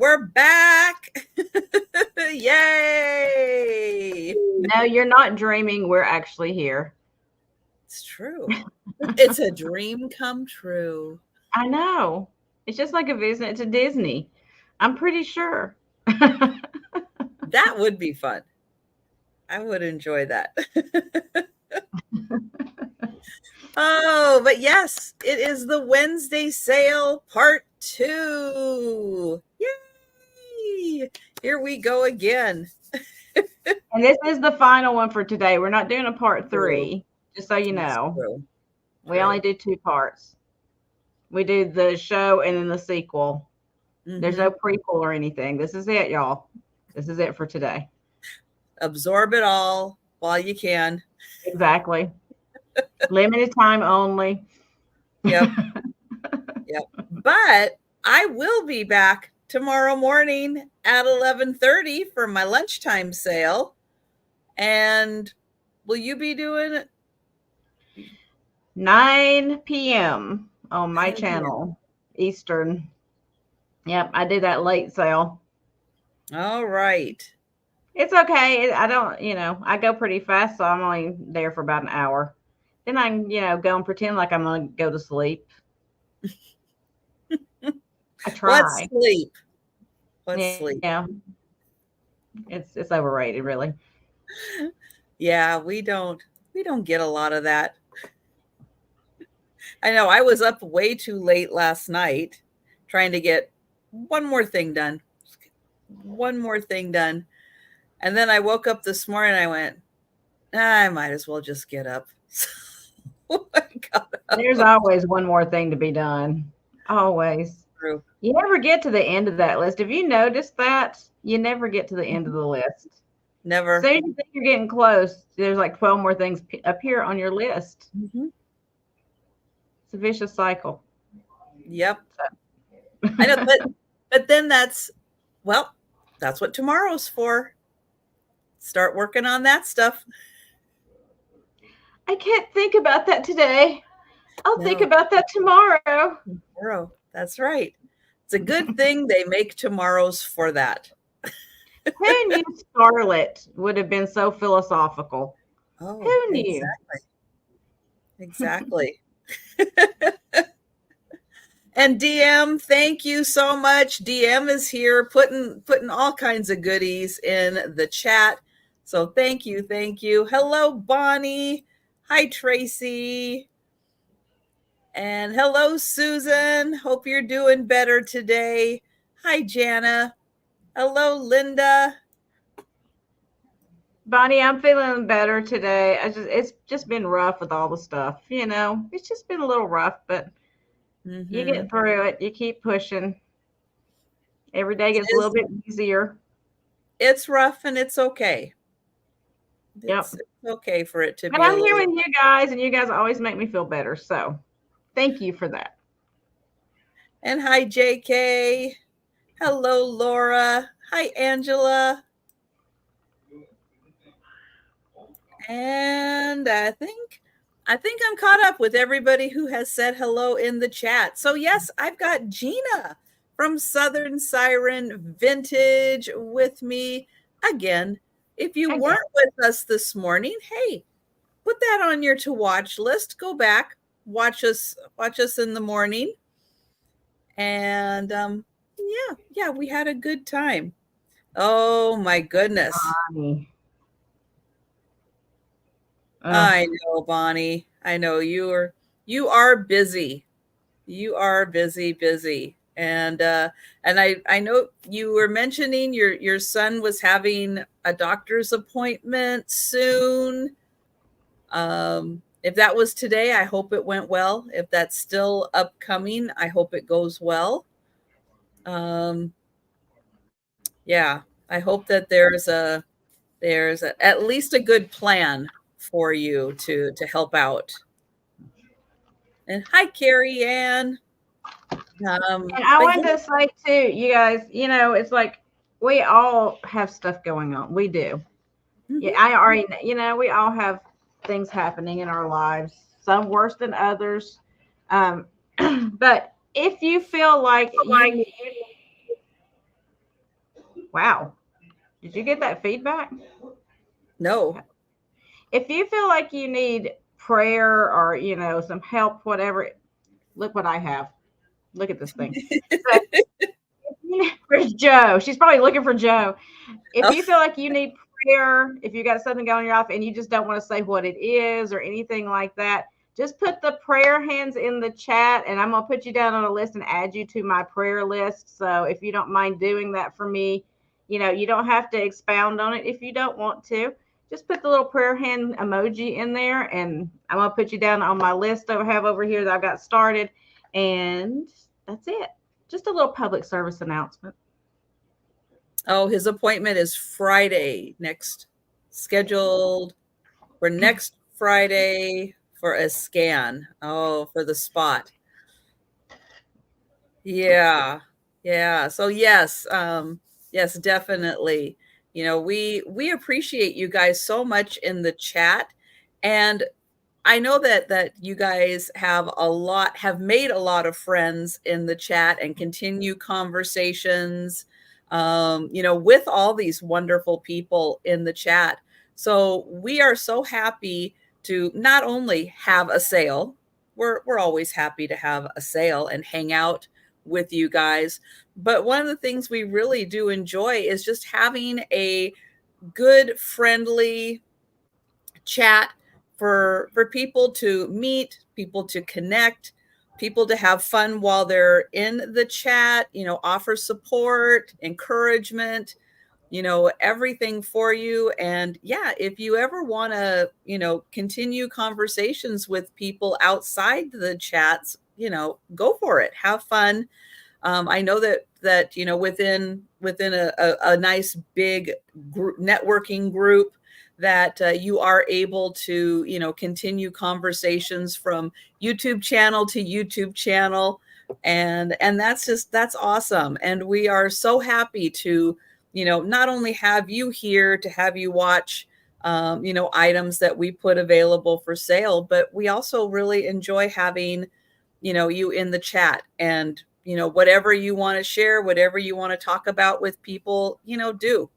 we're back. Yay. No, you're not dreaming. We're actually here. It's true. It's a dream come true. I know. It's just like a visit to Disney. I'm pretty sure. That would be fun. I would enjoy that. Oh, but yes, it is the Wednesday sale part 2. Yay! Here we go again. And this is the final one for today. We're not doing a part 3, just so you know. True. We only do 2 parts. We do the show and then the sequel. Mm-hmm. There's no prequel or anything. This is it, y'all. This is it for today. Absorb it all while you can. Exactly. Limited time only. Yep. Yep. But I will be back tomorrow morning at 11:30 for my lunchtime sale. And will you be doing it? 9 p.m. on my channel, Eastern. Yep, I did that late sale. All right. It's okay. I don't, I go pretty fast, so I'm only there for about an hour. Then I can, go and pretend like I'm going to go to sleep. I try. Let's sleep. Sleep. Yeah. It's overrated, really. Yeah, we don't get a lot of that. I know I was up way too late last night trying to get one more thing done. And then I woke up this morning and I went, I might as well just get up. There's always one more thing to be done. Always. True. You never get to the end of that list. Have you noticed that? You never get to the end of the list. Never. As soon as you think you're getting close, there's like 12 more things appear on your list. Mm-hmm. It's a vicious cycle. Yep. So. I know, but then that's what tomorrow's for. Start working on that stuff. I can't think about that today. I'll think about that tomorrow. Tomorrow. That's right. It's a good thing they make tomorrows for that. Who knew Scarlet would have been so philosophical? Oh, who knew? Exactly. And DM, thank you so much. DM is here putting all kinds of goodies in the chat. So thank you. Hello, Bonnie. Hi, Tracy. And hello, Susan. Hope you're doing better today. Hi, Jana. Hello, Linda. Bonnie, I'm feeling better today. It's just been rough with all the stuff, It's just been a little rough, but you get through it. You keep pushing. Every day gets a little bit easier. It's rough and it's okay. It's okay for it to be. But I'm here with you guys, and you guys always make me feel better. So thank you for that. And hi, JK. Hello, Laura. Hi, Angela. And I think I'm caught up with everybody who has said hello in the chat. So yes, I've got Gina from Southern Siren Vintage with me again. If you weren't with us this morning, hey, put that on your to watch list. Go back, watch us in the morning. And yeah, we had a good time. Oh my goodness. Bonnie. I know, Bonnie. I know you are busy. You are busy. And I know you were mentioning your son was having a doctor's appointment soon. If that was today, I hope it went well. If that's still upcoming, I hope it goes well. Yeah, I hope that there's at least a good plan for you to help out. And hi, Carrie Ann. And I want to say too, you guys, it's like we all have stuff going on. We do. Mm-hmm. Yeah, I already, we all have things happening in our lives, some worse than others. But if you feel like Wow. Did you get that feedback? No. If you feel like you need prayer or, some help, whatever, look what I have. Look at this thing. So, where's Joe? She's probably looking for Joe. If you feel like you need prayer, if you got something going on in your life and you just don't want to say what it is or anything like that, just put the prayer hands in the chat and I'm going to put you down on a list and add you to my prayer list. So if you don't mind doing that for me, you don't have to expound on it if you don't want to. Just put the little prayer hand emoji in there and I'm going to put you down on my list I have over here that I got started. And that's it. Just a little public service announcement. Oh, his appointment is Friday scheduled for next Friday for a scan. Oh, for the spot. Yeah. Yeah. So yes, yes, definitely. We appreciate you guys so much in the chat. And I know that you guys have made a lot of friends in the chat and continue conversations, with all these wonderful people in the chat. So we are so happy to not only have a sale, we're always happy to have a sale and hang out with you guys. But one of the things we really do enjoy is just having a good, friendly chat for people to meet, people to connect, people to have fun while they're in the chat, offer support, encouragement, everything for you. And yeah, if you ever want to, continue conversations with people outside the chats, go for it. Have fun. I know that within a nice big networking group that you are able to continue conversations from YouTube channel to YouTube channel, and that's awesome. And we are so happy to not only have you here to have you watch items that we put available for sale, but we also really enjoy having you in the chat. And whatever you want to share, whatever you want to talk about with people, do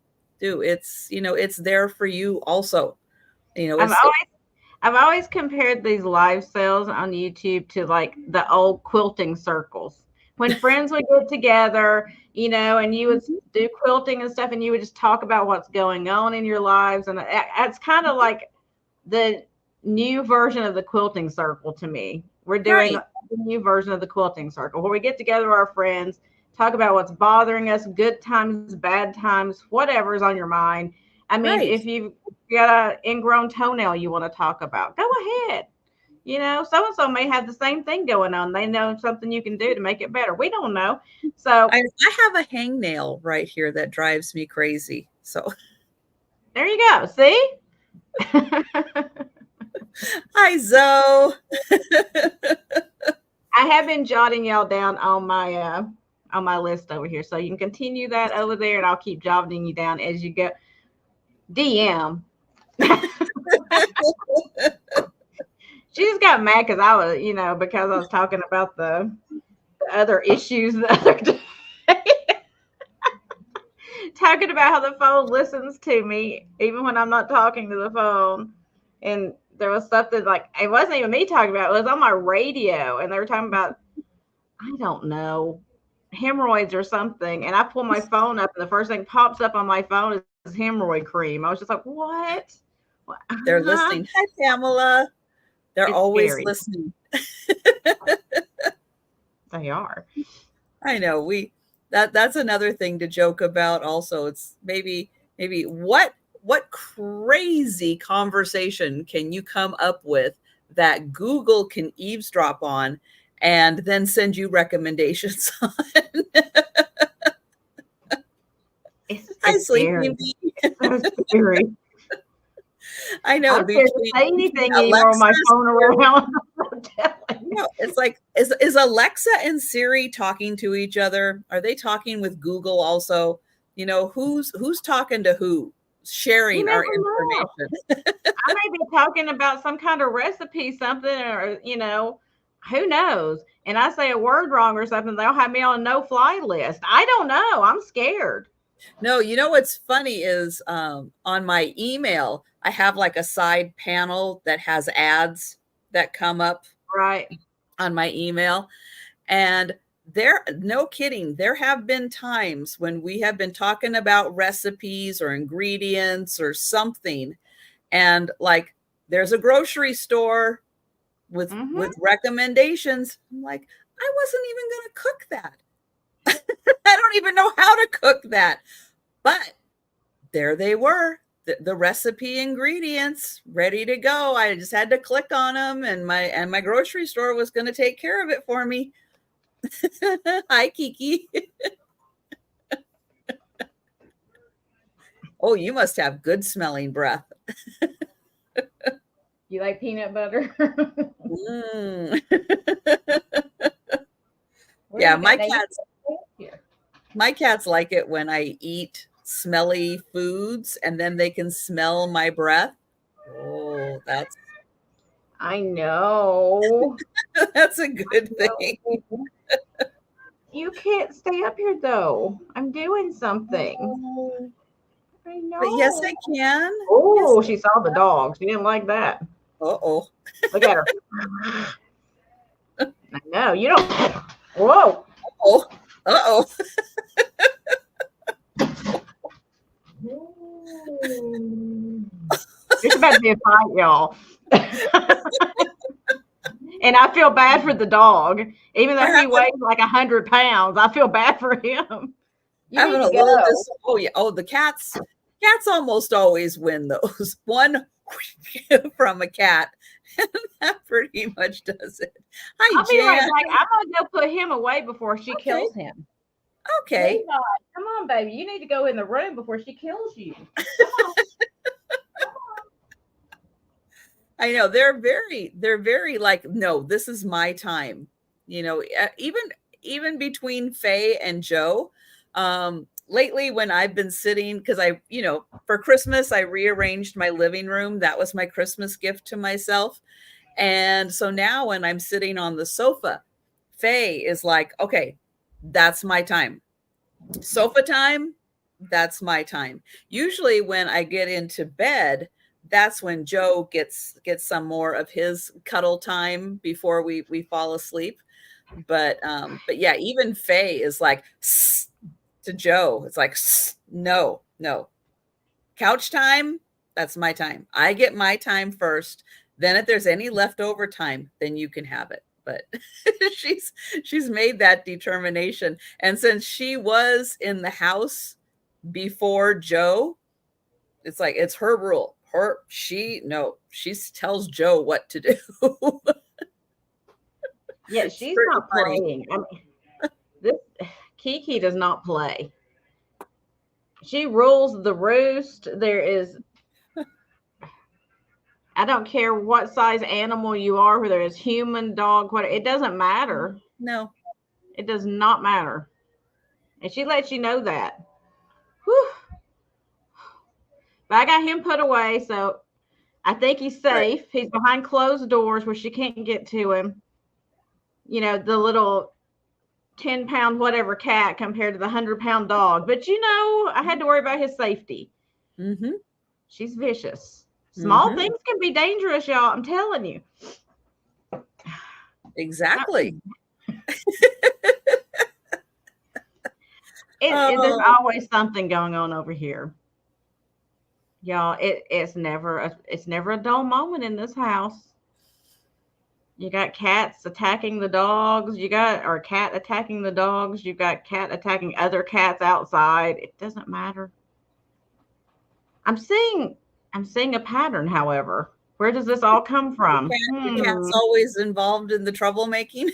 it's there for you also. I've always compared these live sales on YouTube to like the old quilting circles when friends would get together, and you would do quilting and stuff, and you would just talk about what's going on in your lives. And it's kind of like the new version of the quilting circle to me. We're doing the new version of the quilting circle where we get together with our friends, talk about what's bothering us, good times, bad times, whatever's on your mind. I mean, if you've got an ingrown toenail you want to talk about, go ahead. So-and-so may have the same thing going on. They know something you can do to make it better. We don't know. So I have a hangnail right here that drives me crazy. So there you go. See? Hi, Zoe. I have been jotting y'all down on my list over here. So you can continue that over there and I'll keep jotting you down as you go. DM. She just got mad because I was talking about the other issues the other day. Talking about how the phone listens to me even when I'm not talking to the phone. And there was something like, it wasn't even me talking about it, was on my radio. And they were talking about, I don't know, hemorrhoids or something. And I pull my phone up and the first thing pops up on my phone is hemorrhoid cream. I was just like, what? They're listening. Hi, Pamela. They're always scary. Listening. They are. I know. That's another thing to joke about also. It's maybe what crazy conversation can you come up with that Google can eavesdrop on and then send you recommendations on? Hi, Sleepy. It's so scary. I know. I can't say anything anymore on my phone around. It's like, is Alexa and Siri talking to each other? Are they talking with Google also? Who's talking to who? Sharing our information. I may be talking about some kind of recipe, something, or who knows? And I say a word wrong or something, they'll have me on a no-fly list. I don't know. I'm scared. No, you know what's funny is on my email, I have like a side panel that has ads that come up Right. on my email. And there, no kidding, there have been times when we have been talking about recipes or ingredients or something, and like there's a grocery store with recommendations. I'm like, I wasn't even going to cook that. I don't even know how to cook that. But there they were, the recipe ingredients ready to go. I just had to click on them, and my grocery store was going to take care of it for me. Hi, Kiki. Oh, you must have good smelling breath. You like peanut butter? Yeah, my cats like it when I eat smelly foods and then they can smell my breath. Oh, I know. That's a good thing. You can't stay up here though. I'm doing something. Oh, I know. but yes, I can. Oh, yes, she saw the dog. She didn't like that. Uh-oh. Look at her. I know. You don't. Whoa. Uh-oh. Uh-oh. It's about to be a fight, y'all. And I feel bad for the dog. Even though he weighs like 100 pounds, I feel bad for him. Having a little oh yeah. Oh, the cats almost always win those. One from a cat. That pretty much does it. Hi, I'll be Jan. right back. I'm gonna go put him away before she kills him. Okay. Levi, come on, baby. You need to go in the room before she kills you. Come on. I know they're very like, no, this is my time. You know, even between Faye and Joe, lately when I've been sitting, because for Christmas I rearranged my living room. That was my Christmas gift to myself. And so now when I'm sitting on the sofa, Faye is like, okay, that's my time. Sofa time, that's my time. Usually when I get into bed, that's when Joe gets some more of his cuddle time before we fall asleep. But yeah, even Faye is like to Joe. It's like no. Couch time, that's my time. I get my time first. Then if there's any leftover time, then you can have it. But she's made that determination. And since she was in the house before Joe, it's like it's her rule. She tells Joe what to do. Yeah, she's not playing. I mean, this Kiki does not play. She rules the roost. I don't care what size animal you are, whether it's human, dog, whatever. It doesn't matter. No. It does not matter. And she lets you know that. Whew. But I got him put away, so I think he's safe. Right. He's behind closed doors where she can't get to him. You know, the little 10-pound whatever cat compared to the 100-pound dog. But, I had to worry about his safety. Mm-hmm. She's vicious. Small things can be dangerous, y'all. I'm telling you. Exactly. There's always something going on over here. Y'all, it's never a dull moment in this house. You got cats attacking the dogs. Or cat attacking the dogs. You got cat attacking other cats outside. It doesn't matter. I'm seeing a pattern, however. Where does this all come from? The cat's always involved in the troublemaking.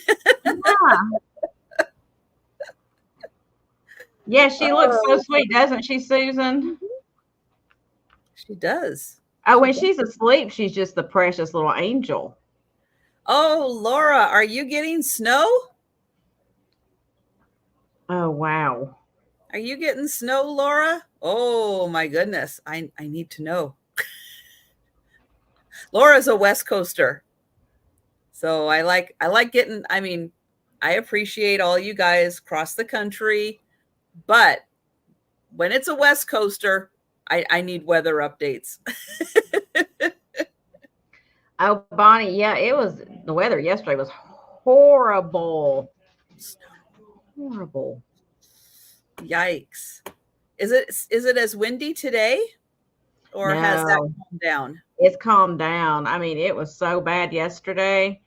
Yeah, she looks so sweet, doesn't she, Susan? She does. Oh, when she's asleep, she's just the precious little angel. Oh, Laura, are you getting snow? Oh, wow. Are you getting snow, Laura? Oh, my goodness. I need to know. Laura's a West Coaster. So I like getting, I appreciate all you guys across the country, but when it's a West Coaster, I need weather updates. Oh, Bonnie, yeah, the weather yesterday was horrible. Horrible. Yikes. Is it as windy today, or has that No, calmed down? it's calmed down. I mean, it was so bad yesterday.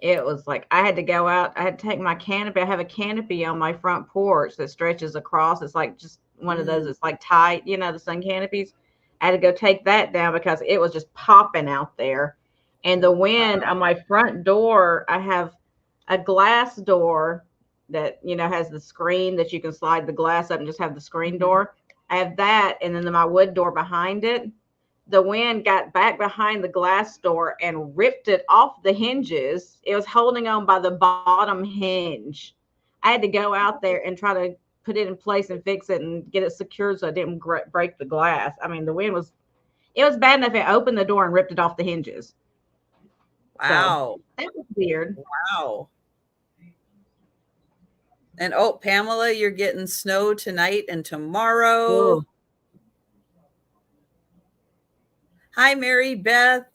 It was like I had to go out. I had to take my canopy. I have a canopy on my front porch that stretches across. It's like just one of those. It's like tight, the sun canopies. I had to go take that down because it was just popping out there. And the wind on my front door, I have a glass door that, has the screen that you can slide the glass up and just have the screen door. I have that. And then my wood door behind it. The wind got back behind the glass door and ripped it off the hinges. It was holding on by the bottom hinge. I had to go out there and try to put it in place and fix it and get it secured so it didn't break the glass. I mean, it was bad enough it opened the door and ripped it off the hinges. Wow. So that was weird. Wow. And Pamela, you're getting snow tonight and tomorrow. Ooh. Hi, Mary Beth.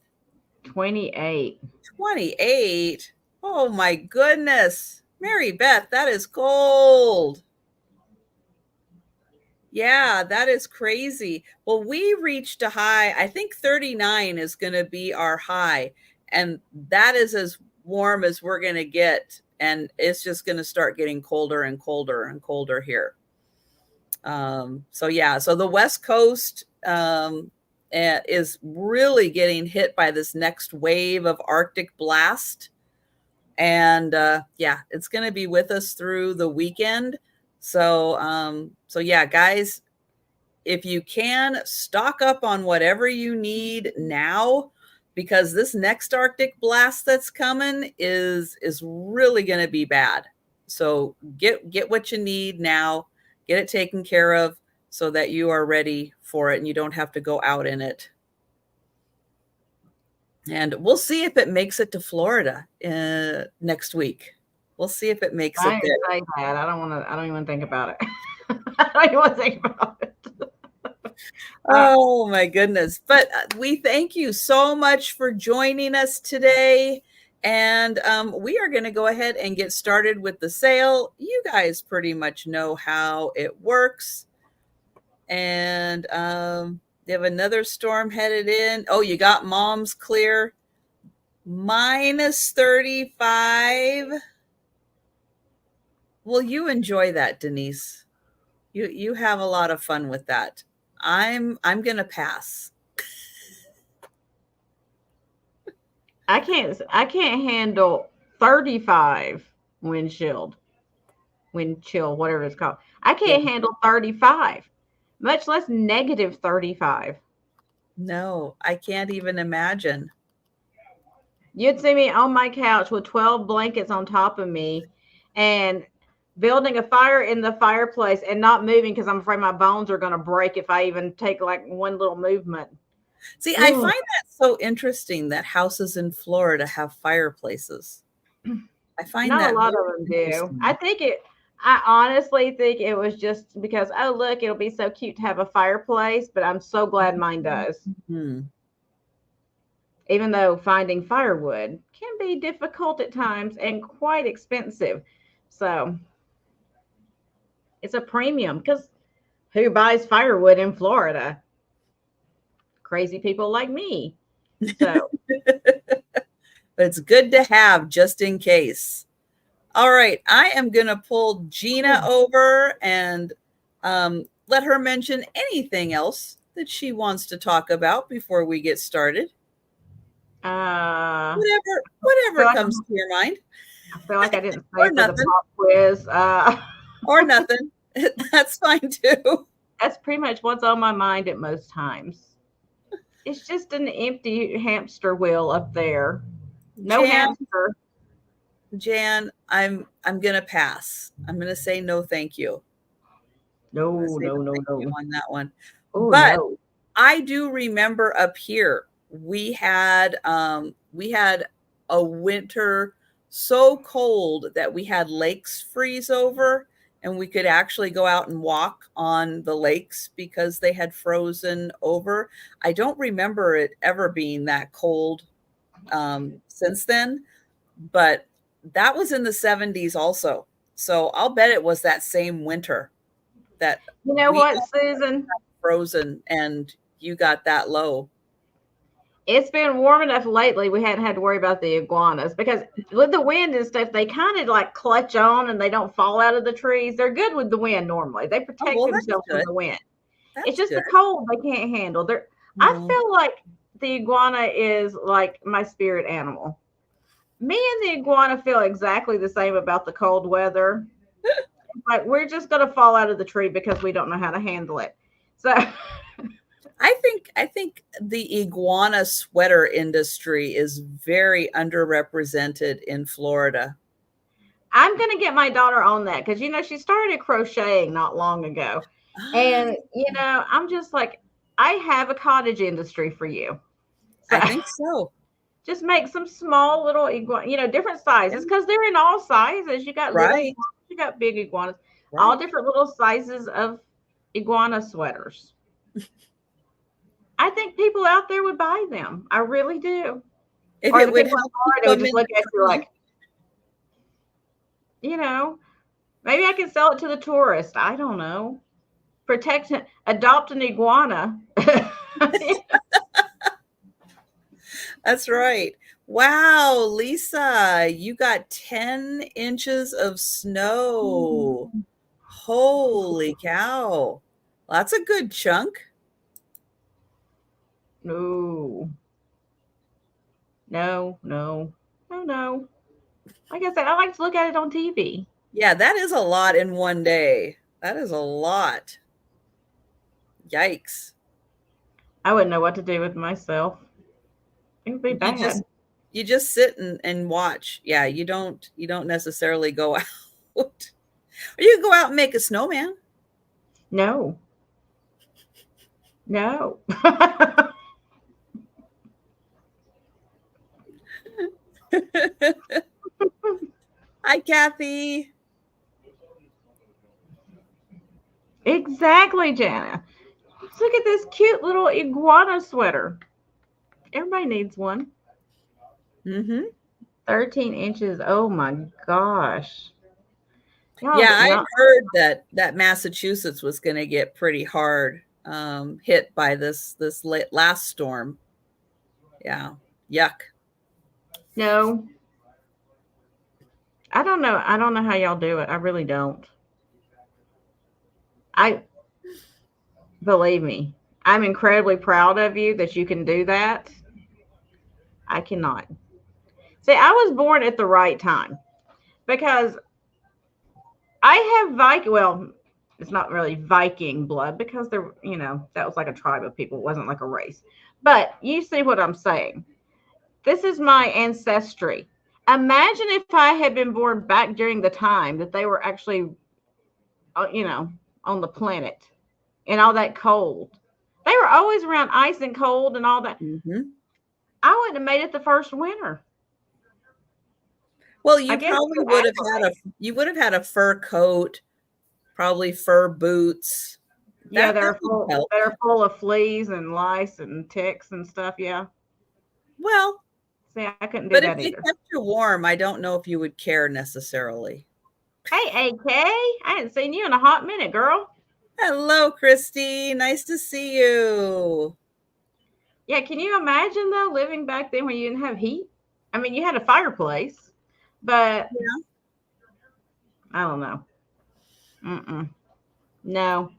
28. 28. Oh my goodness. Mary Beth, that is cold. Yeah, that is crazy. Well, we reached a high. I think 39 is going to be our high. And that is as warm as we're going to get. And it's just going to start getting colder and colder and colder here. So the West Coast is really getting hit by this next wave of Arctic blast. And it's going to be with us through the weekend. So guys, if you can, stock up on whatever you need now, because this next Arctic blast that's coming is really going to be bad. So get what you need now, get it taken care of so that you are ready for it and you don't have to go out in it. And we'll see if it makes it to Florida next week. We'll see if it makes it there. Say that. I don't even think about it. I don't even want to think about it. Oh my goodness. But we thank you so much for joining us today. And we are going to go ahead and get started with the sale. You guys pretty much know how it works. And you have another storm headed in. Oh, you got Mom's clear. -35. Well, you enjoy that, Denise. You have a lot of fun with that. I'm going to pass. I can't handle 35 wind chill, whatever it's called. I can't handle 35, much less -35. No, I can't even imagine. You'd see me on my couch with 12 blankets on top of me and building a fire in the fireplace and not moving because I'm afraid my bones are going to break if I even take like one little movement. See, I find that so interesting that houses in Florida have fireplaces. I find not that a lot of them do. I honestly think it was just because, oh, look, it'll be so cute to have a fireplace, but I'm so glad mine does. Mm-hmm. Even though finding firewood can be difficult at times and quite expensive. So it's a premium because who buys firewood in Florida? Crazy people like me. So but it's good to have just in case. All right, I am going to pull Gina over and let her mention anything else that she wants to talk about before we get started. Whatever comes to your mind. I feel like I didn't say for the pop quiz. Or nothing. That's fine too. That's pretty much what's on my mind at most times. It's just an empty hamster wheel up there. No hamster. Jan, I'm gonna pass. I'm gonna say no, thank you. No. On that one. Oh, but no. I do remember up here we had a winter so cold that we had lakes freeze over, and we could actually go out and walk on the lakes because they had frozen over. I don't remember it ever being that cold since then, but that was in the 70s also. So I'll bet it was that same winter that You know we what, got Susan? frozen and you got that low. It's been warm enough lately. We hadn't had to worry about the iguanas because with the wind and stuff, they kind of like clutch on and they don't fall out of the trees. They're good with the wind normally. They protect Well, that's themselves from good. the wind. That's It's just good. the cold they can't handle. I feel like the iguana is like my spirit animal. Me and the iguana feel exactly the same about the cold weather. Like we're just going to fall out of the tree because we don't know how to handle it. So I think the iguana sweater industry is very underrepresented in Florida. I'm going to get my daughter on that because, she started crocheting not long ago. And, I'm just like, I have a cottage industry for you. So, I think so. Just make some small little iguana, different sizes because they're in all sizes. You got little iguanas, you got big iguanas, all different little sizes of iguana sweaters. I think people out there would buy them. I really do. If or it the would people help in Florida would just look at you like, maybe I can sell it to the tourist. I don't know. Adopt an iguana. That's right. Wow, Lisa, you got 10 inches of snow. Holy cow. That's a good chunk. No. Like I said, I like to look at it on TV. Yeah, that is a lot in one day. That is a lot. Yikes. I wouldn't know what to do with myself. It would be bad. You just sit and watch. Yeah, you don't necessarily go out. Or you can go out and make a snowman. No. Hi, Kathy. Exactly, Jana. Look at this cute little iguana sweater. Everybody needs one. 13 inches. Oh my gosh. Yeah, I heard that Massachusetts was going to get pretty hard hit by this last storm. Yeah. Yuck. No. I don't know. I don't know how y'all do it. I really don't. Believe me, I'm incredibly proud of you that you can do that. I cannot. See, I was born at the right time because I have it's not really Viking blood because they're, that was like a tribe of people. It wasn't like a race. But you see what I'm saying. This is my ancestry. Imagine if I had been born back during the time that they were actually, on the planet and all that cold. They were always around ice and cold and all that. I wouldn't have made it the first winter. Well, you probably would have had a fur coat, probably fur boots. Yeah, they're full of fleas and lice and ticks and stuff. Yeah. Well, see, I couldn't do that either. But if it kept you warm, I don't know if you would care necessarily. Hey, AK, I hadn't seen you in a hot minute, girl. Hello, Christy. Nice to see you. Yeah, can you imagine though living back then when you didn't have heat? I mean, you had a fireplace, but I don't know. No.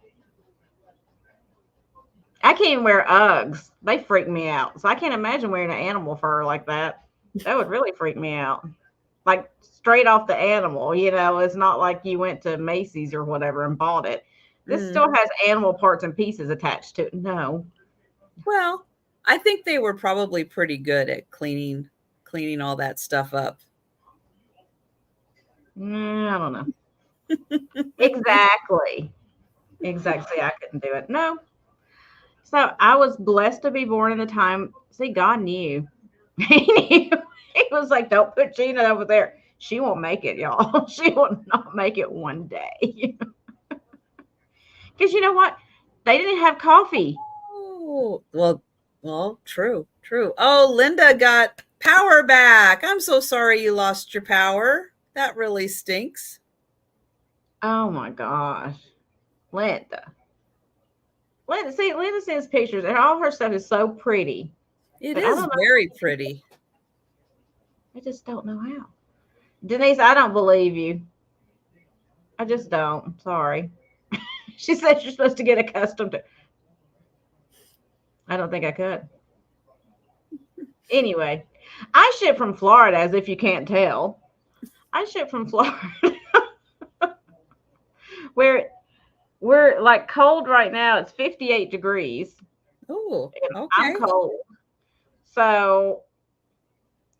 I can't even wear Uggs. They freak me out. So I can't imagine wearing an animal fur like that. That would really freak me out. Like straight off the animal, it's not like you went to Macy's or whatever and bought it. This still has animal parts and pieces attached to it. No. Well, I think they were probably pretty good at cleaning all that stuff up. I don't know. Exactly. I couldn't do it. No. So I was blessed to be born in the time. See, God knew. He knew. He was like, don't put Gina over there. She won't make it, y'all. She will not make it one day. Because you know what? They didn't have coffee. Oh, well, true. Oh, Linda got power back. I'm so sorry you lost your power. That really stinks. Oh my gosh. Linda. Linda sends pictures and all her stuff is so pretty. It But I is don't know. very pretty. I just don't know how. Denise, I don't believe you. I just don't. Sorry. She said you're supposed to get accustomed to. I don't think I could. Anyway, I ship from Florida, as if you can't tell. I ship from Florida. where we're like cold right now. It's 58 degrees. Oh, okay. I'm cold. So,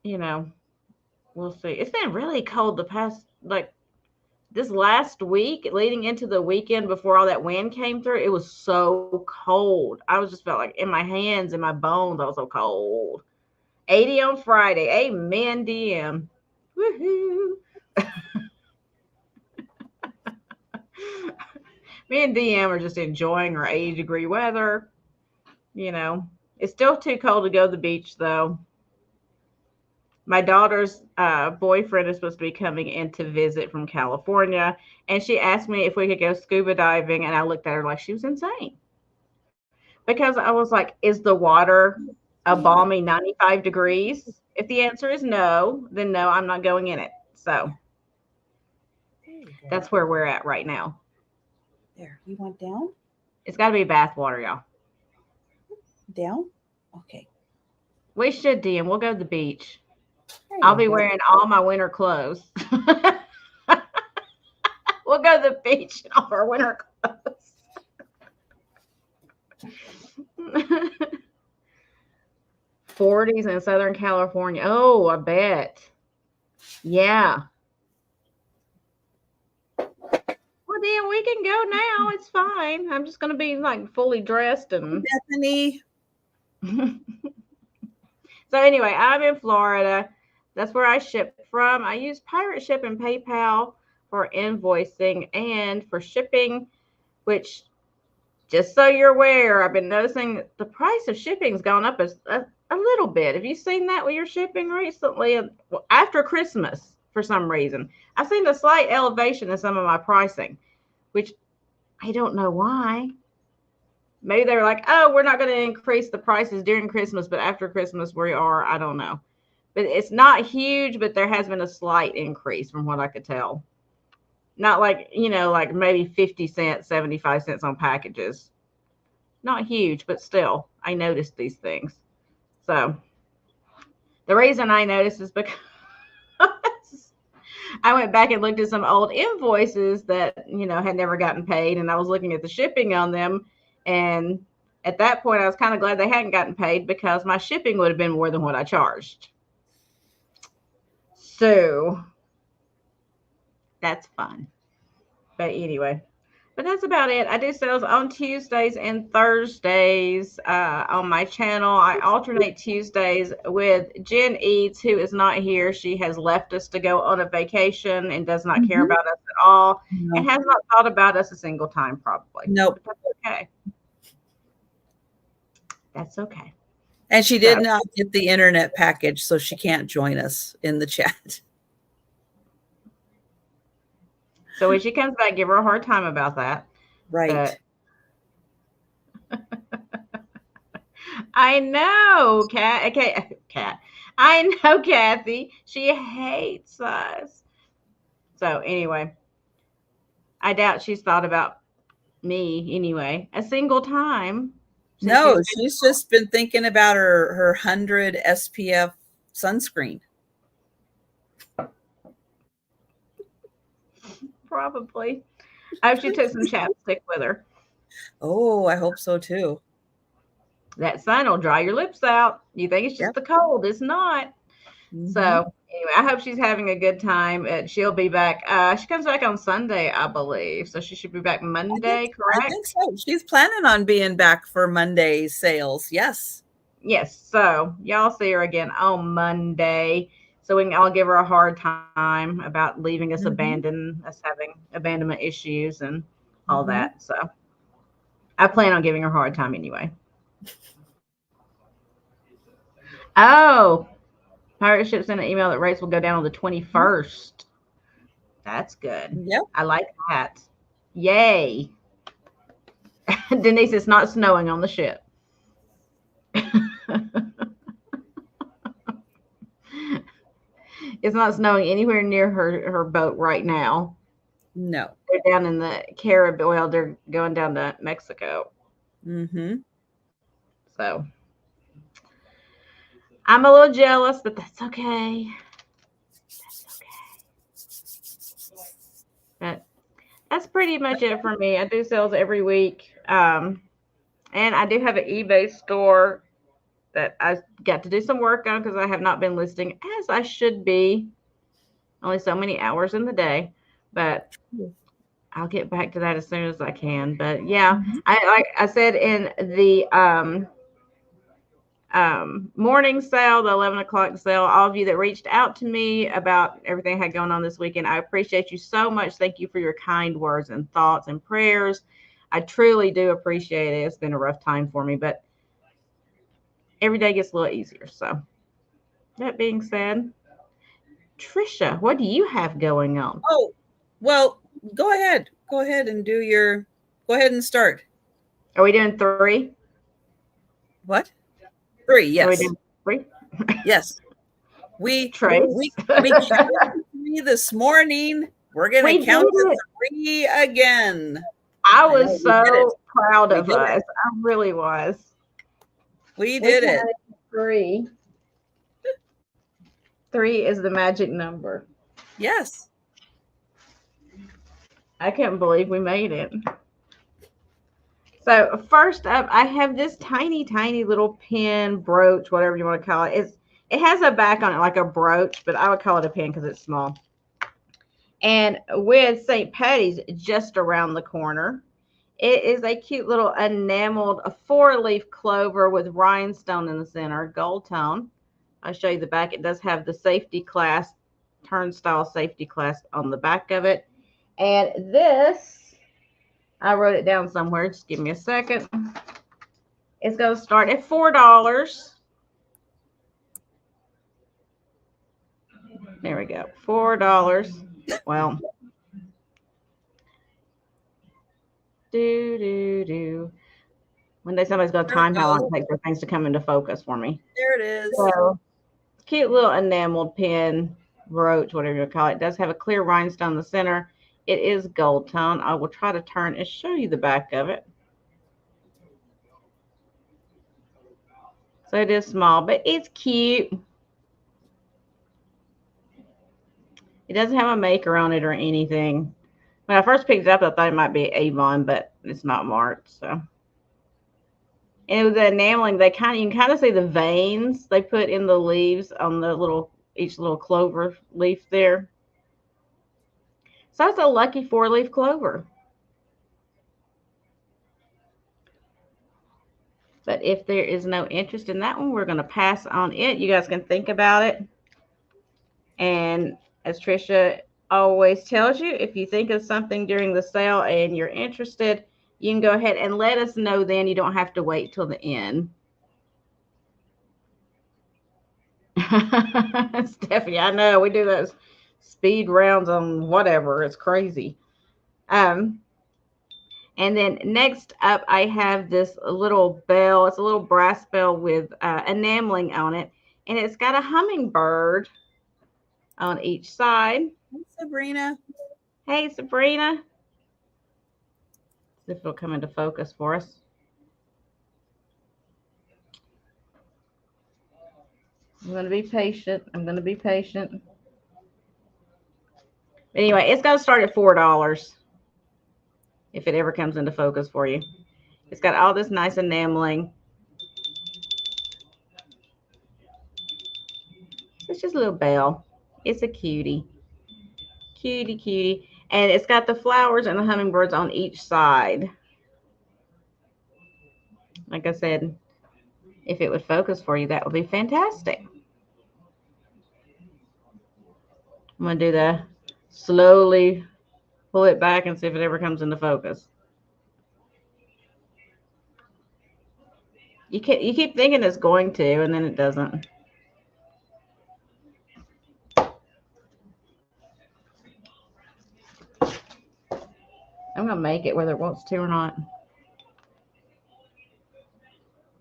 we'll see. It's been really cold the past, like, this last week leading into the weekend before all that wind came through. It was so cold. I was just felt like in my hands and my bones, I was so cold. 80 on Friday. Amen, DM. Woohoo. Me and DM are just enjoying our 80-degree weather. It's still too cold to go to the beach, though. My daughter's boyfriend is supposed to be coming in to visit from California, and she asked me if we could go scuba diving, and I looked at her like she was insane. Because I was like, is the water a balmy 95 degrees? If the answer is no, then no, I'm not going in it. So that's where we're at right now. There, you want down? It's got to be bath water, y'all. Down? Okay. We should, DM. We'll go to the beach. I'll be wearing all my winter clothes. We'll go to the beach in all our winter clothes. 40s in Southern California. Oh, I bet. Yeah. Well, then we can go now. It's fine. I'm just going to be like fully dressed and Bethany. So anyway, I'm in Florida. That's where I ship from. I use Pirate Ship and PayPal for invoicing and for shipping, which, just so you're aware, I've been noticing the price of shipping's gone up a little bit. Have you seen that with your shipping recently? After Christmas, for some reason, I've seen a slight elevation in some of my pricing, which I don't know why. Maybe they were like, oh, we're not going to increase the prices during Christmas, but after Christmas we are. I don't know. But it's not huge, but there has been a slight increase from what I could tell. Not like, like maybe 50 cents, 75 cents on packages. Not huge, but still, I noticed these things. So the reason I noticed is because I went back and looked at some old invoices that, had never gotten paid. And I was looking at the shipping on them. And at that point, I was kind of glad they hadn't gotten paid because my shipping would have been more than what I charged. So that's fun. But anyway, that's about it. I do sales on Tuesdays and Thursdays on my channel. I alternate Tuesdays with Jen Eads, who is not here. She has left us to go on a vacation and does not care about us at all and has not thought about us a single time, probably. Nope. But that's okay. That's okay. And she did not get the internet package, so she can't join us in the chat. So when she comes back, give her a hard time about that. Right. I know, Kat. I know, Kathy. She hates us. So anyway, I doubt she's thought about me anyway a single time. No, she's just been thinking about her 100 SPF sunscreen. Probably. I hope she took some chapstick with her. Oh, I hope so too. That sun will dry your lips out. You think it's just the cold. It's not. So anyway, I hope she's having a good time. She'll be back. She comes back on Sunday, I believe. So she should be back Monday, correct? I think so. She's planning on being back for Monday's sales. Yes. Yes. So y'all see her again on Monday. so we can all give her a hard time about leaving us Mm-hmm. abandoned, us having abandonment issues and all Mm-hmm. that. So I plan on giving her a hard time anyway. Oh, Pirate Ship sent an email that rates will go down on the 21st. That's good. Yep. I like that. Yay. Denise, it's not snowing on the ship. It's not snowing anywhere near her boat right now. No. They're down in the Caribbean. Well, they're going down to Mexico. Mm-hmm. So I'm a little jealous, but that's okay. That's okay. But that's pretty much it for me. I do sales every week. And I do have an eBay store that I got to do some work on because I have not been listing as I should be. Only so many hours in the day, but I'll get back to that as soon as I can. But yeah, Mm-hmm. like I said in the morning sale, the 11 o'clock sale, all of you that reached out to me about everything I had going on this weekend, I appreciate you so much. Thank you for your kind words and thoughts and prayers. I truly do appreciate it. It's been a rough time for me, but every day gets a little easier. So that being said, Trisha, what do you have going on? Oh, well, go ahead. Go ahead and go ahead and start. Are we doing 3? What? 3, yes. Are we doing 3? Yes. We Trace. we counted 3 this morning. We're gonna count to 3 again. I was so proud of us. I really was. We did it. 3. 3 is the magic number. Yes. I can't believe we made it. So first up, I have this tiny, tiny little pin, brooch, whatever you want to call it. It has a back on it like a brooch, but I would call it a pin because it's small. And with St. Patty's just around the corner, it is a cute little enameled 4-leaf clover with rhinestone in the center, gold tone. I'll show you the back. It does have the safety clasp, turnstile safety clasp on the back of it. And this, I wrote it down somewhere. Just give me a second. It's going to start at $4. There we go. $4. Well, one day somebody's going to time how long it takes for things to come into focus for me. There it is. So, cute little enameled pin, brooch, whatever you call it. It does have a clear rhinestone in the center. It is gold tone. I will try to turn and show you the back of it. So it is small, but it's cute. It doesn't have a maker on it or anything. When I first picked it up, I thought it might be Avon, but it's not marked. So, and with the enameling, you can kind of see the veins they put in the leaves on the each little clover leaf there. So it's a lucky 4-leaf clover. But if there is no interest in that one, we're going to pass on it. You guys can think about it. And as Trisha always tells you, if you think of something during the sale and you're interested, you can go ahead and let us know then. You don't have to wait till the end. Stephanie, I know we do those speed rounds on whatever. It's crazy. And then next up, I have this little bell. It's a little brass bell with enameling on it. And it's got a hummingbird on each side. Hey, Sabrina. Hey, Sabrina. See if it'll come into focus for us. I'm going to be patient. Anyway, it's going to start at $4 if it ever comes into focus for you. It's got all this nice enameling. It's just a little bell. It's a cutie. Cutie. And it's got the flowers and the hummingbirds on each side. Like I said, if it would focus for you, that would be fantastic. I'm going to do the slowly pull it back and see if it ever comes into focus. You keep thinking it's going to, and then it doesn't. I'm going to make it whether it wants to or not.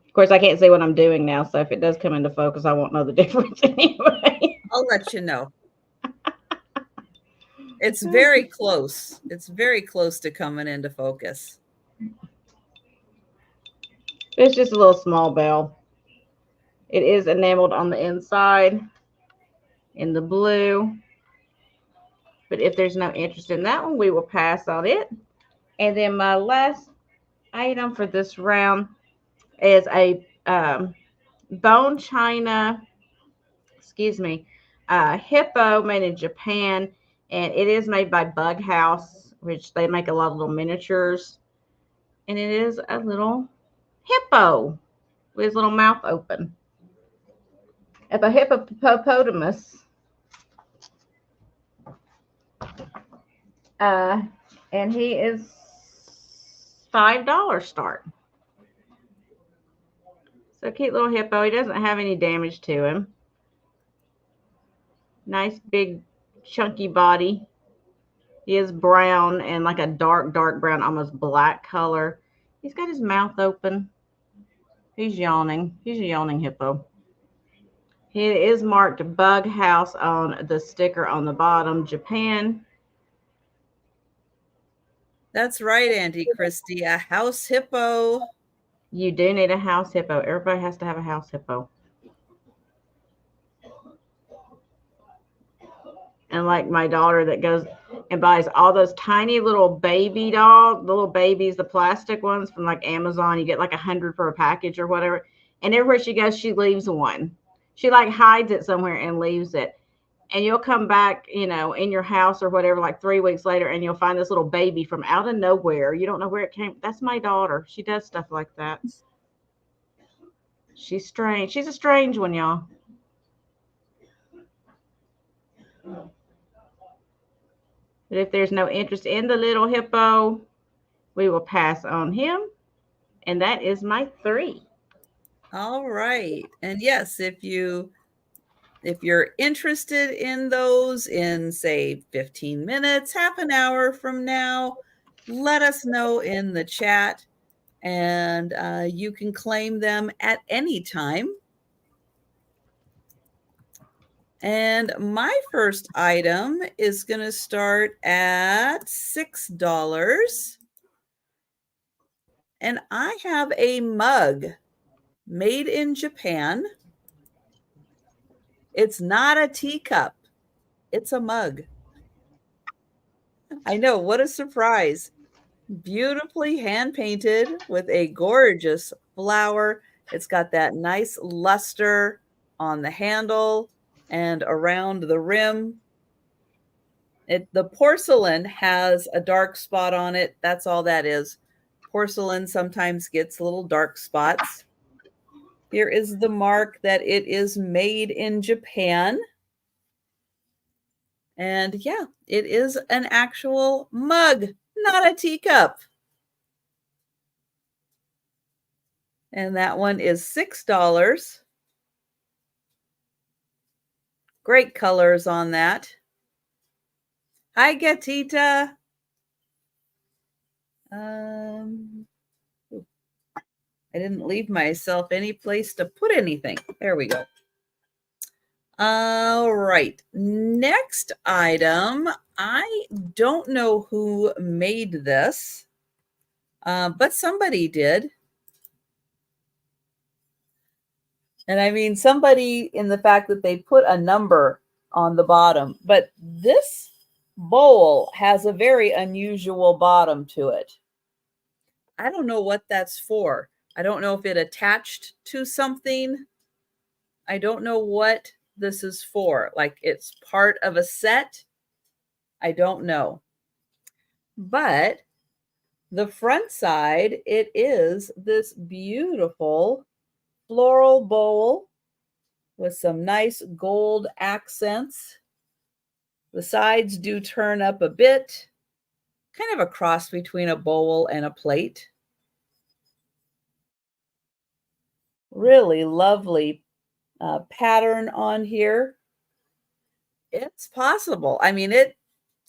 Of course, I can't see what I'm doing now, so if it does come into focus, I won't know the difference anyway. I'll let you know. It's very close. It's very close to coming into focus. It's just a little small bell. It is enameled on the inside in the blue. But if there's no interest in that one, we will pass on it. And then my last item for this round is a bone china, hippo made in Japan. And it is made by Bug House, which they make a lot of little miniatures. And it is a little hippo with his little mouth open. It's a hippopotamus. And he is $5 start. So cute little hippo. He doesn't have any damage to him. Nice big chunky body. He is brown and like a dark brown, almost black color. He's got his mouth open. He's yawning. He's a yawning hippo. He is marked Bug House on the sticker on the bottom, Japan. That's right, Auntie Christy, a house hippo. You do need a house hippo. Everybody has to have a house hippo. And like my daughter that goes and buys all those tiny little baby dogs, the little babies, the plastic ones from like Amazon. You get like 100 for a package or whatever. And everywhere she goes, she leaves one. She like hides it somewhere and leaves it. And you'll come back, in your house or whatever, like 3 weeks later, and you'll find this little baby from out of nowhere. You don't know where it came. That's my daughter. She does stuff like that. She's strange. She's a strange one, y'all. But if there's no interest in the little hippo, we will pass on him. And that is my 3. All right. And yes, if you're interested in those in, say, 15 minutes, half an hour from now, let us know in the chat, and you can claim them at any time. And my first item is going to start at $6. And I have a mug made in Japan. It's not a teacup. It's a mug. I know, what a surprise. Beautifully hand painted with a gorgeous flower. It's got that nice luster on the handle and around the rim. The porcelain has a dark spot on it. That's all that is. Porcelain sometimes gets little dark spots. Here is the mark that it is made in Japan. And yeah, it is an actual mug, not a teacup. And that one is $6. Great colors on that. Hi, Gatita. I didn't leave myself any place to put anything. There we go. All right. Next item. I don't know who made this, but somebody did. And I mean, somebody in the fact that they put a number on the bottom, but this bowl has a very unusual bottom to it. I don't know what that's for. I don't know if it attached to something. I don't know what this is for. Like it's part of a set. I don't know. But the front side, it is this beautiful floral bowl with some nice gold accents. The sides do turn up a bit, kind of a cross between a bowl and a plate. Really lovely pattern on here. It's possible. I mean,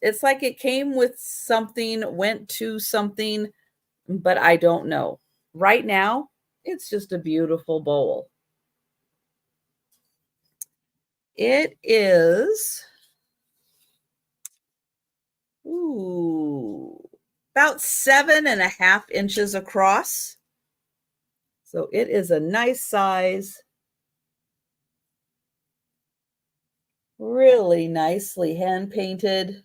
it's like it came with something, went to something, but I don't know. Right now, it's just a beautiful bowl. It is about 7.5 inches across. So it is a nice size. Really nicely hand painted.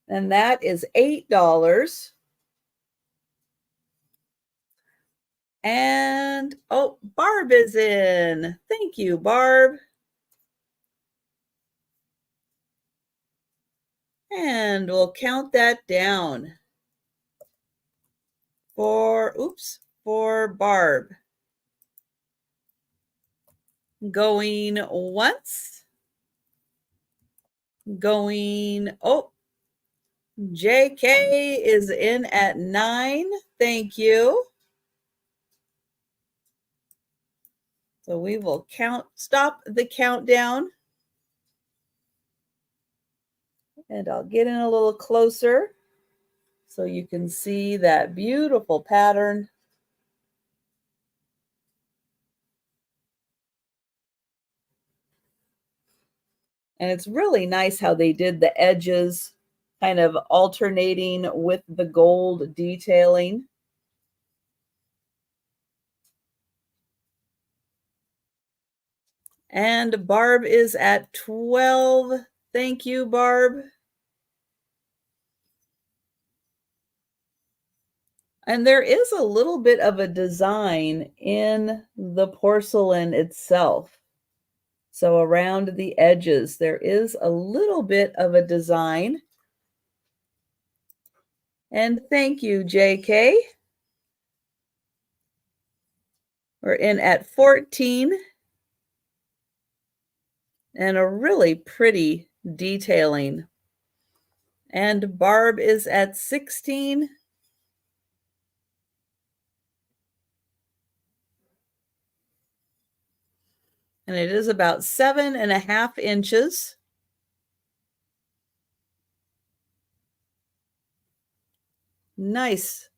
And that is $8. And oh, Barb is in. Thank you, Barb. And we'll count that down for Barb. Going once. Going, JK is in at 9. Thank you. So we will stop the countdown. And I'll get in a little closer so you can see that beautiful pattern. And it's really nice how they did the edges kind of alternating with the gold detailing. And Barb is at 12. Thank you, Barb. And there is a little bit of a design in the porcelain itself. So around the edges, there is a little bit of a design. And thank you, JK. We're in at 14. And a really pretty detailing. And Barb is at 16. And it is about 7.5 inches. Nice,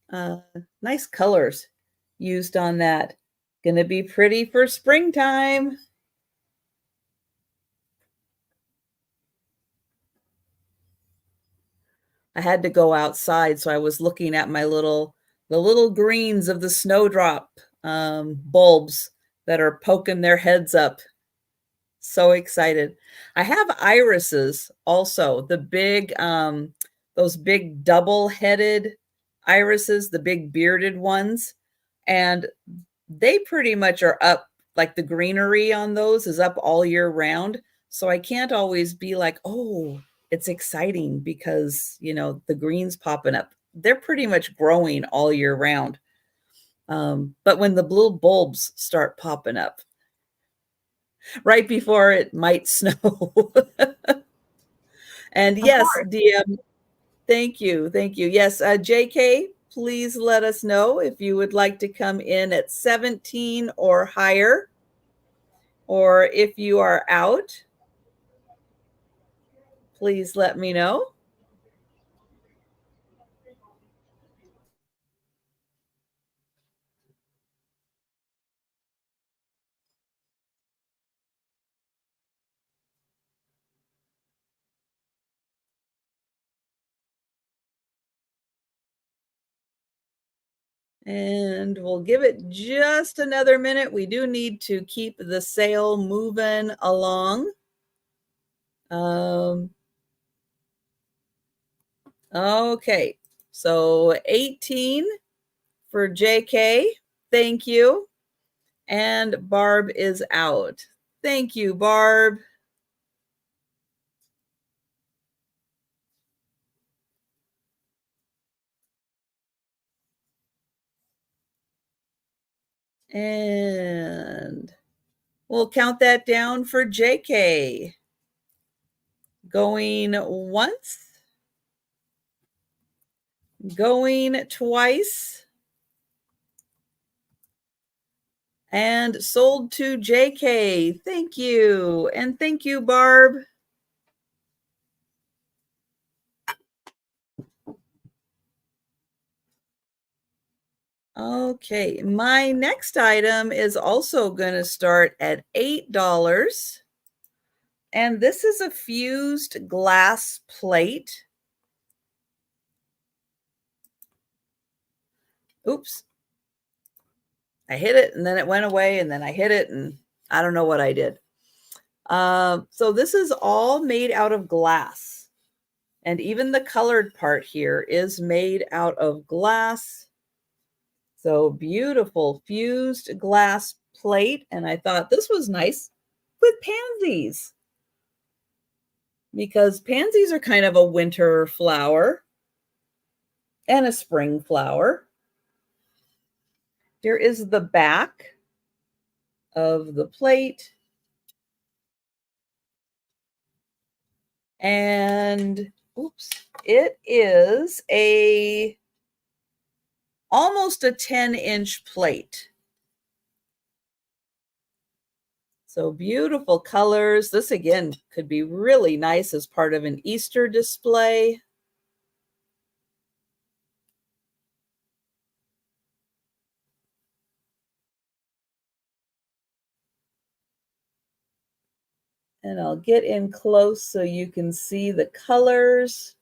nice colors used on that. Gonna be pretty for springtime. I had to go outside, so I was looking at the little greens of the snowdrop bulbs that are poking their heads up. So excited. I have irises also, the big, those big double-headed irises, the big bearded ones. And they pretty much are up, like the greenery on those is up all year round. So I can't always be like, oh, it's exciting because, the green's popping up. They're pretty much growing all year round. But when the blue bulbs start popping up, right before it might snow. And yes, DM, thank you. Yes, JK, please let us know if you would like to come in at 17 or higher, or if you are out, please let me know. And we'll give it just another minute. We do need to keep the sale moving along. Okay, so 18 for JK. Thank you. And Barb is out. Thank you, Barb. And We'll count that down for JK. Going once. Going twice. And sold to JK. Thank you. And thank you, Barb. Okay, my next item is also going to start at $8. And this is a fused glass plate. Oops. I hit it and then it went away and then I hit it and I don't know what I did. So this is all made out of glass. And even the colored part here is made out of glass. So beautiful fused glass plate. And I thought this was nice with pansies, because pansies are kind of a winter flower and a spring flower. Here is the back of the plate. And oops, it is almost a 10-inch plate. So beautiful colors. This again could be really nice as part of an Easter display. And I'll get in close so you can see the colors.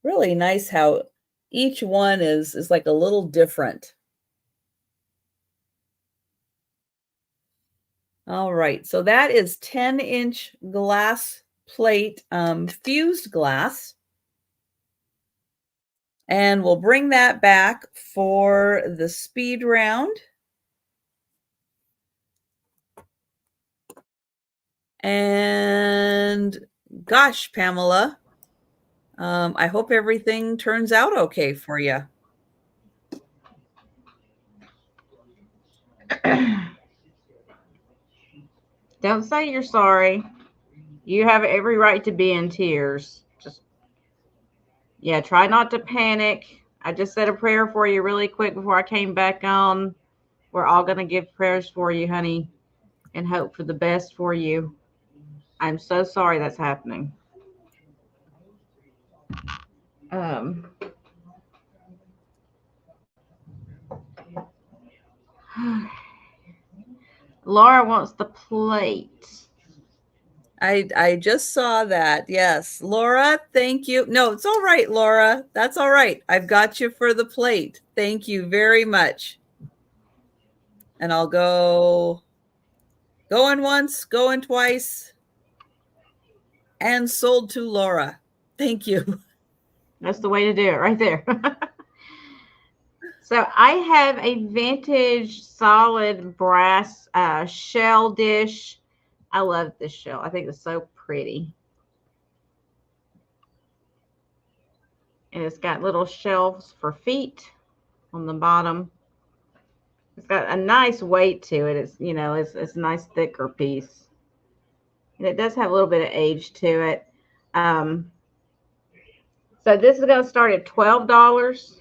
Really nice how each one is like a little different. All right, so that is 10-inch glass plate, fused glass. And we'll bring that back for the speed round. And gosh, Pamela, I hope everything turns out okay for you. Don't say you're sorry. You have every right to be in tears. Just, yeah, try not to panic. I just said a prayer for you really quick before I came back on. We're all going to give prayers for you, honey, and hope for the best for you. I'm so sorry that's happening. Laura wants the plate. I just saw that. Yes. Laura, thank you. No, it's all right, Laura. That's all right. I've got you for the plate. Thank you very much. And I'll go going once, going twice, and sold to Laura. Thank you. That's the way to do it right there. So I have a vintage solid brass shell dish. I love this shell. I think it's so pretty. And it's got little shelves for feet on the bottom. It's got a nice weight to it. It's, you know, it's a nice thicker piece. And it does have a little bit of age to it. So this is going to start at $12.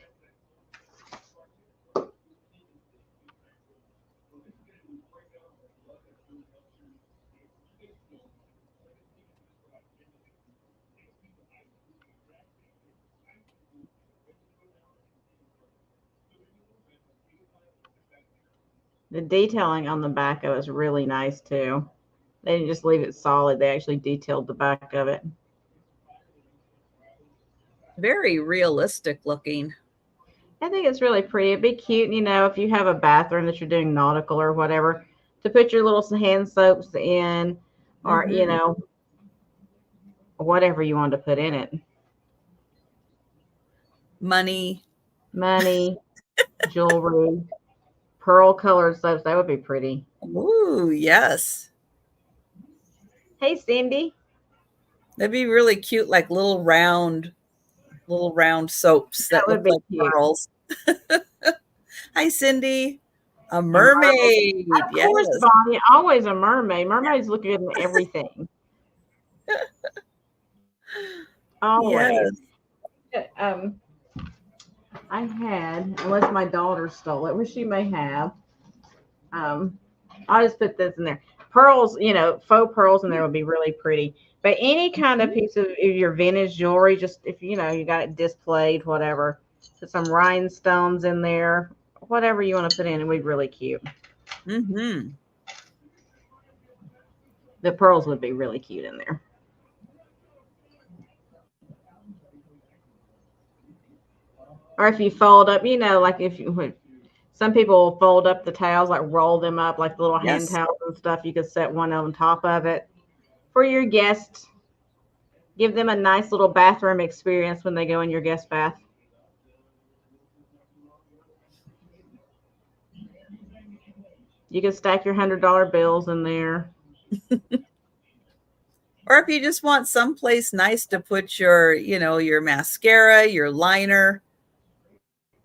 The detailing on the back of it is really nice too. They didn't just leave it solid. They actually detailed the back of it. Very realistic looking. I think it's really pretty. It'd be cute, you know, if you have a bathroom that you're doing nautical or whatever, to put your little hand soaps in, or, you know, whatever you want to put in it. Money, jewelry, pearl colored soaps. That would be pretty. Ooh, yes. Hey, Cindy. That'd be really cute, like little round soaps that look like cute. pearls. Hi, Cindy. A mermaid. Of course, Bonnie. Always a mermaid. Mermaids look good in everything. Always. Yes. I had, unless my daughter stole it, which she may have. I'll just put this in there. Pearls, faux pearls in there would be really pretty. But any kind of piece of your vintage jewelry, just if you got it displayed, whatever, put some rhinestones in there, whatever you want to put in, it would be really cute. Mm-hmm. The pearls would be really cute in there. Or if you fold up, like some people will fold up the towels, like roll them up like little hand towels and stuff. You could set one on top of it for your guests. Give them a nice little bathroom experience when they go in your guest bath. You can stack your $100 bills in there. Or if you just want someplace nice to put your, your mascara, your liner,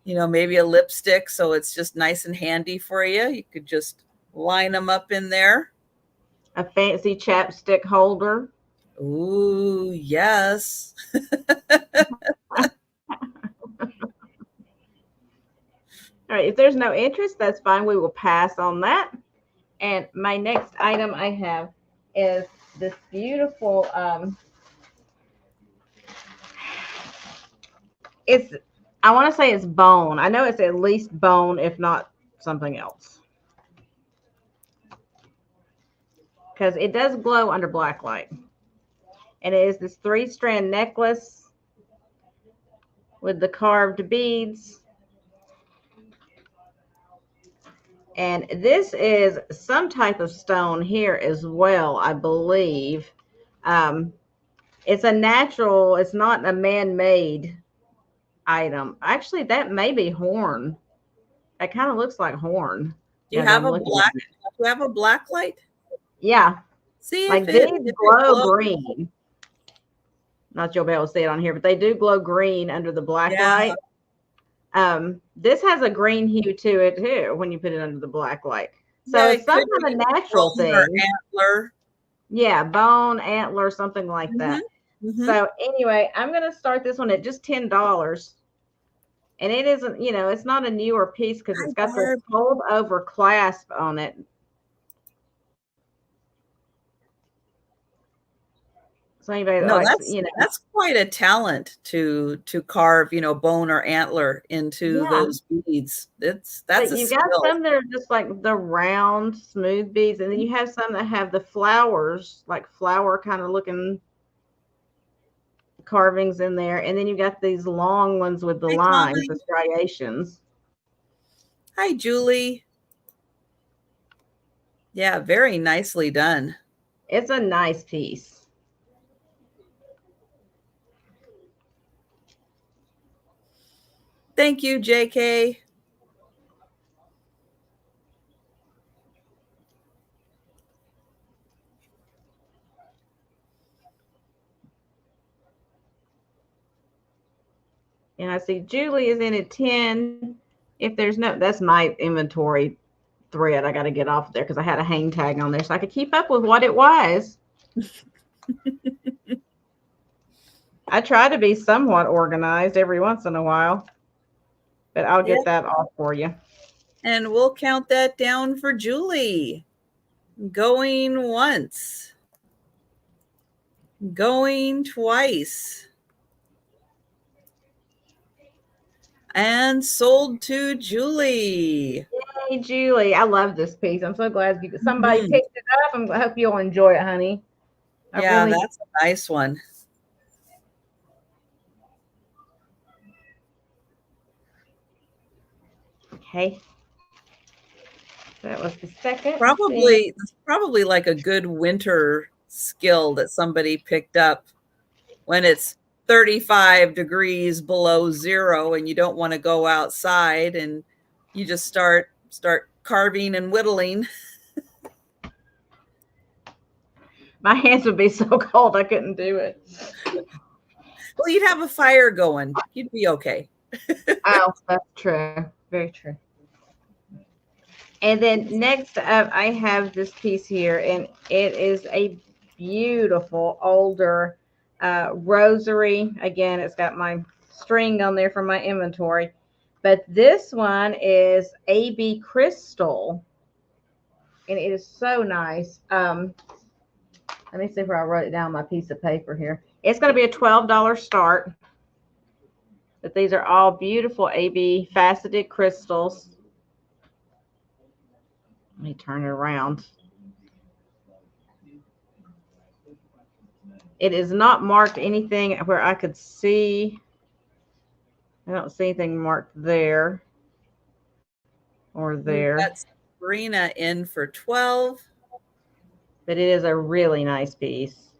maybe a lipstick. So it's just nice and handy for you. You could just line them up in there. A fancy chapstick holder. Ooh, yes. All right, if there's no interest, that's fine. We will pass on that. And my next item I have is this beautiful, I want to say it's bone. I know it's at least bone, if not something else. Because it does glow under black light. And it is this 3-strand necklace with the carved beads. And this is some type of stone here as well, I believe. It's a natural, it's not a man-made item. Actually, that may be horn. It kind of looks like horn. Do you have a black light? Yeah. See, like these glow green. Not you'll be able to see it on here, but they do glow green under the black light. This has a green hue to it too when you put it under the black light. So it's some kind of natural thing. Antler. Yeah, bone, antler, something like that. Mm-hmm. So anyway, I'm going to start this one at just $10. And it isn't, it's not a newer piece because it's got the fold over clasp on it. So anybody that's quite a talent to carve, bone or antler into those beads. That's you got some that are just like the round, smooth beads, and then you have some that have the flowers, like flower kind of looking carvings in there, and then you got these long ones with the lines, the striations. Hi, Julie. Yeah, very nicely done. It's a nice piece. Thank you, JK. And I see Julie is in at 10. If there's that's my inventory thread. I got to get off there because I had a hang tag on there so I could keep up with what it was. I try to be somewhat organized every once in a while, but I'll get that off for you. And we'll count that down for Julie. Going once. Going twice. And sold to Julie. Yay, Julie. I love this piece. I'm so glad somebody picked it up. I hope you'll enjoy it, honey. That's a nice one. Okay. That was the second. Probably like a good winter skill that somebody picked up when it's 35 degrees below zero and you don't want to go outside and you just start carving and whittling. My hands would be so cold I couldn't do it. Well, you'd have a fire going. You'd be okay. Oh, that's true. Very true. And then next up, I have this piece here, and it is a beautiful older rosary. Again, it's got my string on there for my inventory. But this one is AB Crystal, and it is so nice. Let me see where I wrote it down on my piece of paper here. It's going to be a $12 start. But these are all beautiful AB faceted crystals. Let me turn it around. It is not marked anything where I could see. I don't see anything marked there or there. That's Sabrina in for 12. But it is a really nice piece.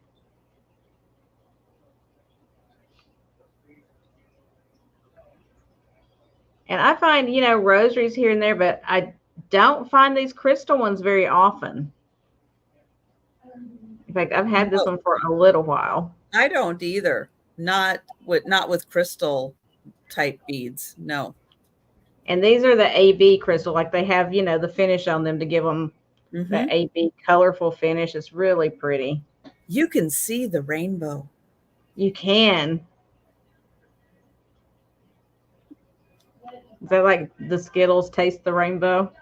And I find, you know, rosaries here and there, but I don't find these crystal ones very often. In fact, I've had this one for a little while. I don't either. Not with crystal type beads. No. And these are the AB crystal, like they have, you know, the finish on them to give them the AB colorful finish. It's really pretty. You can see the rainbow. You can. Is that like the Skittles taste the rainbow?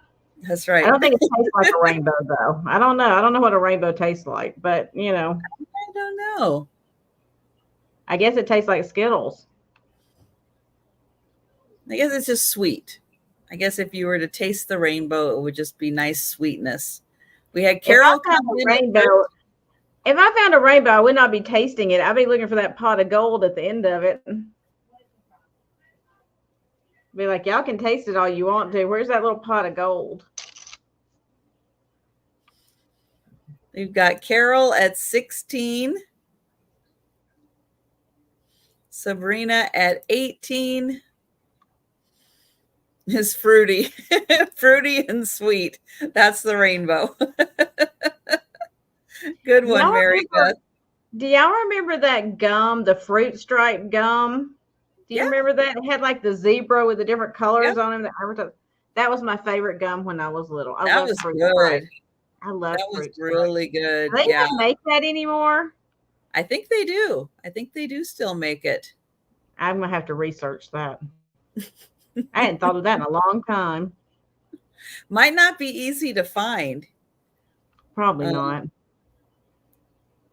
That's right. I don't think it tastes like a rainbow, though. I don't know. I don't know what a rainbow tastes like, but, you know. I don't know. I guess it tastes like Skittles. I guess it's just sweet. I guess if you were to taste the rainbow, it would just be nice sweetness. We had Carol come in. Rainbow. If I found a rainbow, I would not be tasting it. I'd be looking for that pot of gold at the end of it. Be like, y'all can taste it all you want to. Where's that little pot of gold? We've got Carol at 16. Sabrina at 18. Is fruity. Fruity and sweet. That's the rainbow. Good one, Mary Beth. Do y'all remember that gum, the fruit stripe gum? Do you remember that? It had like the zebra with the different colors on them. That was my favorite gum when I was little. That was good. I love that was really good. Do they even make that anymore? I think they do. I think they do still make it. I'm gonna have to research that. I hadn't thought of that in a long time. Might not be easy to find. Probably not.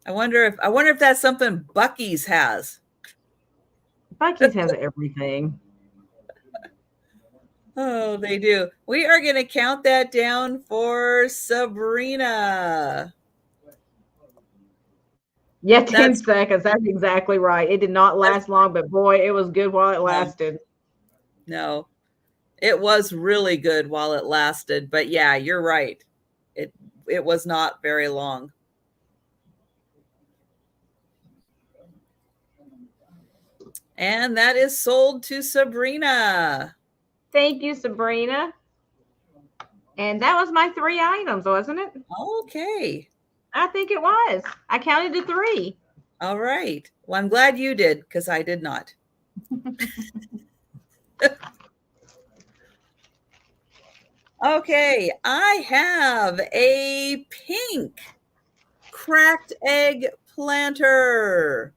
I wonder if that's something Buc-ee's has. Buc-ee's has everything. Oh, they do. We are going to count that down for Sabrina. Yeah, 10 seconds. That's exactly right. It did not last long, but boy, it was good while it lasted. No, it was really good while it lasted. But yeah, you're right. It was not very long. And that is sold to Sabrina. Thank you, Sabrina. And that was my 3 items, wasn't it? Okay. I think it was. I counted to 3. All right. Well, I'm glad you did because I did not. Okay. I have a pink cracked egg planter.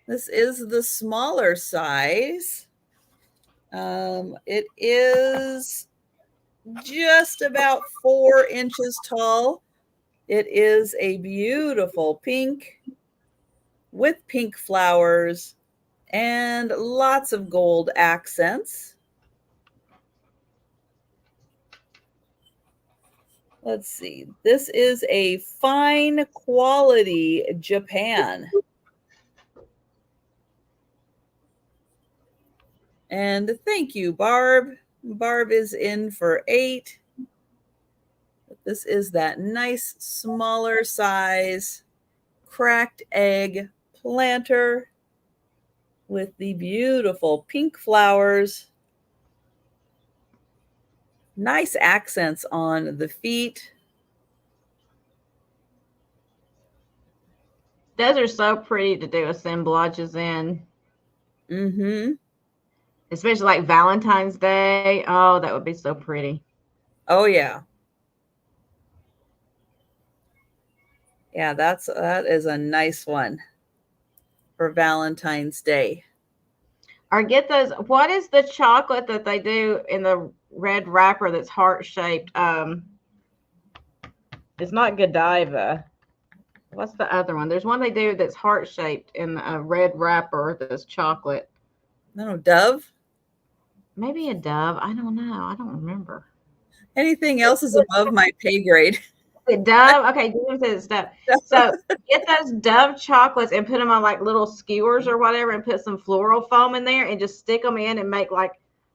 This is the smaller size. It is just about 4 inches tall. It is a beautiful pink with pink flowers and lots of gold accents. Let's see. This is a fine quality Japan. And thank you, Barb. Barb is in for 8. This is that nice, smaller size cracked egg planter with the beautiful pink flowers. Nice accents on the feet. Those are so pretty to do assemblages in. Mm-hmm. Especially like Valentine's Day. Oh, that would be so pretty. Oh yeah. Yeah, that is a nice one for Valentine's Day. Or get those. What is the chocolate that they do in the red wrapper that's heart shaped? It's not Godiva. What's the other one? There's one they do that's heart shaped in a red wrapper that's chocolate. No, Dove. Maybe a Dove. I don't know. I don't remember. Anything else is above my pay grade. Dove. Okay, Dove says Dove. So get those Dove chocolates and put them on like little skewers or whatever, and put some floral foam in there, and just stick them in and make like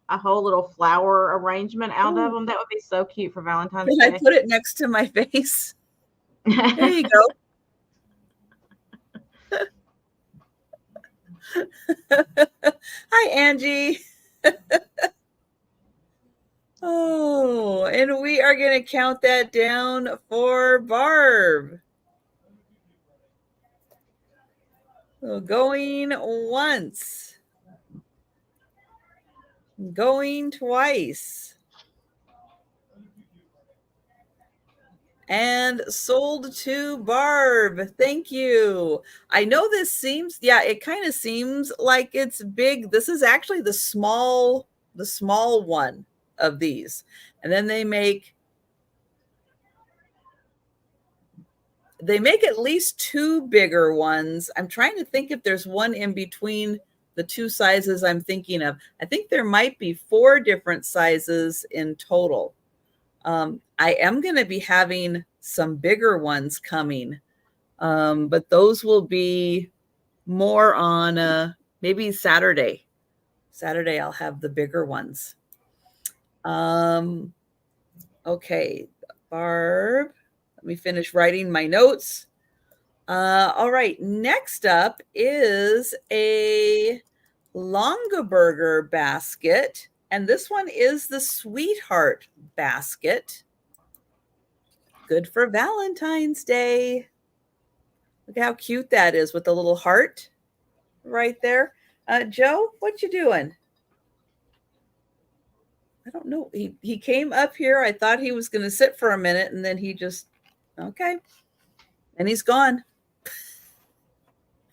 a whole little flower arrangement out of them. That would be so cute for Valentine's Can Day. I put it next to my face? There you go. Hi, Angie. Oh, and we are going to count that down for Barb. So going once, going twice, and sold to Barb. Thank you. I know this seems, yeah, it kind of seems like it's big. This is actually the small one of these. And then they make at least two bigger ones. I'm trying to think if there's one in between the two sizes I'm thinking of. I think there might be 4 different sizes in total. I am going to be having some bigger ones coming, but those will be more on maybe Saturday. Saturday, I'll have the bigger ones. Okay, Barb, let me finish writing my notes. All right, next up is a Longaberger basket. And this one is the Sweetheart basket. Good for Valentine's Day. Look how cute that is with the little heart right there. Joe, what you doing? I don't know. He came up here. I thought he was going to sit for a minute, and then he just, okay. And he's gone.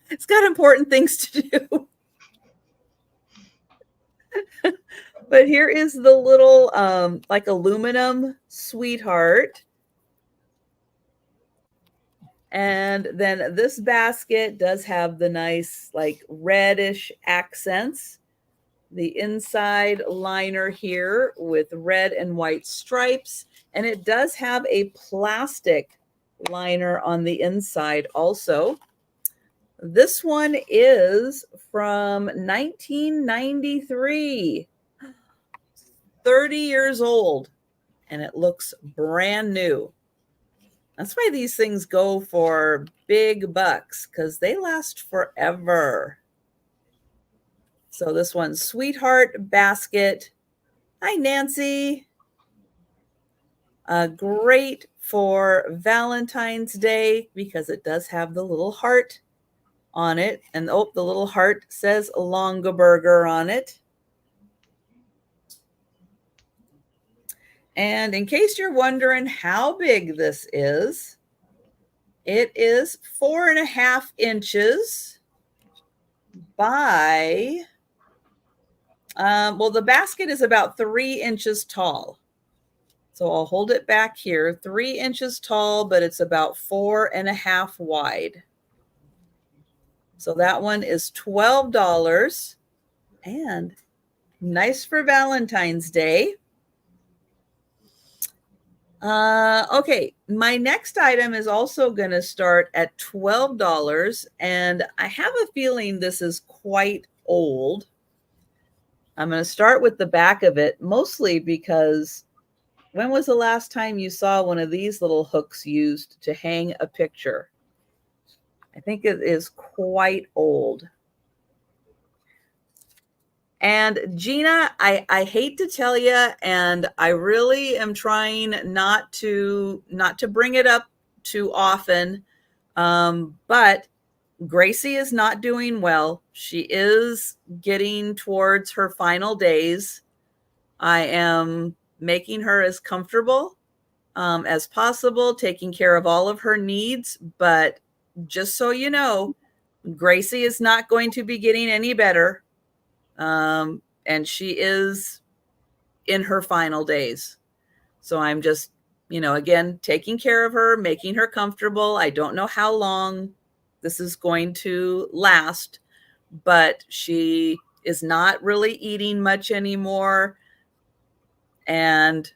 It's got important things to do. But here is the little like aluminum Sweetheart. And then this basket does have the nice like reddish accents. The inside liner here with red and white stripes. And it does have a plastic liner on the inside also. This one is from 1993. 30 years old, and it looks brand new. That's why these things go for big bucks, because they last forever. So this one's Sweetheart basket. Hi, Nancy. Great for Valentine's Day because it does have the little heart on it. And oh, the little heart says Longaberger on it. And in case you're wondering how big this is, it is 4.5 inches by, well, the basket is about 3 inches tall. So I'll hold it back here, 3 inches tall, but it's about 4.5 wide. So that one is $12 and nice for Valentine's Day. Okay, my next item is also going to start at $12, and I have a feeling this is quite old. I'm going to start with the back of it, mostly because when was the last time you saw one of these little hooks used to hang a picture? I think it is quite old. And Gina, I hate to tell you, and I really am trying not to bring it up too often, but Gracie is not doing well. She is getting towards her final days. I am making her as comfortable as possible, taking care of all of her needs. But just so you know, Gracie is not going to be getting any better. And she is in her final days. So I'm just, again, taking care of her, making her comfortable. I don't know how long this is going to last, but she is not really eating much anymore. And,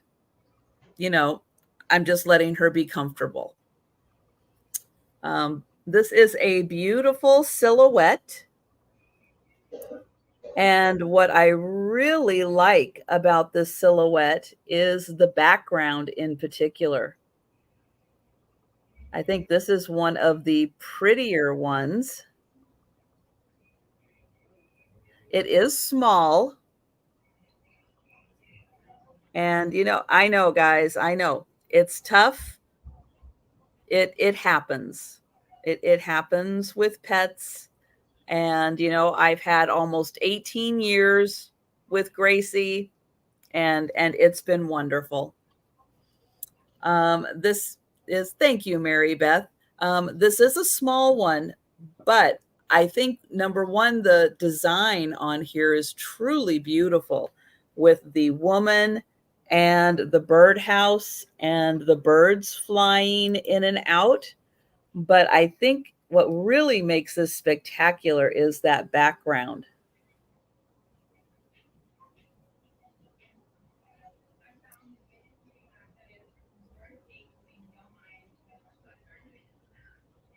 I'm just letting her be comfortable. This is a beautiful silhouette. And what I really like about this silhouette is the background in particular. I think this is one of the prettier ones. It is small. And, I know, guys, I know it's tough. It happens. It happens with pets. And, I've had almost 18 years with Gracie, and it's been wonderful. This is, thank you, Mary Beth. This is a small one, but I think number one, the design on here is truly beautiful with the woman and the birdhouse and the birds flying in and out. But I think what really makes this spectacular is that background.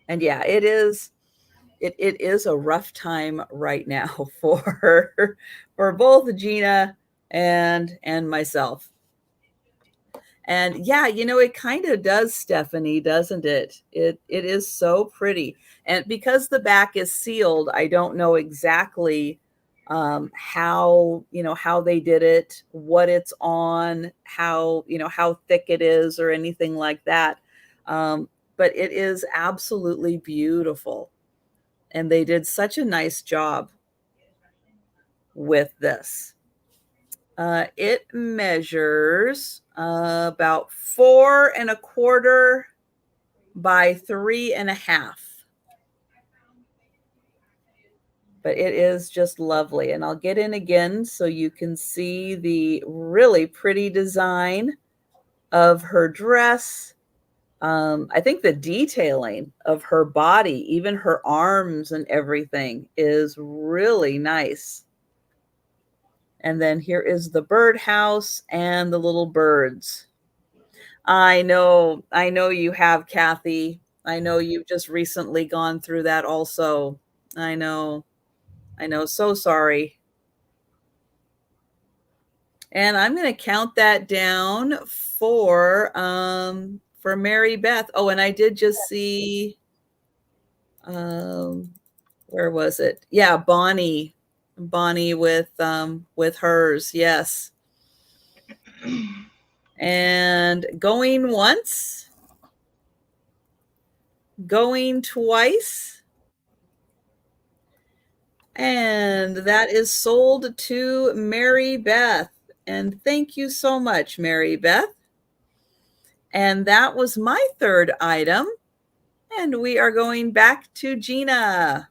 And yeah, it is a rough time right now for both Gina and myself. And yeah, it kind of does, Stephanie, doesn't it? It is so pretty. And because the back is sealed, I don't know exactly how they did it, what it's on, how thick it is or anything like that. But it is absolutely beautiful. And they did such a nice job with this. It measures about 4¼ by 3½. But it is just lovely. And I'll get in again so you can see the really pretty design of her dress. I think the detailing of her body, even her arms and everything, is really nice. And then here is the birdhouse and the little birds. I know you have, Kathy. I know you've just recently gone through that also. I know. So sorry. And I'm going to count that down for Mary Beth. Oh, and I did just see, where was it? Yeah, Bonnie with hers. Yes. And going once, going twice. And that is sold to Mary Beth. And thank you so much, Mary Beth. And that was my third item. And we are going back to Gina.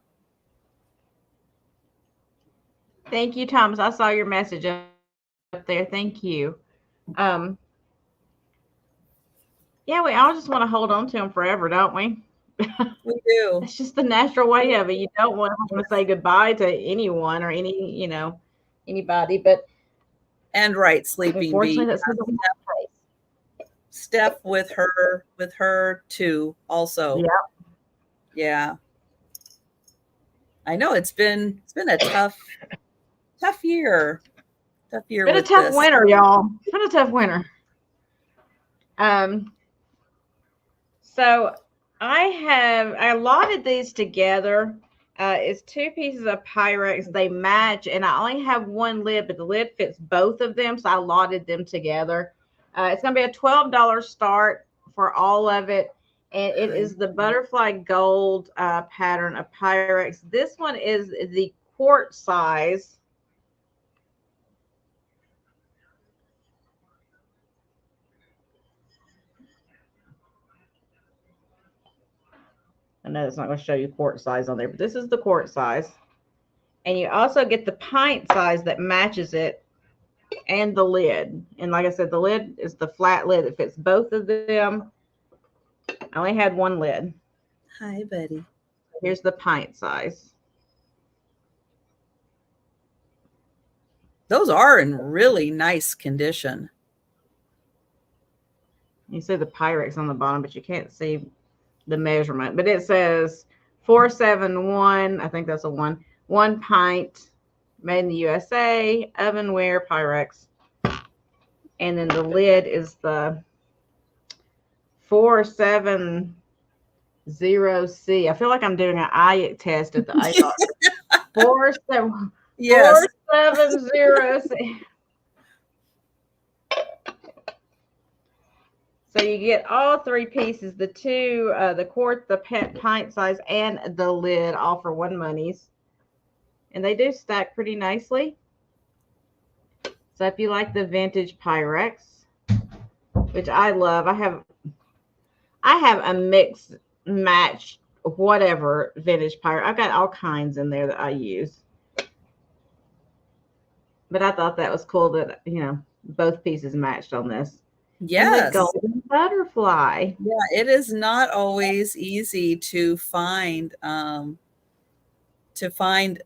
Thank you, Thomas. I saw your message up there. Thank you. Yeah, we all just want to hold on to them forever, don't we? We do. It's just the natural way of it. You don't want to say goodbye to anyone or anybody, but right, Sleeping Bee. That's Steph with her too, also. Yeah. Yeah. I know it's been a tough year. Tough year. Been a tough winter, y'all. It's been a tough winter. So I lotted these together. It's 2 pieces of Pyrex. They match, and I only have one lid, but the lid fits both of them, so I lotted them together. It's going to be a $12 start for all of it, And it is the butterfly gold pattern of Pyrex. This one is the quart size. I know it's not going to show you quart size on there, but this is the quart size. And you also get the pint size that matches it and the lid. And like I said, the lid is the flat lid that fits both of them. I only had one lid. Hi, buddy. Here's the pint size. Those are in really nice condition. You see the Pyrex on the bottom, but you can't see the measurement. But it says 471. I think that's a 1 pint, made in the USA, ovenware Pyrex. And then the lid is the 470C. I feel like I'm doing an eye test at the eye doctor. 470C. So you get all three pieces, the two, the quart, the pint size, and the lid, all for $1. And they do stack pretty nicely. So if you like the vintage Pyrex, which I love, I have a mix match whatever vintage Pyrex. I've got all kinds in there that I use. But I thought that was cool that, you know, both pieces matched on this. Yes. And the golden butterfly. Yeah, it is not always easy to find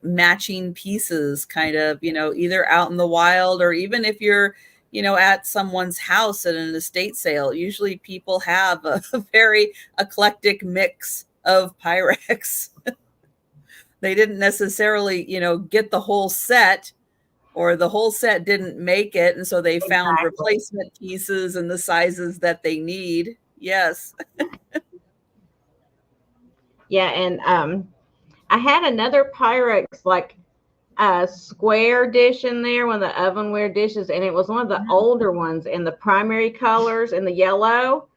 matching pieces, kind of, you know, either out in the wild or even if you're, you know, at someone's house at an estate sale. Usually people have a very eclectic mix of Pyrex. They didn't necessarily, you know, get the whole set, or the whole set didn't make it, and so they found replacement pieces and the sizes that they need. Yes. Yeah, and I had another Pyrex, like a square dish in there, one of the ovenware dishes, and it was one of the older ones in the primary colors in the yellow.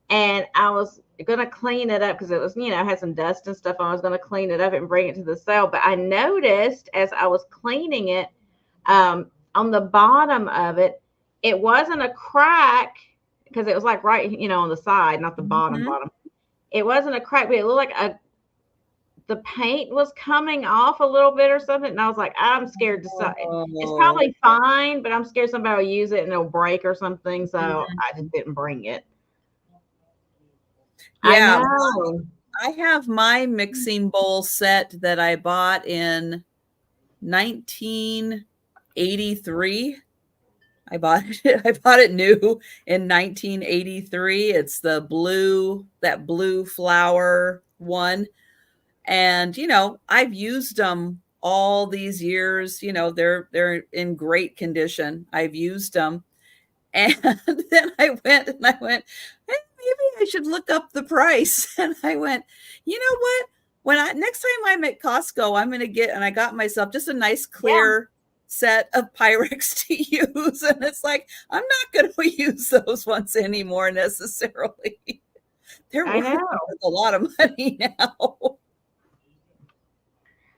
And I was going to clean it up because it was, you know, had some dust and stuff. I was going to clean it up and bring it to the sale. But I noticed as I was cleaning it, on the bottom of it, it wasn't a crack because it was like right, you know, on the side, not the bottom. It wasn't a crack, but it looked like the paint was coming off a little bit or something. And I was like, I'm scared to say it's probably fine, but I'm scared somebody will use it and it'll break or something. So I just didn't bring it. Yeah. I have my mixing bowl set that I bought in 1983. I bought it new in 1983. It's the blue, that blue flower one. And, you know, I've used them all these years. You know, they're in great condition. I've used them. And then I went, hey, maybe I should look up the price. And I went, you know what? Next time I'm at Costco, I'm going to get, and I got myself just a nice clear set of Pyrex to use. And it's like, I'm not going to use those ones anymore necessarily. They're worth a lot of money now.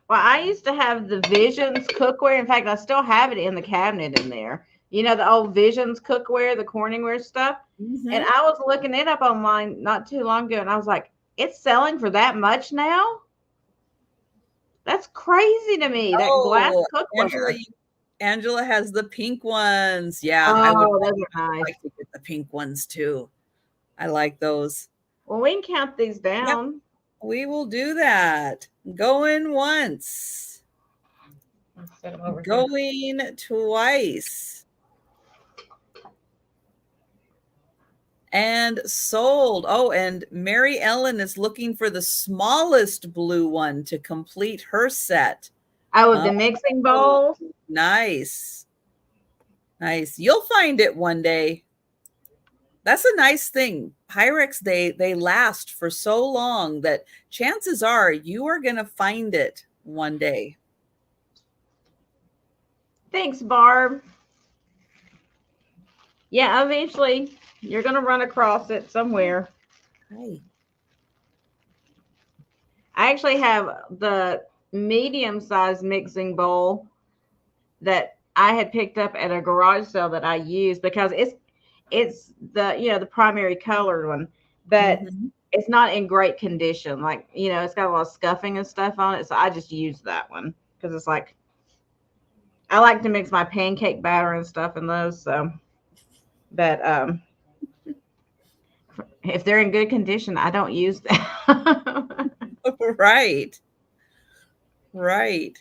Well, I used to have the Visions cookware. In fact, I still have it in the cabinet in there. You know, the old Visions cookware, the Corningware stuff. And I was looking it up online not too long ago, and I was like, it's selling for that much now? That's crazy to me. That glass cookware. Angela has the pink ones. Yeah, I would like to get the pink ones too. I like those. Well, we can count these down. Yep. We will do that. Going once. Going twice. And sold. Oh, and Mary Ellen is looking for the smallest blue one to complete her set. Oh, the mixing bowl. Nice. Nice. You'll find it one day. That's a nice thing. Pyrex, they last for so long that chances are you are going to find it one day. Thanks, Barb. Yeah, eventually you're going to run across it somewhere. Hi. I actually have the medium-sized mixing bowl that I had picked up at a garage sale that I use because it's the the primary colored one, but it's not in great condition. Like, it's got a lot of scuffing and stuff on it, so I just use that one because it's like I like to mix my pancake batter and stuff in those. So, but if they're in good condition, I don't use them. Right. Right.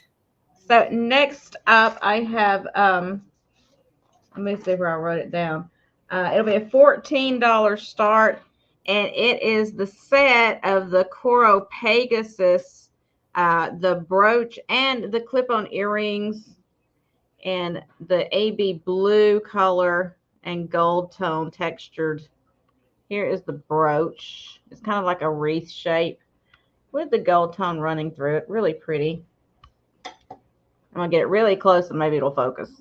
So next up, I have let me see where I wrote it down. It'll be a $14 start, and it is the set of the Coro Pegasus, the brooch and the clip-on earrings, and the AB blue color and gold tone textured. Here is the brooch. It's kind of like a wreath shape with the gold tone running through it. Really pretty. I'm going to get it really close and maybe it'll focus.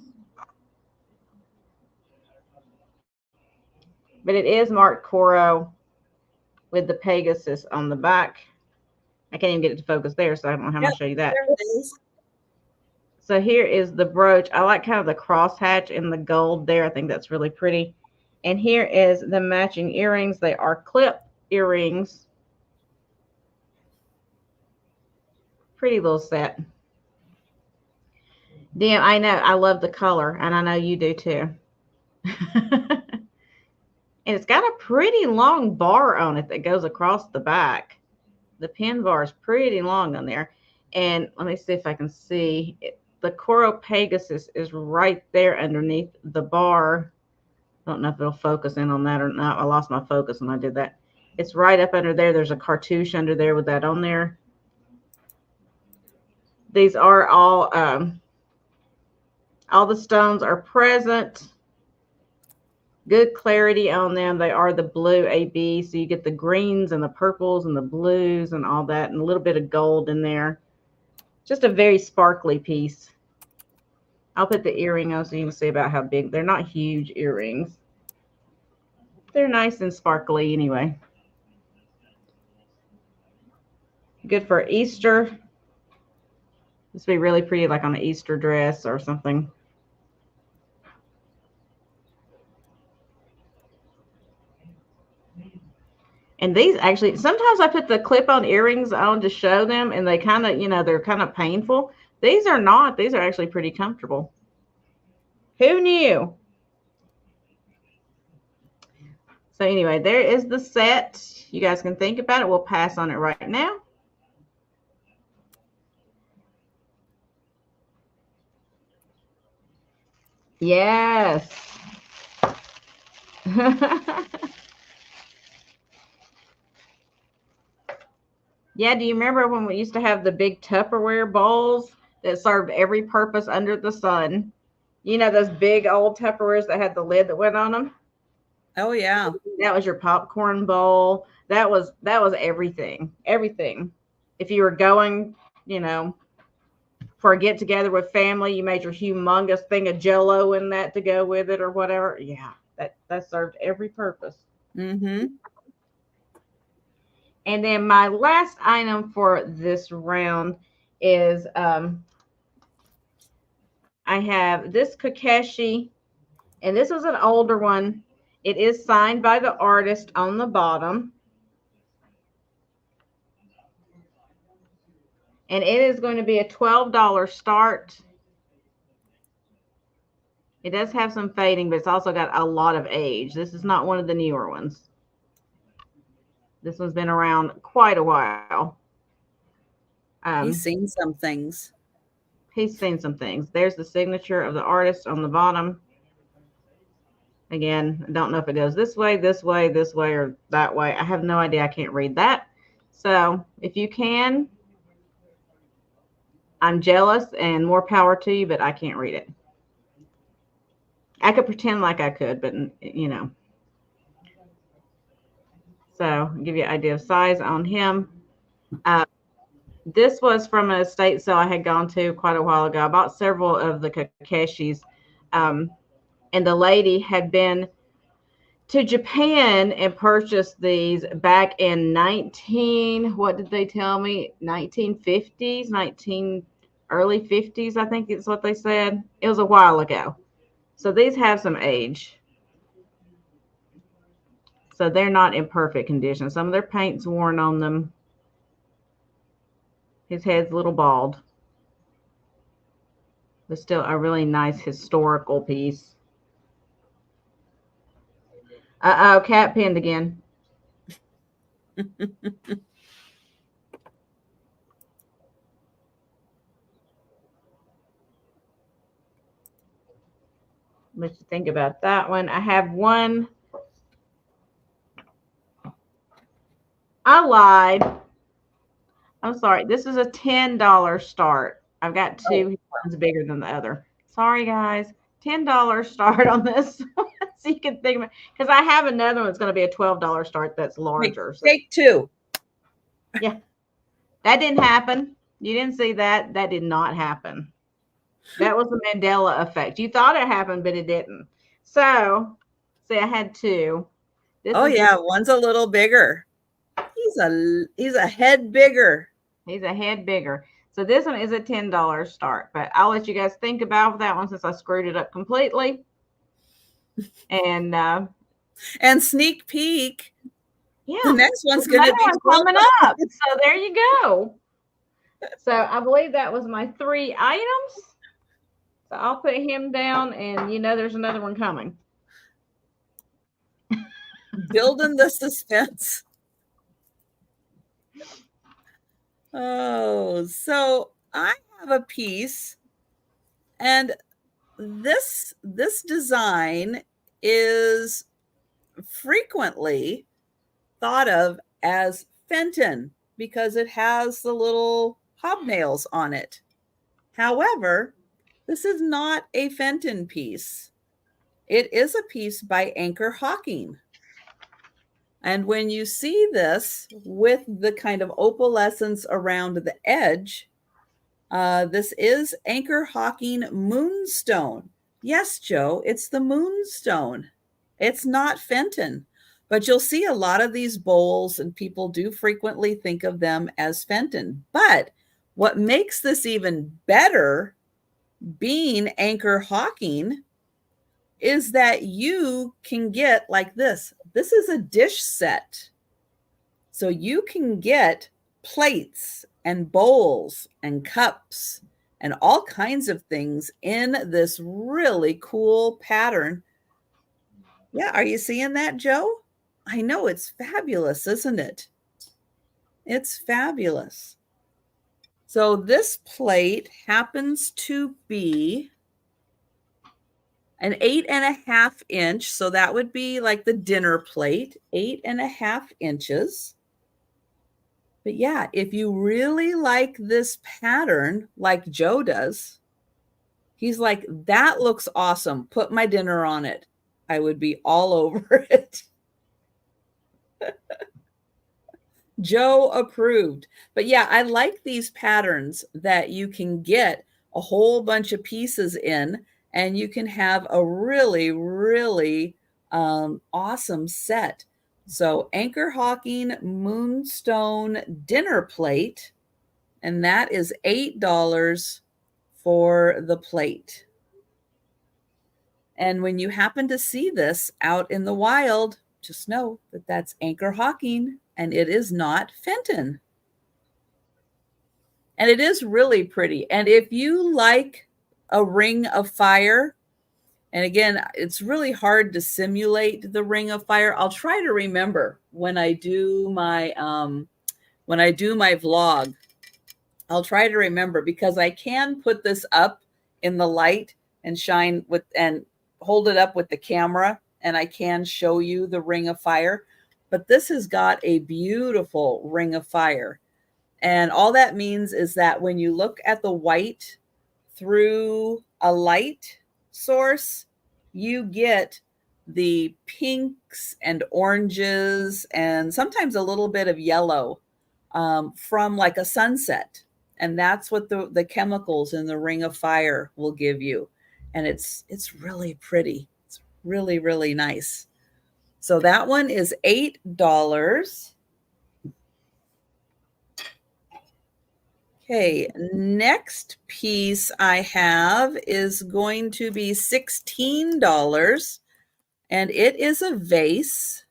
But it is marked Coro with the Pegasus on the back. I can't even get it to focus there, so I don't know how I'm going to show you that. There it is. So here is the brooch. I like kind of the crosshatch in the gold there. I think that's really pretty. And here is the matching earrings. They are clip earrings. Pretty little set. Damn, I know. I love the color, and I know you do too. And it's got a pretty long bar on it that goes across the back. The pin bar is pretty long on there. And let me see if I can see it. The Coro Pegasus is right there underneath the bar. I don't know if it'll focus in on that or not. I lost my focus when I did that. It's right up under there. There's a cartouche under there with that on there. These are all the stones are present. Good clarity on them. They are the blue AB, so you get the greens and the purples and the blues and all that, and a little bit of gold in there. Just a very sparkly piece. I'll put the earring on so you can see about how big. They're not huge earrings. They're nice and sparkly anyway. Good for Easter. This would be really pretty like on an Easter dress or something. And these actually, sometimes I put the clip-on earrings on to show them, and they kind of, they're kind of painful. These are not. These are actually pretty comfortable. Who knew? So anyway, there is the set. You guys can think about it. We'll pass on it right now. Yes. Yeah, do you remember when we used to have the big Tupperware bowls that served every purpose under the sun? You know, those big old Tupperwares that had the lid that went on them? Oh, yeah. That was your popcorn bowl. That was everything. Everything. If you were going, for a get together with family, you made your humongous thing of Jell-O in that to go with it or whatever. Yeah, that served every purpose. Mm-hmm. And then my last item for this round is I have this Kokeshi, and this was an older one. It is signed by the artist on the bottom. And it is going to be a $12 start. It does have some fading, but it's also got a lot of age. This is not one of the newer ones. This one's been around quite a while. He's seen some things. He's seen some things. There's the signature of the artist on the bottom. Again, I don't know if it goes this way, this way, this way, or that way. I have no idea. I can't read that. So if you can, I'm jealous and more power to you, but I can't read it. I could pretend like I could, but So I'll give you an idea of size on him. This was from an estate sale I had gone to quite a while ago. I bought several of the Kokeshis, and the lady had been to Japan and purchased these back in what did they tell me? 1950s, early 50s, I think is what they said. It was a while ago. So these have some age. So they're not in perfect condition. Some of their paint's worn on them. His head's a little bald. But still a really nice historical piece. Uh-oh, cat pinned again. Let you think about that one. I have one. I lied. I'm sorry. This is a $10 start. I've got two. One's bigger than the other. Sorry, guys. $10 start on this. So you can think about, because I have another one that's going to be a $12 start that's larger. Take two. Yeah. That didn't happen. You didn't see that. That did not happen. That was the Mandela effect. You thought it happened, but it didn't. So, see, I had two. One's a little bigger. He's a head bigger. He's a head bigger. So this one is a $10 start, but I'll let you guys think about that one since I screwed it up completely. And sneak peek. Yeah. The next one's going to be coming up. So there you go. So I believe that was my 3 items. So I'll put him down, and there's another one coming. Building the suspense. Oh, so I have a piece, and this design is frequently thought of as Fenton because it has the little hobnails on it. However, this is not a Fenton piece. It is a piece by Anchor Hawking. And when you see this with the kind of opalescence around the edge, this is Anchor Hawking Moonstone. Yes, Joe, it's the Moonstone. It's not Fenton, but you'll see a lot of these bowls and people do frequently think of them as Fenton. But what makes this even better, being Anchor Hawking, is that you can get like this. This is a dish set. So you can get plates and bowls and cups and all kinds of things in this really cool pattern. Yeah, are you seeing that, Joe? I know, it's fabulous, isn't it? It's fabulous. So this plate happens to be an 8.5 inch. So that would be like the dinner plate, 8.5 inches. But yeah, if you really like this pattern, like Joe does, he's like, that looks awesome. Put my dinner on it. I would be all over it. Joe approved. But yeah, I like these patterns that you can get a whole bunch of pieces in, and you can have a really, really awesome set. So Anchor Hawking Moonstone dinner plate, and that is $8 for the plate. And when you happen to see this out in the wild, just know that that's Anchor Hawking, and it is not Fenton. And it is really pretty. And if you like a ring of fire, and again, it's really hard to simulate the ring of fire. I'll try to remember when I do my vlog. I'll try to remember, because I can put this up in the light and shine with and hold it up with the camera, and I can show you the ring of fire. But this has got a beautiful ring of fire. And all that means is that when you look at the white through a light source, you get the pinks and oranges and sometimes a little bit of yellow from like a sunset. And that's what the chemicals in the ring of fire will give you. And it's really pretty. It's really, really nice. So that one is $8. Okay, next piece I have is going to be $16, and it is a vase.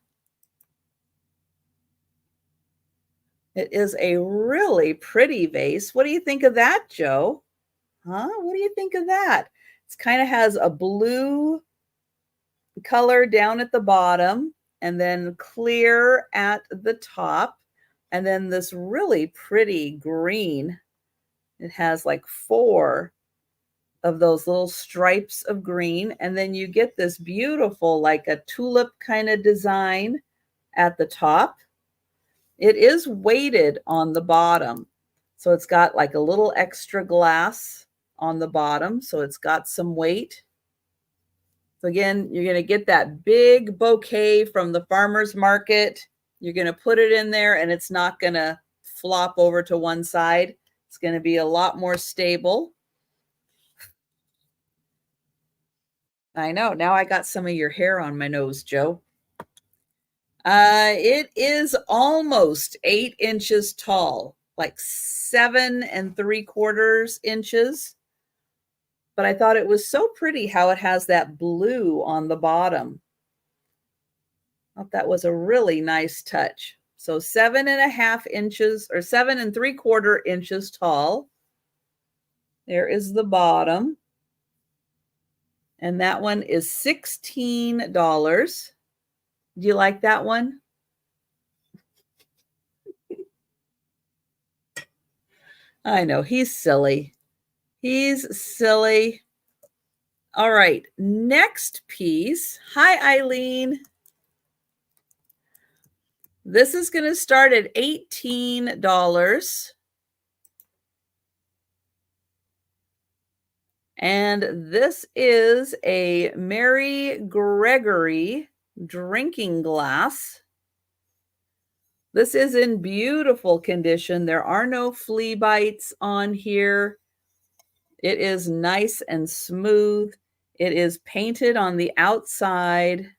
It is a really pretty vase. What do you think of that, Joe? Huh? What do you think of that? It kind of has a blue color down at the bottom and then clear at the top, and then this really pretty green. It has like 4 of those little stripes of green, and then you get this beautiful like a tulip kind of design at the top. It is weighted on the bottom, so it's got like a little extra glass on the bottom, so it's got some weight. So again, you're going to get that big bouquet from the farmer's market. You're going to put it in there and it's not going to flop over to one side. It's going to be a lot more stable. I know. Now I got some of your hair on my nose, Joe. It is almost 8 inches tall, like 7 3/4 inches. But I thought it was so pretty how it has that blue on the bottom. I thought that was a really nice touch. So 7.5 inches or 7 3/4 inches tall. There is the bottom. And that one is $16. Do you like that one? I know, he's silly. He's silly. All right, next piece. Hi, Eileen. This is going to start at $18. And this is a Mary Gregory drinking glass. This is in beautiful condition. There are no flea bites on here. It is nice and smooth. It is painted on the outside.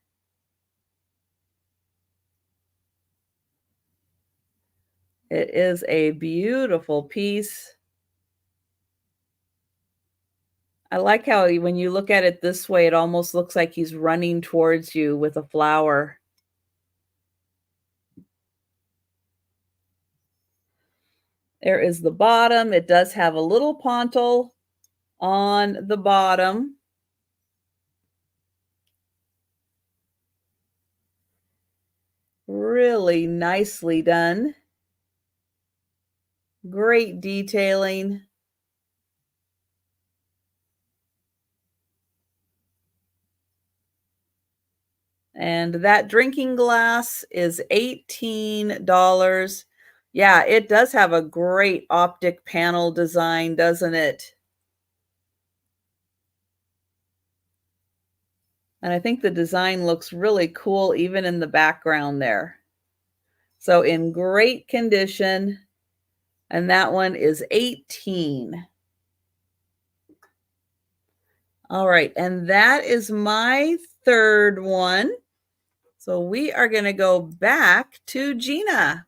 It is a beautiful piece. I like how when you look at it this way, it almost looks like he's running towards you with a flower. There is the bottom. It does have a little pontil on the bottom. Really nicely done. Great detailing. And that drinking glass is $18. Yeah, it does have a great optic panel design, doesn't it? And I think the design looks really cool even in the background there. So in great condition. And that one is 18. All right, and that is my third one. So we are going to go back to Gina.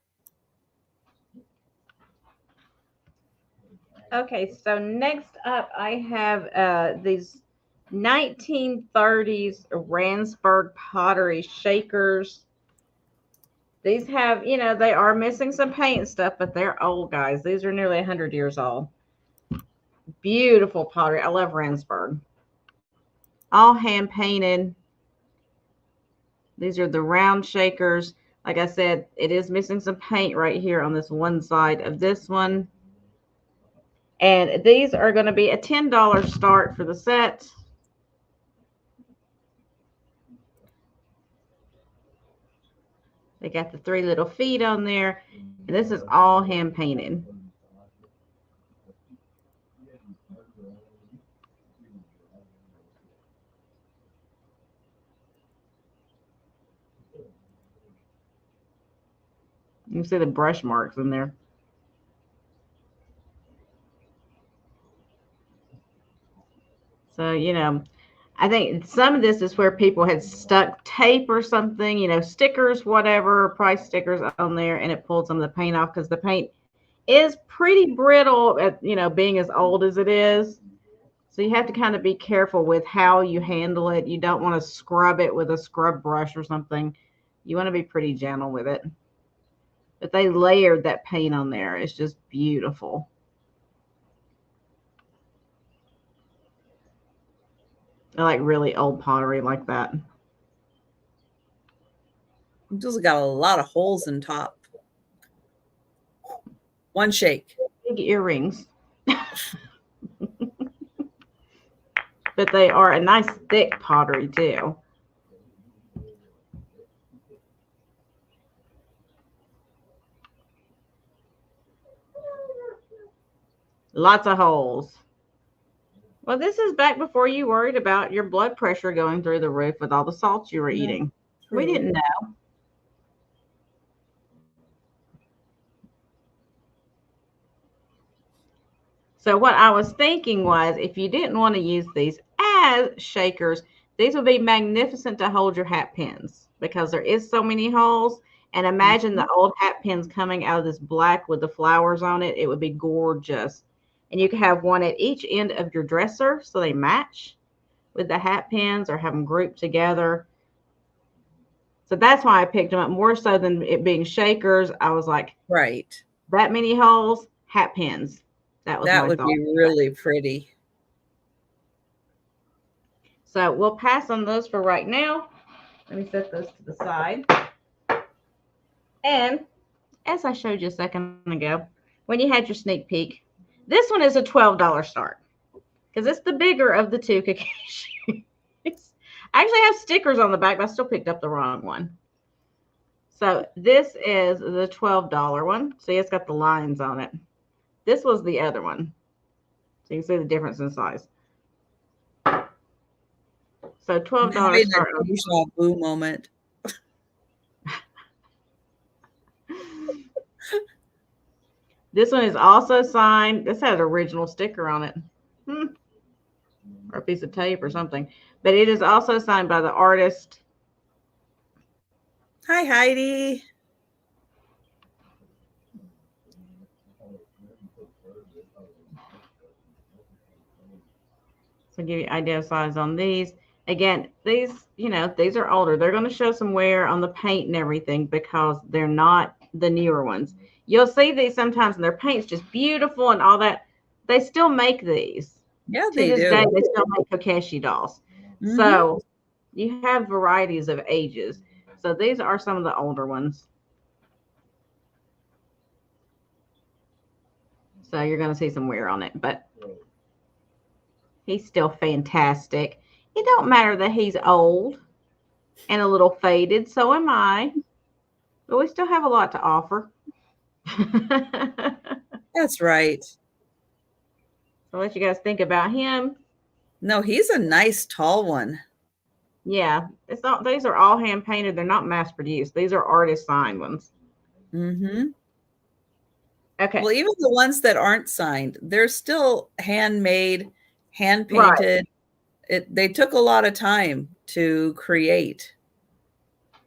Okay, so next up I have these 1930s Ransburg pottery shakers. These have, you know, they are missing some paint and stuff, but they're old, guys. These are nearly 100 years old. Beautiful pottery. I love Ransburg. All hand painted. These are the round shakers. Like I said, it is missing some paint right here on this one side of this one. And these are going to be a $10 start for the set. They got the 3 little feet on there. And this is all hand painted. You can see the brush marks in there. So, you know, I think some of this is where people had stuck tape or something, stickers, whatever, price stickers on there, and it pulled some of the paint off because the paint is pretty brittle at, being as old as it is. So you have to kind of be careful with how you handle it. You don't want to scrub it with a scrub brush or something. You want to be pretty gentle with it. But they layered that paint on there. It's just beautiful. I like really old pottery like that. It just got a lot of holes in top. One shake. Big earrings. But they are a nice thick pottery too. Lots of holes. Well, this is back before you worried about your blood pressure going through the roof with all the salt you were eating. True. We didn't know. So what I was thinking was, if you didn't want to use these as shakers, these would be magnificent to hold your hat pins because there is so many holes. And imagine the old hat pins coming out of this black with the flowers on it. It would be gorgeous. And you could have one at each end of your dresser so they match with the hat pins or have them grouped together. So that's why I picked them up more so than it being shakers. I was like, right, that many holes, hat pins. That would be really pretty. So we'll pass on those for right now. Let me set those to the side. And as I showed you a second ago, when you had your sneak peek, this one is a $12 start because it's the bigger of the two Kakashi. I actually have stickers on the back, but I still picked up the wrong one. So this is the $12 one. See, it's got the lines on it. This was the other one. So you can see the difference in size. So $12 start. A boo moment. This one is also signed. This has an original sticker on it. Or a piece of tape or something. But it is also signed by the artist. Hi, Heidi. So give you an idea of size on these. Again, these are older. They're going to show some wear on the paint and everything because they're not the newer ones. You'll see these sometimes and their paint's just beautiful and all that. They still make these. Yeah, they do. To this day, they still make Kakashi dolls. Mm-hmm. So you have varieties of ages. So these are some of the older ones. So you're going to see some wear on it, but he's still fantastic. It don't matter that he's old and a little faded. So am I. But we still have a lot to offer. That's right. So let you guys think about him. No, he's a nice tall one. Yeah, it's not. These are all hand painted. They're not mass produced. These are artist signed ones. Mm-hmm. Okay. Well, even the ones that aren't signed, they're still handmade, hand painted. Right. They took a lot of time to create.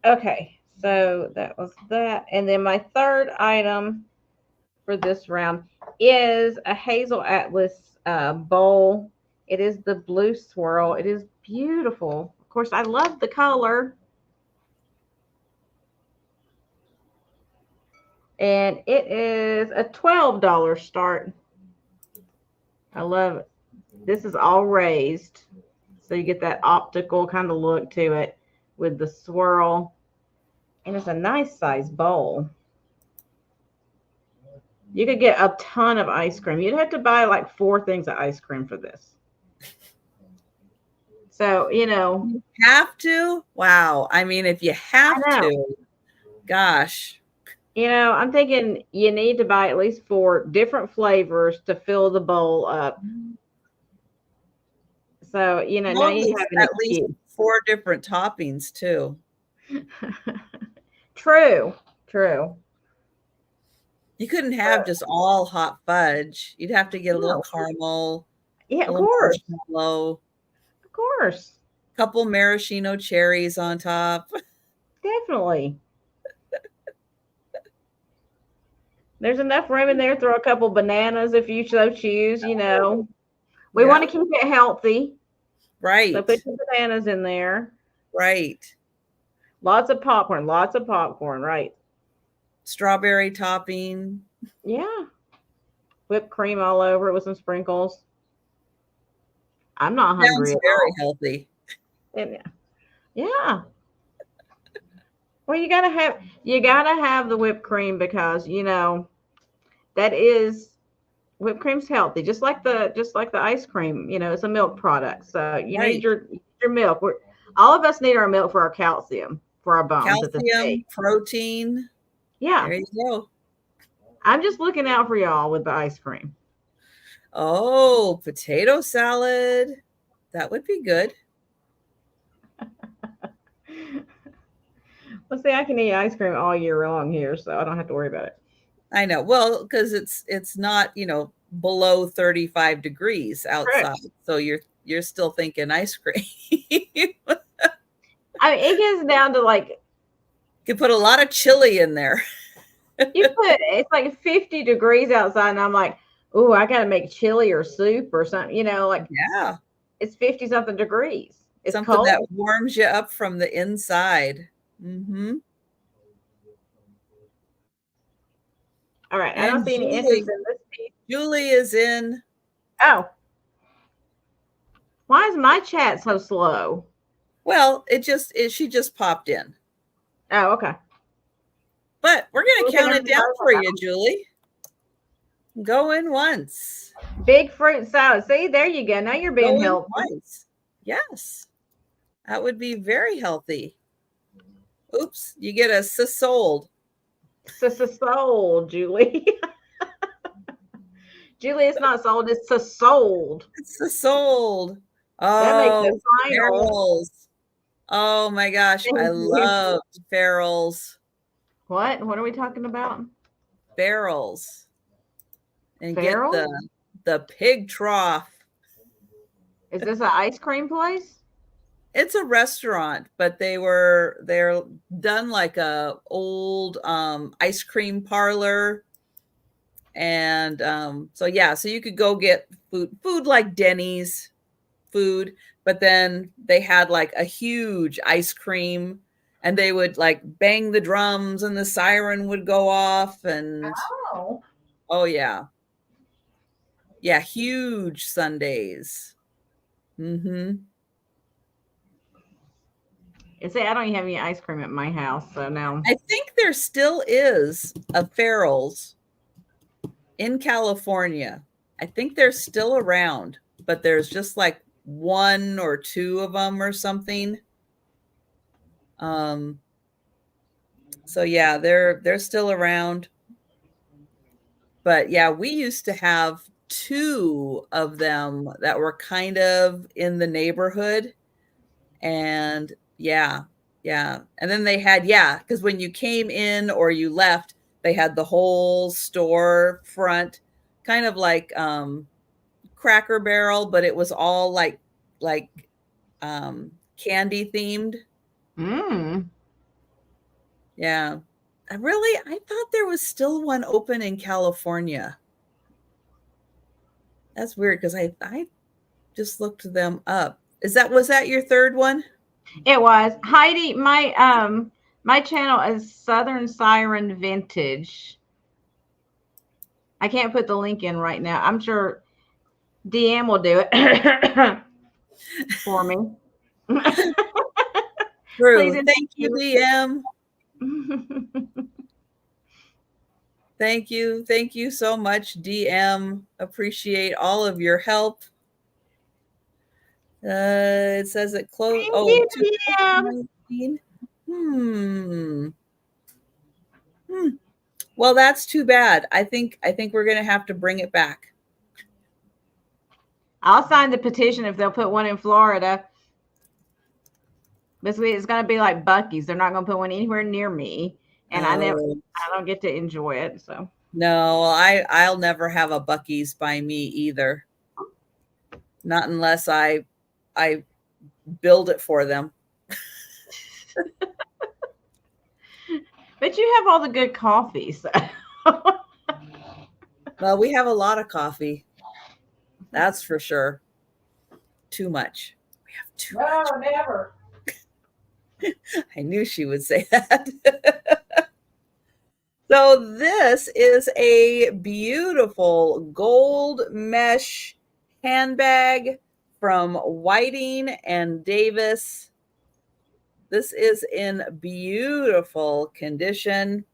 Okay. So that was that. And then my third item for this round is a Hazel Atlas bowl. It is the blue swirl. It is beautiful. Of course, I love the color. And it is a $12 start. I love it. This is all raised. So you get that optical kind of look to it with the swirl. And it's a nice size bowl. You could get a ton of ice cream. You'd have to buy like 4 things of ice cream for this. So, You have to? Wow. I mean, if you have to, gosh. I'm thinking you need to buy at least 4 different flavors to fill the bowl up. So, now you have at least 4 different toppings too. True. You couldn't have just all hot fudge. You'd have to get a little caramel. Yeah, of course. Marshmallow. Of course. Couple maraschino cherries on top. Definitely. There's enough room in there. Throw a couple bananas if you so choose. You know, we want to keep it healthy. Right. So put some bananas in there. Right. Lots of popcorn. Lots of popcorn. Right. Strawberry topping. Yeah. Whipped cream all over it with some sprinkles. I'm not hungry. Sounds very healthy. Yeah. Well, you gotta have the whipped cream because you know that is whipped cream's healthy, just like the ice cream. You know, it's a milk product, so you need your milk. All of us need our milk for our calcium, for our bones. Calcium, protein. Yeah, there you go. I'm just looking out for y'all with the ice cream. Oh, potato salad. That would be good. Well, see, I can eat ice cream all year long here, so I don't have to worry about it. I know. Well, because it's not, below 35 degrees outside. Correct. So you're still thinking ice cream. I mean, it gets down to like, you put a lot of chili in there. It's like 50 degrees outside, and I'm like, oh, I got to make chili or soup or something, Yeah. It's 50 something degrees. It's something cold. That warms you up from the inside. Mm-hmm. All right. And I don't see any interest in this piece. Julie is in. Oh. Why is my chat so slow? Well, she just popped in. Oh, okay. But we're going to count it down for you, Julie. Going once. Big fruit salad. See, there you go. Now you're being helpful. Twice. Yes. That would be very healthy. Oops, you get a sold. Sold, Julie. Julie, it's not sold, it's sold. It's sold. Oh, ferals. Oh my gosh, I loved ferals. What are we talking about? Barrels. And ferals? Get the pig trough. Is this an ice cream place? It's a restaurant, but they're done like a old ice cream parlor. And so you could go get food like Denny's food, but then they had like a huge ice cream, and they would like bang the drums and the siren would go off, and oh yeah, huge sundaes. Mm-hmm. See, I don't even have any ice cream at my house, so now I think there still is a Farrell's in California. I think they're still around, but there's just like one or two of them or something. So yeah, they're still around. But yeah, we used to have two of them that were kind of in the neighborhood, and yeah. And then they had, because when you came in or you left, they had the whole store front, kind of like Cracker Barrel, but it was all like candy themed. Yeah. I thought there was still one open in California. That's weird because I just looked them up. Was that your third one? It was. Heidi, my channel is Southern Siren Vintage. I can't put the link in right now. I'm sure DM will do it for me. True. Thank you, DM. Thank you so much, DM. Appreciate all of your help. It says it closed. Oh, well, that's too bad. I think we're gonna have to bring it back. I'll sign the petition if they'll put one in Florida. Basically, it's gonna be like Buc-ee's. They're not gonna put one anywhere near me, and I don't get to enjoy it. So no, I'll never have a Buc-ee's by me either. Not unless I build it for them. But you have all the good coffee. So. Well, we have a lot of coffee. That's for sure. Too much. We have too much. No, never. I knew she would say that. So this is a beautiful gold mesh handbag from Whiting and Davis. This is in beautiful condition.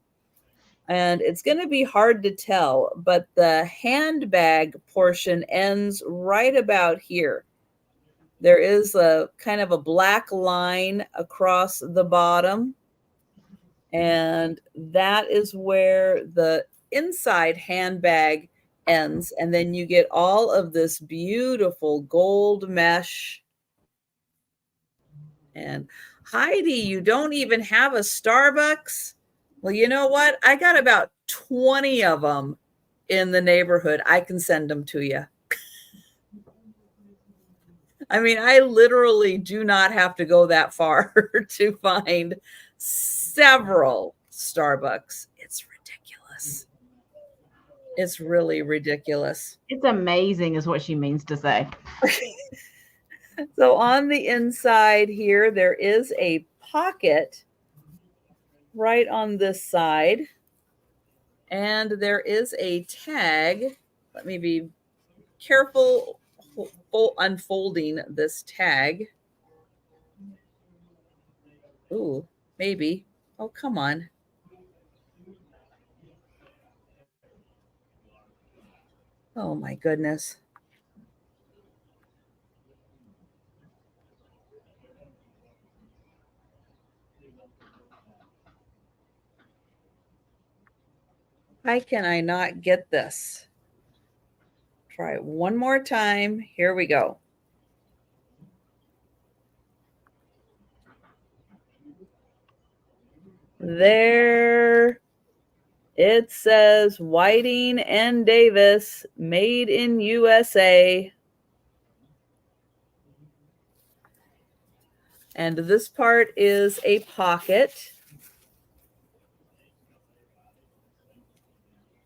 And it's going to be hard to tell, but the handbag portion ends right about here. There is a kind of a black line across the bottom, and that is where the inside handbag ends. And then you get all of this beautiful gold mesh. And Heidi, you don't even have a Starbucks? Well, you know what? I got about 20 of them in the neighborhood. I can send them to you. I mean, I literally do not have to go that far to find several Starbucks. It's ridiculous. It's really ridiculous. It's amazing is what she means to say. So on the inside here, there is a pocket right on this side. And there is a tag. Let me be careful unfolding this tag. Ooh, maybe. Oh, come on. Oh, my goodness. Why can I not get this? Try it one more time. Here we go. There it says Whiting and Davis, made in USA. And this part is a pocket.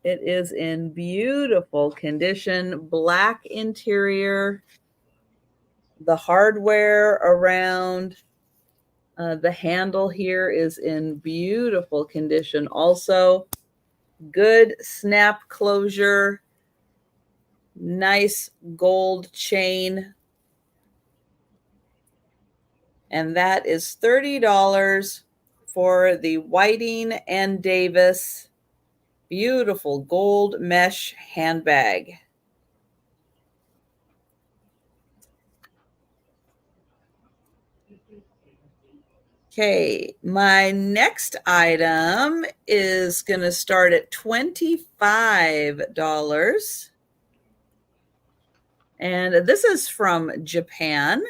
It is in beautiful condition, black interior. The hardware around the handle here is in beautiful condition. Also, good snap closure, nice gold chain. And that is $30 for the Whiting and Davis beautiful gold mesh handbag. Okay, my next item is going to start at $25. And this is from Japan.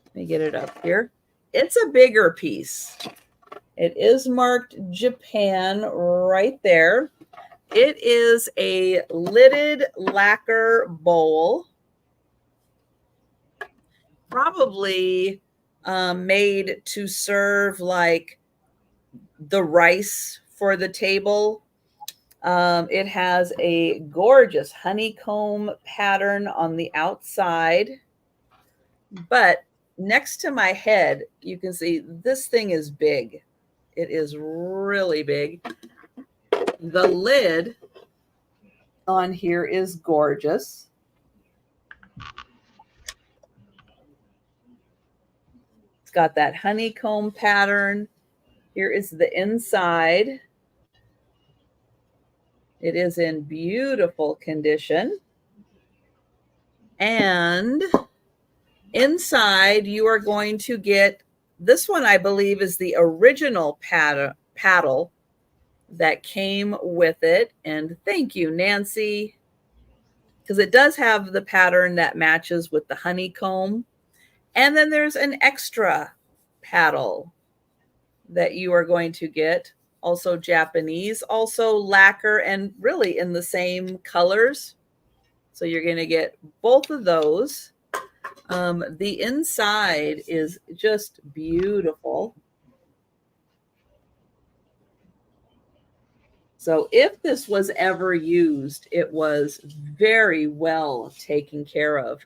Let me get it up here. It's a bigger piece. It is marked Japan right there. It is a lidded lacquer bowl. Probably made to serve like the rice for the table. It has a gorgeous honeycomb pattern on the outside. But next to my head, you can see this thing is big. It is really big. The lid on here is gorgeous. It's got that honeycomb pattern. Here is the inside. It is in beautiful condition. And inside, you are going to get this one, I believe, is the original paddle that came with it. And thank you, Nancy, because it does have the pattern that matches with the honeycomb. And then there's an extra paddle that you are going to get, also Japanese, also lacquer, and really in the same colors. So you're going to get both of those. The inside is just beautiful. So if this was ever used, it was very well taken care of.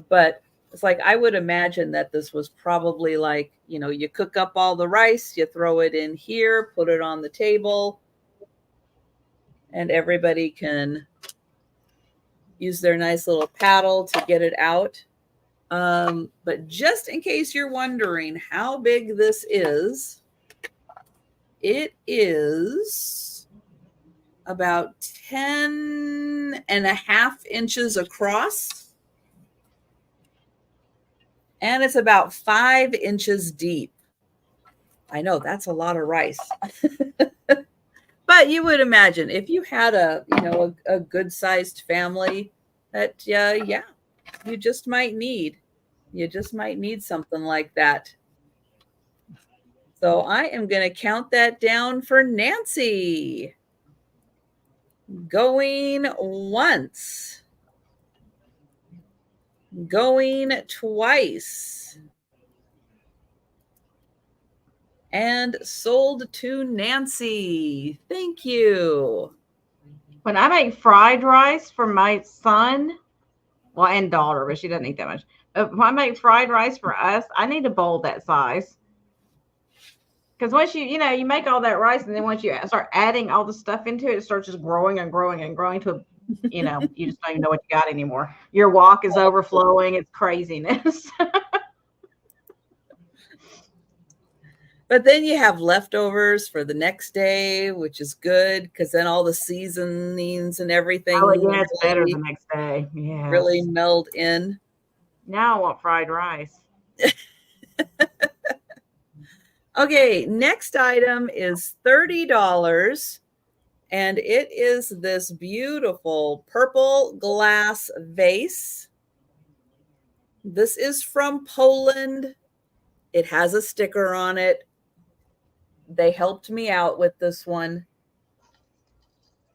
But it's like, I would imagine that this was probably like, you know, you cook up all the rice, you throw it in here, put it on the table, and everybody can use their nice little paddle to get it out. But just in case you're wondering how big this is, it is about 10.5 inches across. And it's about 5 inches deep. I know that's a lot of rice. But you would imagine if you had a good sized family that, yeah, you just might need something like that. So I am going to count that down for Nancy. Going once. Going twice. And sold to Nancy. Thank you. When I make fried rice for my son, well, and daughter, but she doesn't eat that much. When I make fried rice for us, I need a bowl that size. Because once you make all that rice, and then once you start adding all the stuff into it, it starts just growing and growing and growing to you just don't even know what you got anymore. Your wok is overflowing. It's craziness. But then you have leftovers for the next day, which is good because then all the seasonings and everything. Oh, yeah, it's better the next day. Yeah, really meld in. Now I want fried rice. Okay, next item is $30, and it is this beautiful purple glass vase. This is from Poland. It has a sticker on it. They helped me out with this one.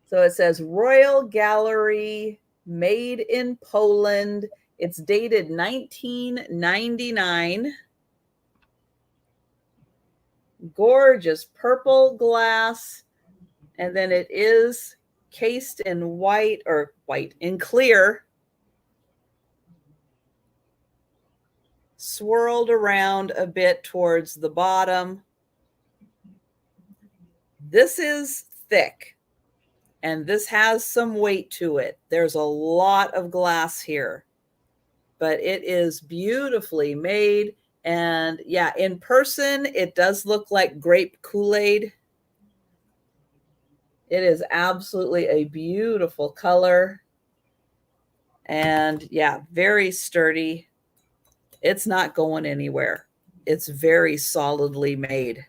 So it says Royal Gallery, made in Poland. It's dated 1999. Gorgeous purple glass. And then it is cased in in clear. Swirled around a bit towards the bottom. This is thick. And this has some weight to it. There's a lot of glass here. But it is beautifully made. And yeah, in person, it does look like grape Kool-Aid. It is absolutely a beautiful color. And yeah, very sturdy. It's not going anywhere. It's very solidly made.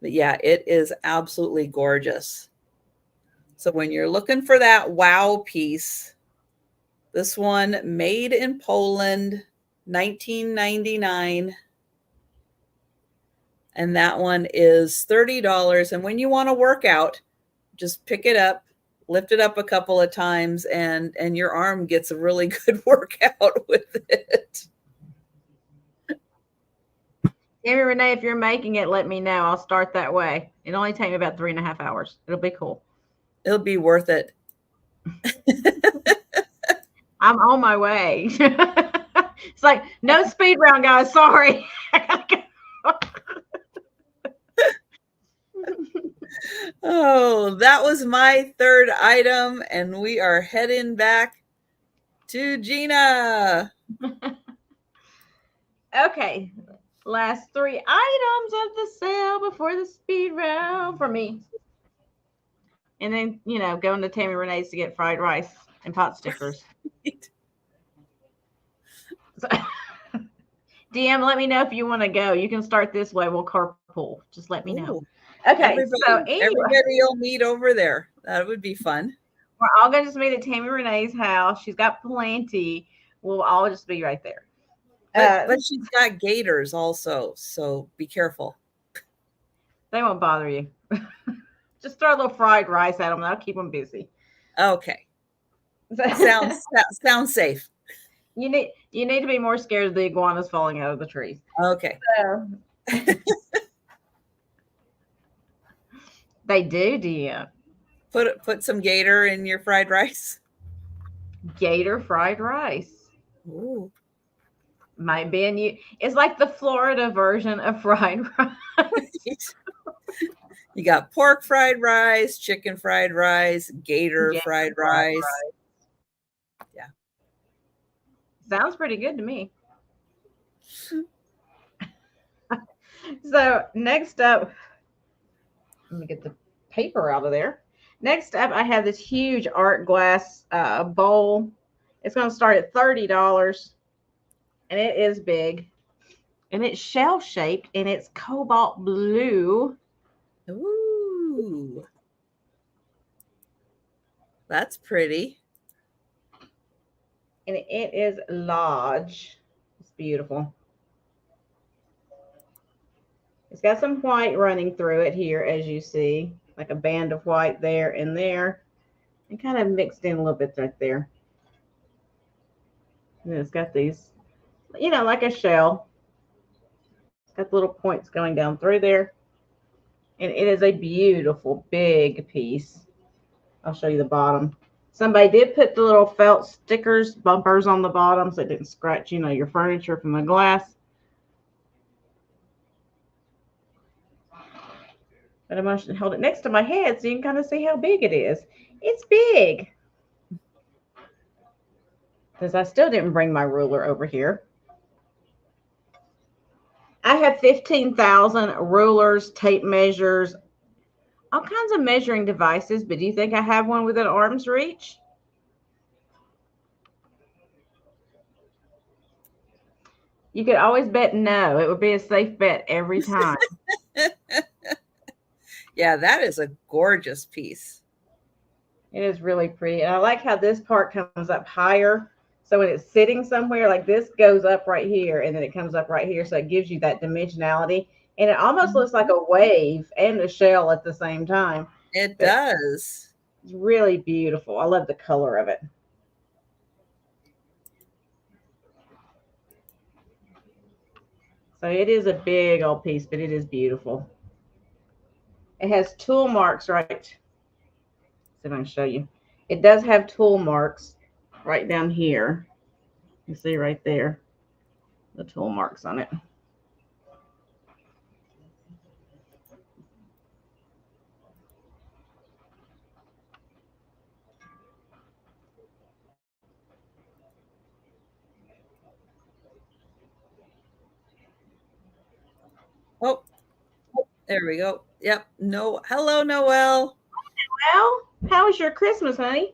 But yeah, it is absolutely gorgeous. So when you're looking for that wow piece, this one made in Poland, 1999. And that one is $30. And when you want to work out, just pick it up, lift it up a couple of times, and your arm gets a really good workout with it. Tammy Renee, if you're making it, let me know. I'll start that way. It'll only take me about 3.5 hours. It'll be cool. It'll be worth it. I'm on my way. It's like, no speed round, guys. Sorry. Oh, that was my third item, and we are heading back to Gina. Okay. Last 3 items of the sale before the speed round for me. And then, going to Tammy Renee's to get fried rice and pot stickers. So, DM, let me know if you want to go. You can start this way. We'll carpool. Just let me know. Ooh. Okay. Everybody will meet over there. That would be fun. We're all going to just meet at Tammy Renee's house. She's got plenty. We'll all just be right there. But she's got gators also, so be careful. They won't bother you. Just throw a little fried rice at them. That'll keep them busy. Okay. Sounds safe. You need to be more scared of the iguanas falling out of the trees. Okay. So, they do you? Put some gator in your fried rice. Gator fried rice. Ooh. Might be in you. It's like the Florida version of fried rice. You got pork fried rice, chicken fried rice, gator fried rice. Yeah. Sounds pretty good to me. So next up, let me get the paper out of there. Next up, I have this huge art glass bowl. It's going to start at $30, and it is big, and it's shell shaped, and it's cobalt blue. Ooh, that's pretty. And it is large. It's beautiful. It's got some white running through it here, as you see, like a band of white there and there, and kind of mixed in a little bit right there. And it's got these, like a shell. It's got little points going down through there. And it is a beautiful, big piece. I'll show you the bottom. Somebody did put the little felt stickers, bumpers on the bottom so it didn't scratch, your furniture from the glass. But I'm going to hold it next to my head so you can kind of see how big it is. It's big. Because I still didn't bring my ruler over here. I have 15,000 rulers, tape measures, all kinds of measuring devices. But do you think I have one within arm's reach? You could always bet no. It would be a safe bet every time. Yeah, that is a gorgeous piece. It is really pretty. And I like how this part comes up higher. So when it's sitting somewhere, like this goes up right here, and then it comes up right here. So it gives you that dimensionality. And it almost looks like a wave and a shell at the same time. It does. It's really beautiful. I love the color of it. So it is a big old piece, but it is beautiful. It has tool marks right. See if I can show you. It does have tool marks right down here. You see right there, the tool marks on it. Oh, there we go. Yep. No. Hello, Noelle. Well, how was your Christmas, honey?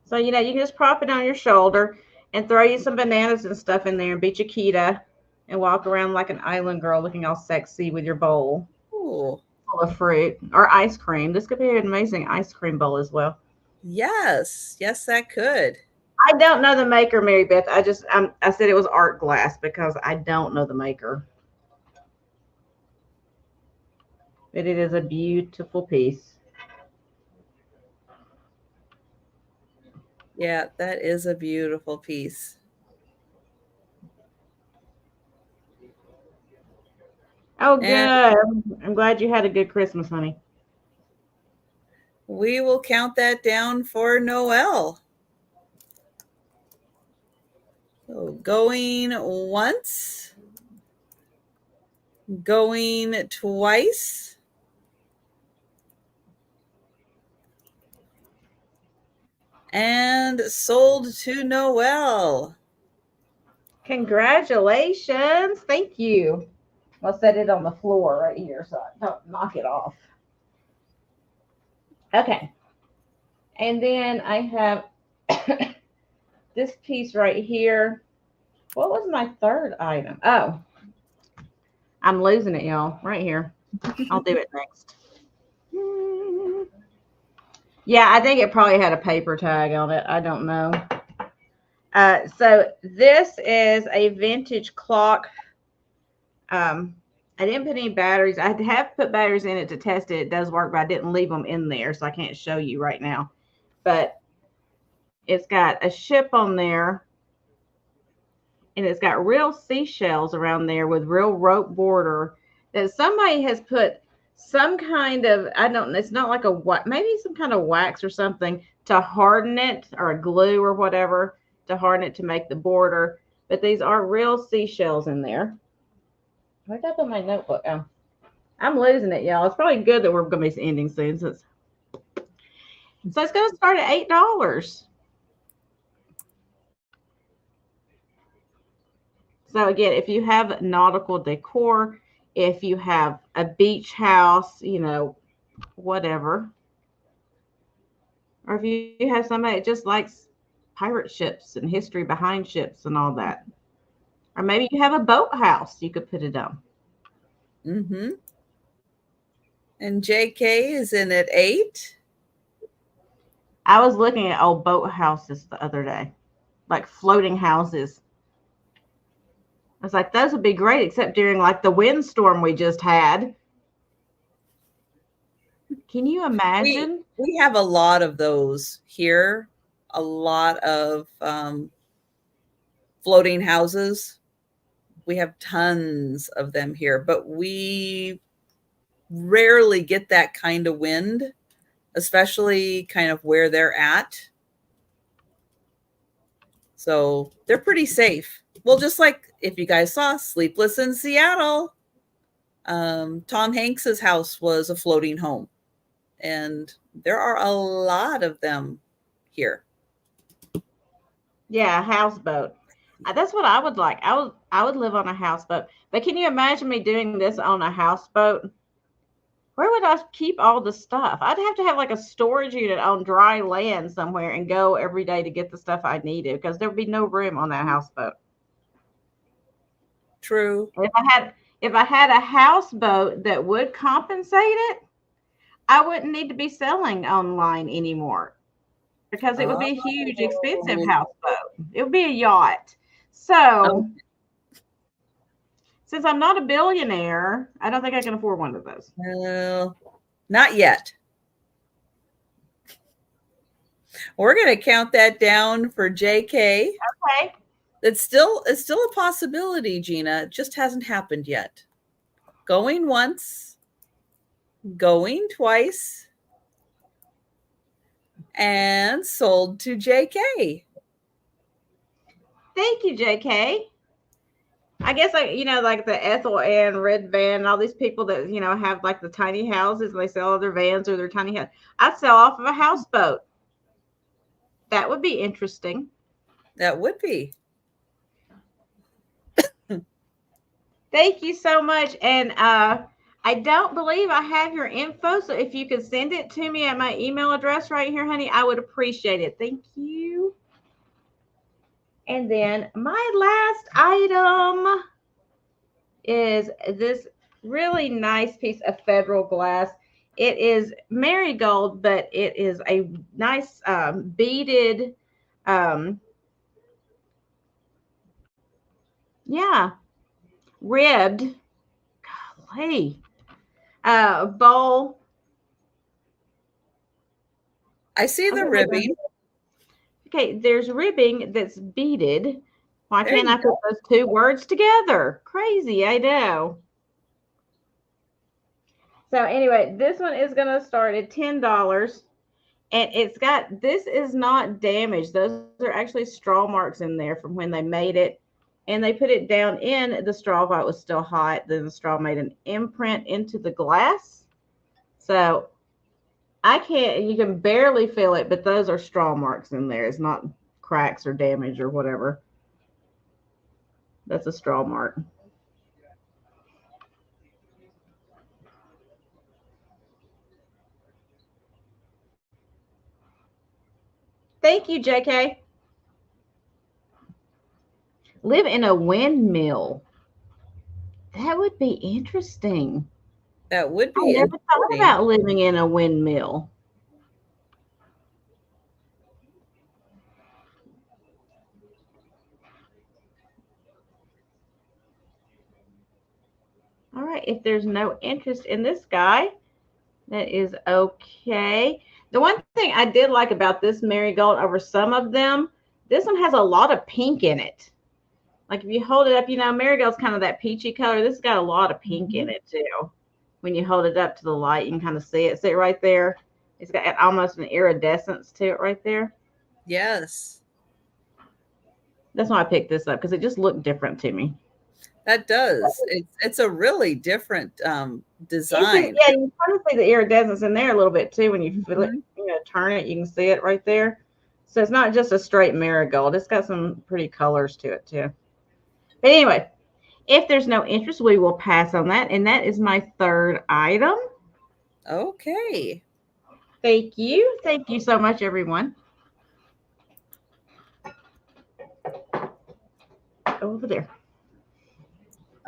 So, you can just prop it on your shoulder and throw you some bananas and stuff in there and be Chiquita and walk around like an island girl looking all sexy with your bowl. Ooh. Full of fruit or ice cream. This could be an amazing ice cream bowl as well. Yes. Yes, that could. I don't know the maker, Mary Beth. I said it was art glass because I don't know the maker. But it is a beautiful piece. Yeah, that is a beautiful piece. Oh, good. I'm glad you had a good Christmas, honey. We will count that down for Noelle. So going once, going twice, and sold to Noelle. Congratulations. Thank you. I'll set it on the floor right here so I don't knock it off. Okay. And then I have this piece right here. What was my third item? Oh, I'm losing it, y'all. Right here. I'll do it next. Yeah, I think it probably had a paper tag on it. I don't know. So this is a vintage clock. I didn't put any batteries. I have put batteries in it to test it. It does work, but I didn't leave them in there, so I can't show you right now. but it's got a ship on there. And it's got real seashells around there with real rope border that somebody has put some kind of, I don't know, it's not like maybe some kind of wax or something to harden it, or a glue or whatever to harden it to make the border. But these are real seashells in there. Where'd I put my notebook? Oh, I'm losing it, y'all. It's probably good that we're going to be ending soon. So it's going to start at $8. So again, if you have nautical decor, if you have a beach house, you know, whatever, or if you have somebody that just likes pirate ships and history behind ships and all that, or maybe you have a boat house, you could put it on. Mm-hmm. And JK is in at 8. I was looking at old boat houses the other day, like floating houses. I was like, those would be great, except during like the windstorm we just had. Can you imagine? We have a lot of those here, a lot of floating houses. We have tons of them here, but we rarely get that kind of wind, especially kind of where they're at. So they're pretty safe. Well, just like if you guys saw Sleepless in Seattle, Tom Hanks's house was a floating home, and there are a lot of them here. Yeah, a houseboat. That's what I would like. I would live on a houseboat. But can you imagine me doing this on a houseboat? Where would I keep all the stuff? I'd have to have like a storage unit on dry land somewhere and go every day to get the stuff I needed, because there would be no room on that houseboat. True. If I had a houseboat that would compensate it, I wouldn't need to be selling online anymore, because it would be a huge, expensive houseboat. It would be a yacht. So since I'm not a billionaire, I don't think I can afford one of those. Not yet. We're going to count that down for JK. Okay. It's still a possibility, Gina. It just hasn't happened yet. Going once, going twice, and sold to JK. Thank you, JK. I guess, like, you know, like the Ethel Ann Red Van and all these people that, you know, have like the tiny houses and they sell their vans or their tiny house. I'd sell off of a houseboat. That would be interesting. That would be. Thank you so much. And I don't believe I have your info. So if you could send it to me at my email address right here, honey, I would appreciate it. Thank you. And then my last item is this really nice piece of federal glass. It is marigold, but it is a nice beaded, ribbed, golly, bowl. I see the ribbing. Okay, there's ribbing that's beaded. Why can't I put those two words together? Crazy, I know. So anyway, this one is going to start at $10. And it's got, this is not damaged. Those are actually straw marks in there from when they made it. And they put it down in the straw while it was still hot. Then the straw made an imprint into the glass. So I can't, you can barely feel it, but those are straw marks in there. It's not cracks or damage or whatever. That's a straw mark. Thank you, JK. Live in a windmill. That would be interesting. That would be. I never thought about living in a windmill. All right, if there's no interest in this guy, that is okay. The one thing I did like about this marigold over some of them, this one has a lot of pink in it. Like if you hold it up, marigold's kind of that peachy color. This has got a lot of pink in it too. When you hold it up to the light, you can kind of see it. See it right there? It's got almost an iridescence to it right there. Yes. That's why I picked this up, because it just looked different to me. That does. It's a really different design. Yeah, you kind of see the iridescence in there a little bit too when you feel it. Turn it, you can see it right there. So it's not just a straight marigold. It's got some pretty colors to it too. But anyway, if there's no interest, we will pass on that. And that is my third item. Okay. Thank you. Thank you so much, everyone. Over there.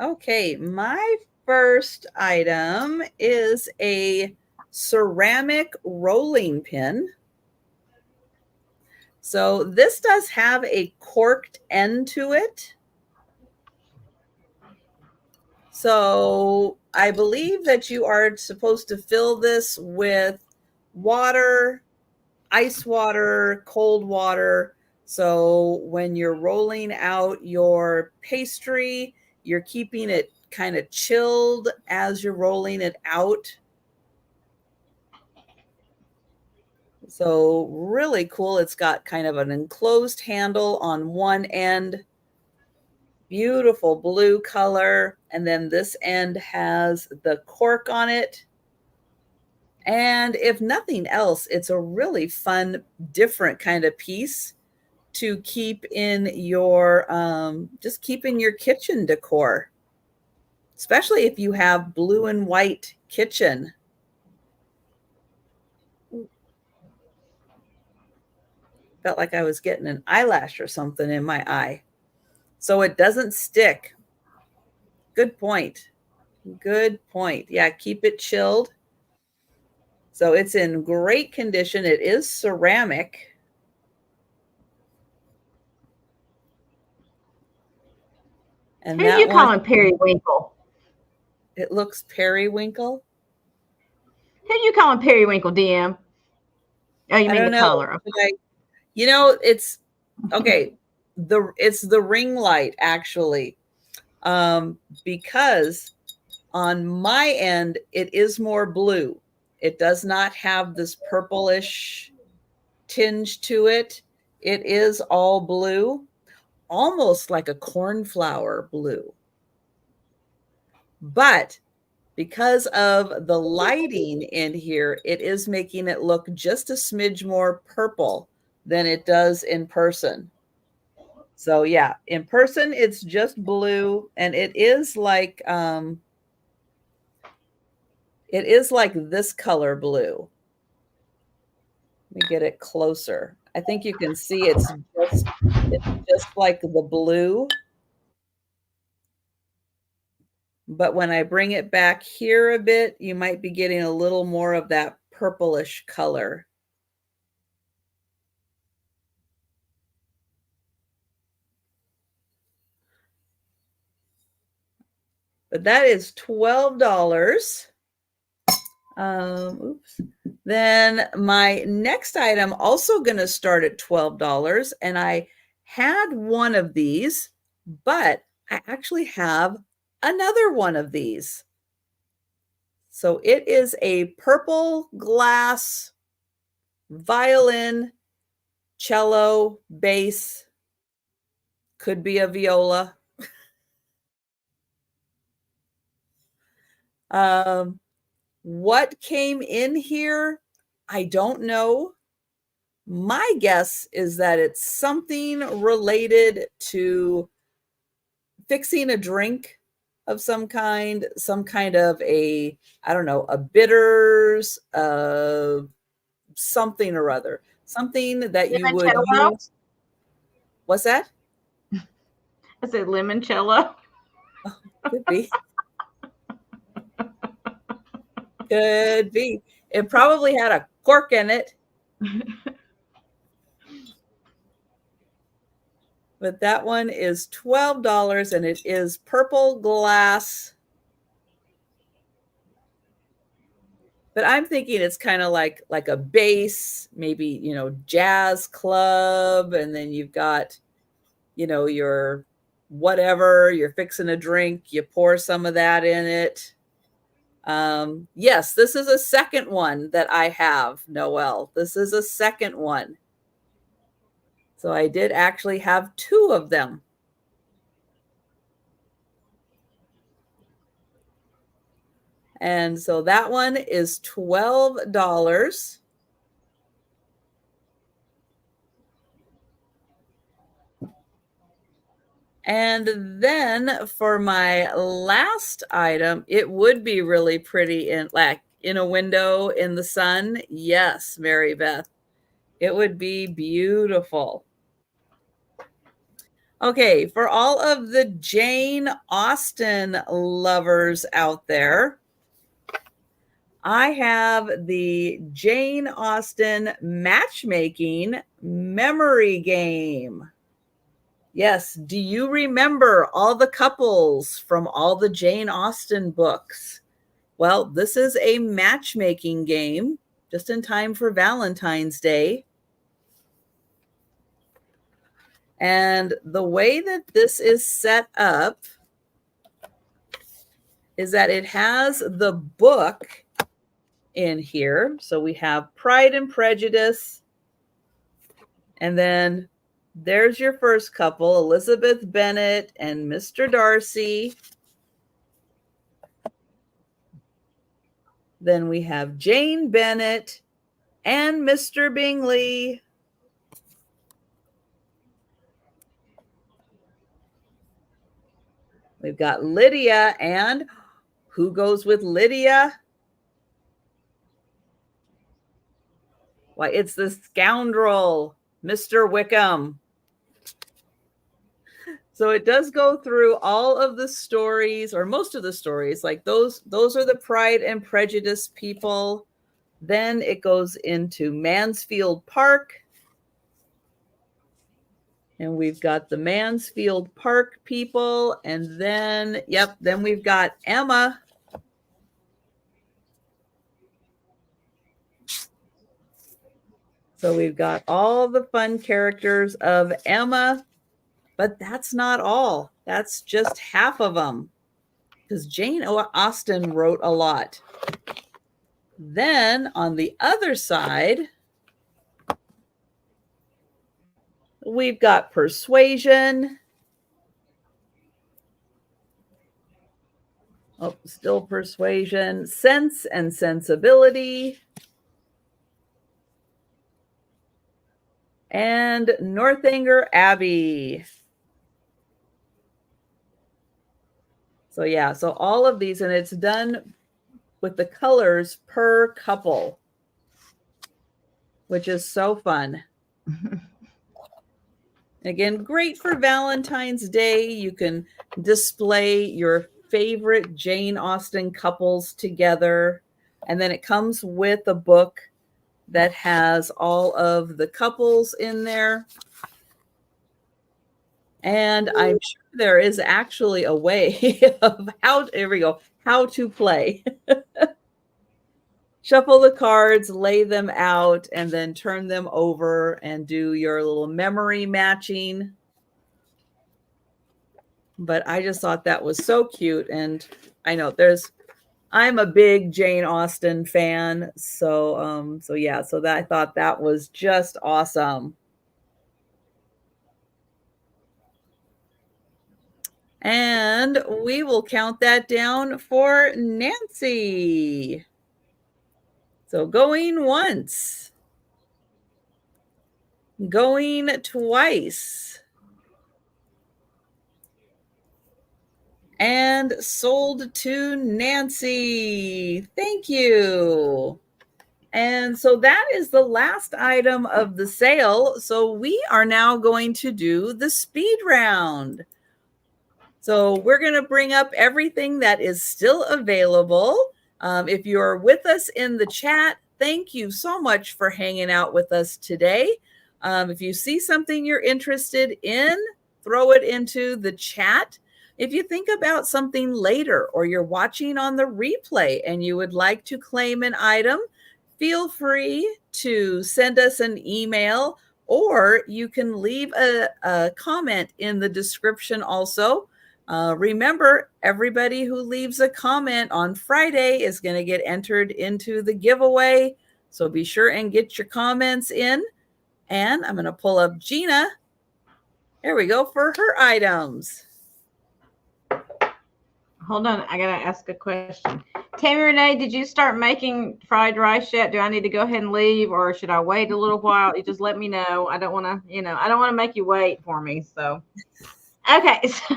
Okay, my first item is a ceramic rolling pin. So this does have a corked end to it. So I believe that you are supposed to fill this with water, ice water, cold water. So when you're rolling out your pastry, you're keeping it kind of chilled as you're rolling it out. So really cool. It's got kind of an enclosed handle on one end. Beautiful blue color. And then this end has the cork on it. And if nothing else, it's a really fun, different kind of piece to keep in your, just keep in your kitchen decor, especially if you have blue and white kitchen. Felt like I was getting an eyelash or something in my eye. So it doesn't stick. Good point. Good point. Yeah, keep it chilled. So it's in great condition. It is ceramic. And who are you calling periwinkle? It looks periwinkle. Who are you calling periwinkle, DM? Oh, you mean the color? Okay. It's okay. It's the ring light actually, because on my end it is more blue. It does not have this purplish tinge to it. It is all blue, almost like a cornflower blue. But because of the lighting in here, it is making it look just a smidge more purple than it does in person. So yeah, in person it's just blue, and it is like this color blue. Let me get it closer. I think you can see it's just like the blue. But when I bring it back here a bit, you might be getting a little more of that purplish color. But that is $12. Oops. Then my next item also going to start at $12. And I had one of these, but I actually have another one of these. So it is a purple glass violin, cello, bass, could be a viola. What came in here, I don't know. My guess is that it's something related to fixing a drink of some kind of a, I don't know, a bitters, something or other, something that you would use. What's that? I said limoncello. Oh, could be. Could be. It probably had a cork in it. But that one is $12, and it is purple glass. But I'm thinking it's kind of like a bass, maybe, you know, jazz club, and then you've got, you know, your whatever, you're fixing a drink, you pour some of that in it. Yes, this is a second one that I have, Noelle. This is a second one. So I did actually have two of them. And so that one is $12. And then for my last item, it would be really pretty in like in a window in the sun. Yes, Mary Beth. It would be beautiful. Okay, for all of the Jane Austen lovers out there, I have the Jane Austen matchmaking memory game. Yes, do you remember all the couples from all the Jane Austen books? Well, this is a matchmaking game just in time for Valentine's Day. And the way that this is set up is that it has the book in here. So we have Pride and Prejudice. And then there's your first couple, Elizabeth Bennet and Mr. Darcy. Then we have Jane Bennet and Mr. Bingley. We've got Lydia, and who goes with Lydia? Why, it's the scoundrel, Mr. Wickham. So it does go through all of the stories, or most of the stories, like those are the Pride and Prejudice people. Then it goes into Mansfield Park. And we've got the Mansfield Park people. And then, yep, then we've got Emma. So we've got all the fun characters of Emma, but that's not all. That's just half of them, because Jane Austen wrote a lot. Then on the other side, we've got Persuasion. Oh, still Persuasion. Sense and Sensibility. And Northanger Abbey. So yeah, so all of these, and it's done with the colors per couple, which is so fun. Again, great for Valentine's Day. You can display your favorite Jane Austen couples together. And then it comes with a book that has all of the couples in there. And I'm sure there is actually a way of how to play. Shuffle the cards, lay them out, and then turn them over and do your little memory matching. But I just thought that was so cute. And I know I'm a big Jane Austen fan. So yeah, so I thought that was just awesome. And we will count that down for Nancy. So going once, going twice, and sold to Nancy. Thank you. And so that is the last item of the sale. So we are now going to do the speed round. So we're going to bring up everything that is still available. If you're with us in the chat, thank you so much for hanging out with us today. If you see something you're interested in, throw it into the chat. If you think about something later or you're watching on the replay and you would like to claim an item, feel free to send us an email, or you can leave a comment in the description also. Remember, everybody who leaves a comment on Friday is going to get entered into the giveaway. So be sure and get your comments in. And I'm going to pull up Gina. There we go for her items. Hold on, I gotta ask a question. Tammy Renee, did you start making fried rice yet? Do I need to go ahead and leave, or should I wait a little while? You just let me know. I don't want to, I don't want to make you wait for me. So, okay. So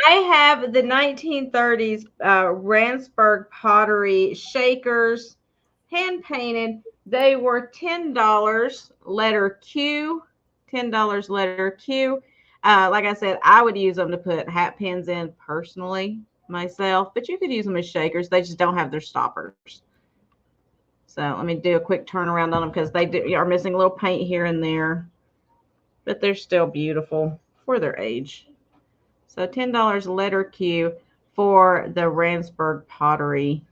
I have the 1930s Ransburg pottery shakers, hand painted. They were $10, letter Q, $10 letter Q. Like I said, I would use them to put hat pins in personally myself, but you could use them as shakers. They just don't have their stoppers. So let me do a quick turnaround on them because they are missing a little paint here and there, but they're still beautiful for their age. So $10 letter Q for the Ransburg pottery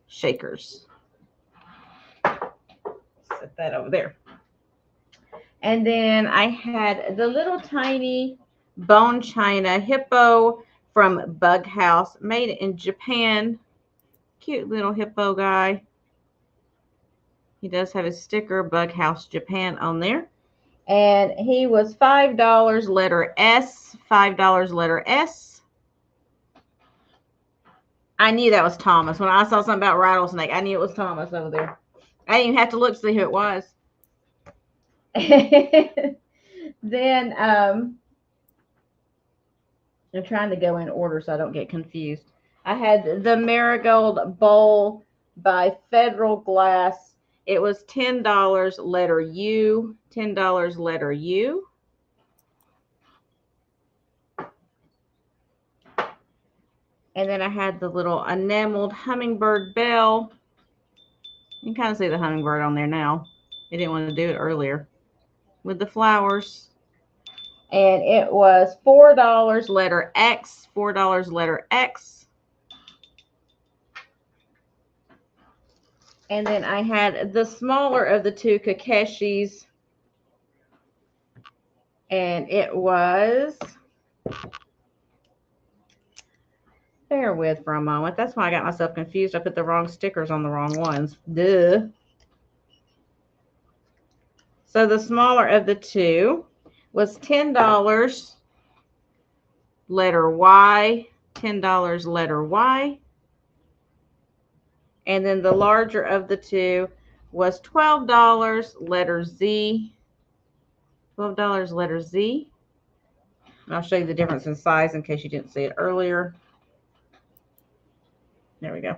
shakers. Set that over there. And then I had the little tiny bone china hippo from Bug House, made in Japan. Cute little hippo guy. He does have his sticker, Bug House Japan, on there. And he was $5 letter S, $5 letter S. I knew that was Thomas. When I saw something about rattlesnake, I knew it was Thomas over there. I didn't even have to look to see who it was. Then I'm trying to go in order so I don't get confused. I had the Marigold Bowl by Federal Glass. It was $10 letter U, $10 letter U. And then I had the little enameled hummingbird bell. You can kind of see the hummingbird on there now. I didn't want to do it earlier with the flowers. And it was $4 letter X, $4 letter X. And then I had the smaller of the two Kakeshis. And it was, bear with for a moment. That's why I got myself confused. I put the wrong stickers on the wrong ones. Duh. So the smaller of the two was $10 letter Y, $10 letter Y. And then the larger of the two was $12 letter Z, $12 letter Z. And I'll show you the difference in size in case you didn't see it earlier. There we go.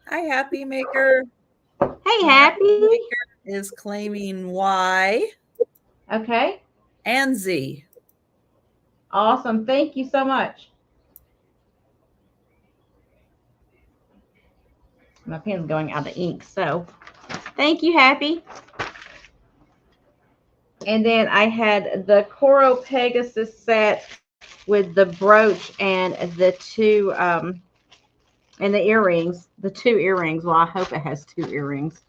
Hi, Happy Maker. Hey, Happy. Maker is claiming Y. Okay. And Z. Awesome. Thank you so much. My pen's going out of ink, so thank you, Happy. And then I had the Coro Pegasus set with the brooch and the two and the earrings. The two earrings. Well, I hope it has two earrings.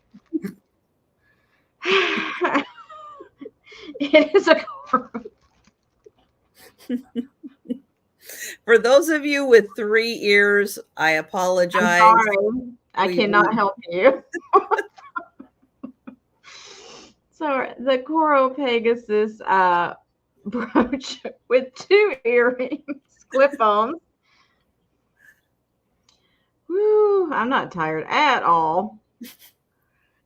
It is a Coro. For those of you with 3 ears, I apologize. I'm sorry. I cannot help you. So the Coro Pegasus brooch with 2 earrings, clip-ons. Woo, I'm not tired at all.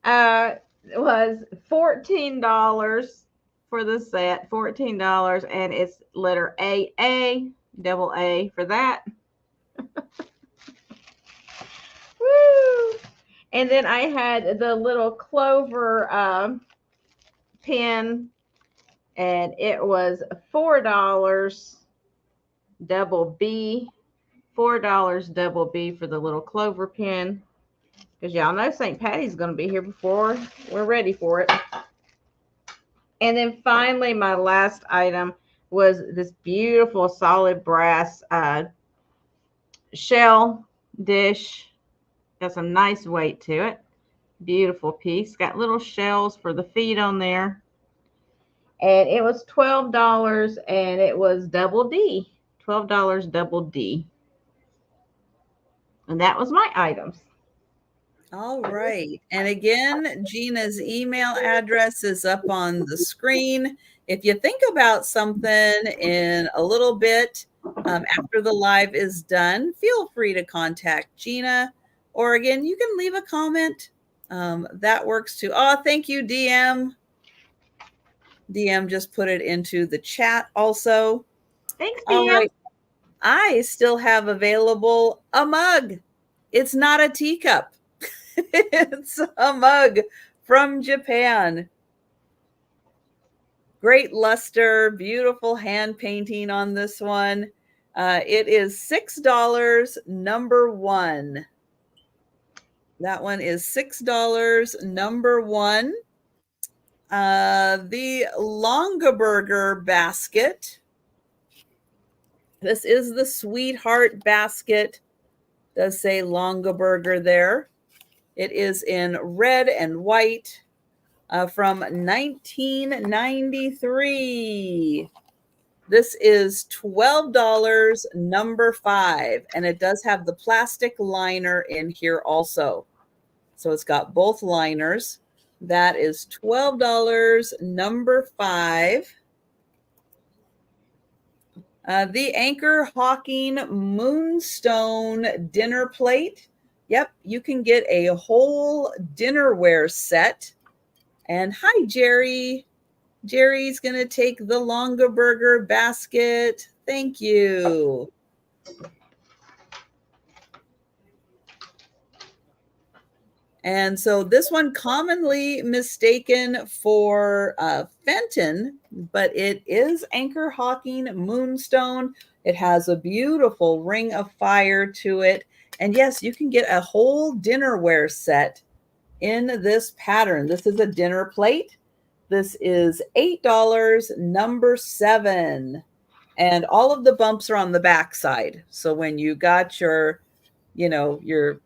It was $14 for the set, $14, and it's letter AA, double A for that. Woo! And then I had the little clover pin, and it was $4 double B, $4 double B for the little clover pin, because y'all know St. Patty's going to be here before we're ready for it. And then finally, my last item was this beautiful solid brass shell dish. Got some nice weight to it. Beautiful piece. Got little shells for the feet on there. And it was $12 and it was double D. $12 double D. And that was my items. All right. And again, Gina's email address is up on the screen. If you think about something in a little bit after the live is done, feel free to contact Gina. Or again, you can leave a comment. That works too. Oh, thank you, DM. DM just put it into the chat also. Thanks, All DM. right. I still have available a mug. It's not a teacup. It's a mug from Japan. Great luster, beautiful hand painting on this one. It is $6, number one. That one is $6, number one. The Longaberger basket. This is the Sweetheart basket. Does say Longaberger there. It is in red and white from 1993. This is $12, number five, and it does have the plastic liner in here also. So it's got both liners. That is $12, number five. The Anchor Hawking Moonstone dinner plate. Yep, you can get a whole dinnerware set. And hi, Jerry. Jerry's going to take the Longaberger basket. Thank you. And so this one commonly mistaken for Fenton, but it is Anchor Hawking Moonstone. It has a beautiful ring of fire to it. And yes, you can get a whole dinnerware set in this pattern. This is a dinner plate. This is $8, number seven. And all of the bumps are on the back side. So when you got your, your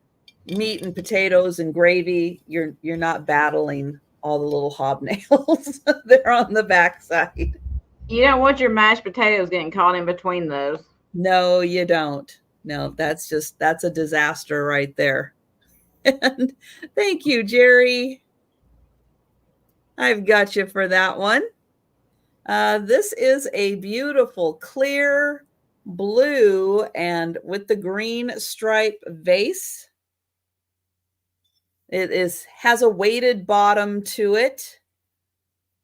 meat and potatoes and gravy, you're not battling all the little hobnails. They're on the back side. You don't want your mashed potatoes getting caught in between those. No, you don't. No, that's a disaster right there. And thank you, Jerry. I've got you for that one. This is a beautiful clear blue and with the green stripe vase. It has a weighted bottom to it.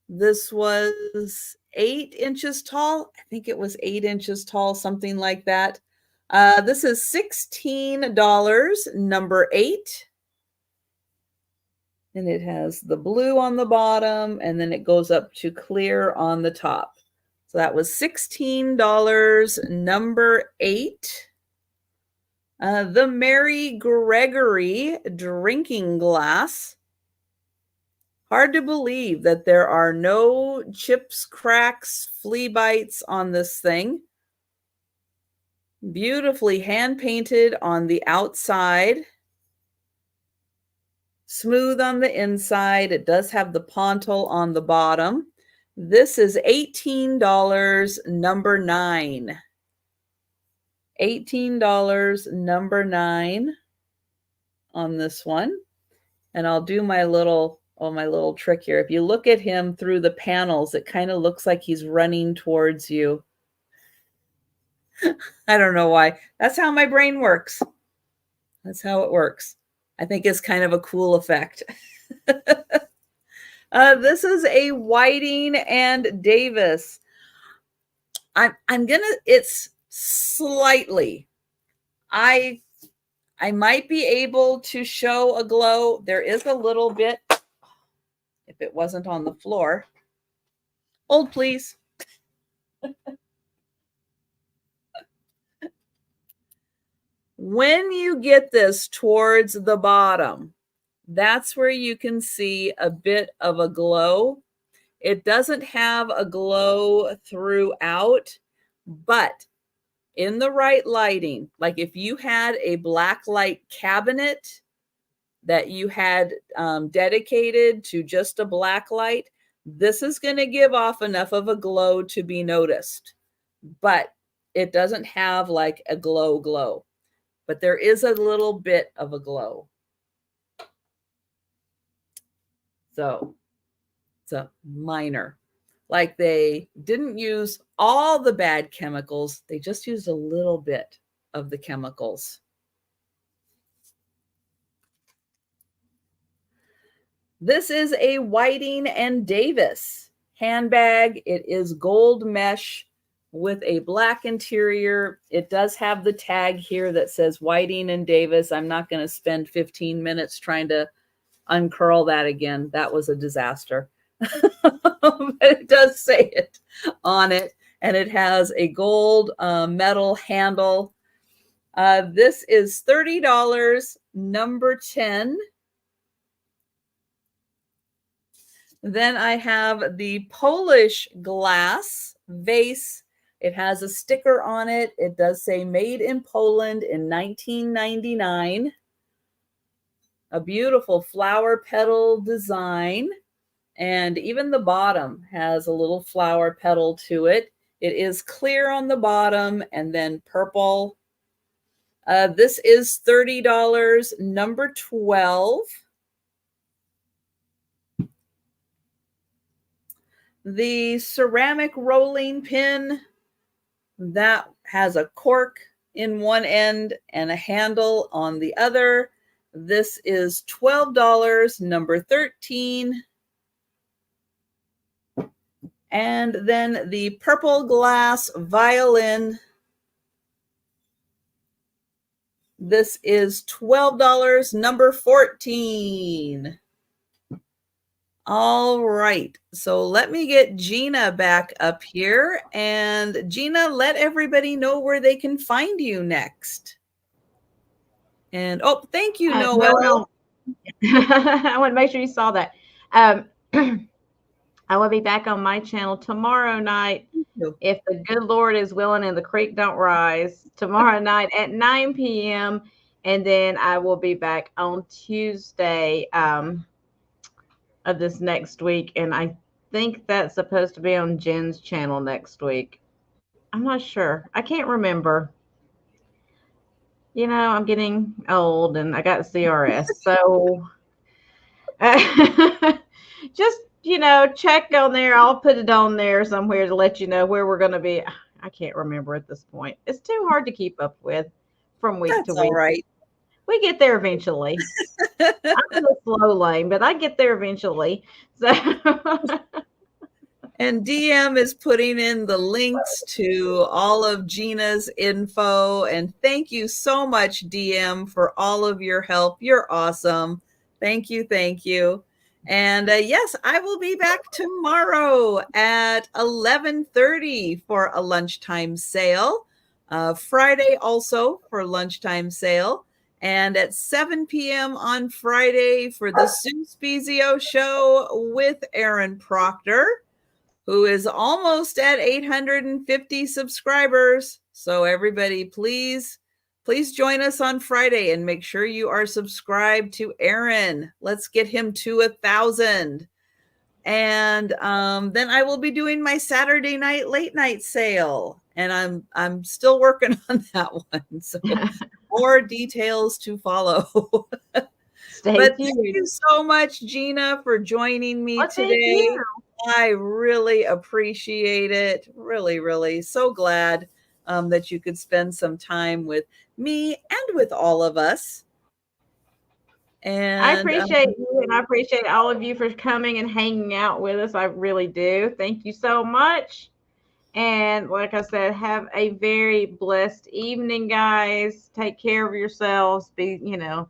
This was 8 inches tall. I think it was 8 inches tall, something like that. This is $16, number 8. And it has the blue on the bottom, and then it goes up to clear on the top. So that was $16, number 8. The Mary Gregory drinking glass. Hard to believe that there are no chips, cracks, flea bites on this thing. Beautifully hand painted on the outside. Smooth on the inside. It does have the pontil on the bottom. This is $18, number 9. $18, number 9 on this one. And I'll do my little trick here. If you look at him through the panels, it kind of looks like he's running towards you. I don't know why. That's how my brain works. That's how it works. I think it's kind of a cool effect. This is a Whiting and Davis. It's slightly. I might be able to show a glow. There is a little bit, if it wasn't on the floor. Hold, please. When you get this towards the bottom, that's where you can see a bit of a glow. It doesn't have a glow throughout, but in the right lighting, like if you had a black light cabinet that you had dedicated to just a black light, this is going to give off enough of a glow to be noticed, but it doesn't have like a glow, but there is a little bit of a glow. So it's a minor. Like they didn't use all the bad chemicals. They just used a little bit of the chemicals. This is a Whiting and Davis handbag. It is gold mesh with a black interior. It does have the tag here that says Whiting and Davis. I'm not going to spend 15 minutes trying to uncurl that again. That was a disaster. But it does say it on it, and it has a gold metal handle. This is $30, number 10. Then I have the Polish glass vase. It has a sticker on it. It does say made in Poland in 1999. A beautiful flower petal design. And even the bottom has a little flower petal to it. It is clear on the bottom and then purple. This is $30, number 12. The ceramic rolling pin that has a cork in one end and a handle on the other. This is $12, number 13. And then the purple glass violin. This is $12, number 14. All right, so let me get Gina back up here. And Gina, let everybody know where they can find you next. And oh, thank you, Noel. I want to make sure you saw that. I will be back on my channel tomorrow night, if the good Lord is willing and the creek don't rise, tomorrow night at 9 p.m. And then I will be back on Tuesday of this next week. And I think that's supposed to be on Jen's channel next week. I'm not sure. I can't remember. You know, I'm getting old and I got CRS. So just, you know, check on there. I'll put it on there somewhere to let you know where we're going to be. I can't remember at this point. It's too hard to keep up with from week to week. All right. We get there eventually. I'm in a slow lane, but I get there eventually. So and DM is putting in the links to all of Gina's info. And thank you so much, DM, for all of your help. You're awesome. Thank you. Thank you. And yes, I will be back tomorrow at 11:30 for a lunchtime sale. Friday also for lunchtime sale. And at 7 p.m. on Friday for the Sue Spezio show with Aaron Proctor, who is almost at 850 subscribers. So everybody, please join us on Friday and make sure you are subscribed to Aaron. Let's get him to 1,000. And then I will be doing my Saturday night late night sale. And I'm still working on that one. So more details to follow. But thank you so much, Gina, for joining me today. I really appreciate it. Really, really so glad that you could spend some time with me and with all of us. And I appreciate you, and I appreciate all of you for coming and hanging out with us. I really do. Thank you so much. And like I said, have a very blessed evening, guys. Take care of yourselves. Be, you know,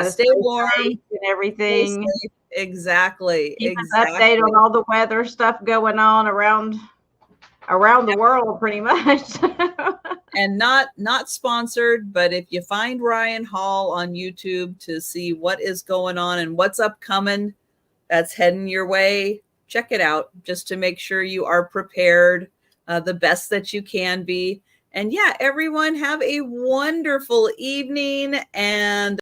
stay warm and everything. Exactly. Keep us updated on all the weather stuff going on around the world, pretty much. And not sponsored, but if you find Ryan Hall on YouTube to see what is going on and what's upcoming that's heading your way, check it out just to make sure you are prepared the best that you can be. And yeah, everyone have a wonderful evening, and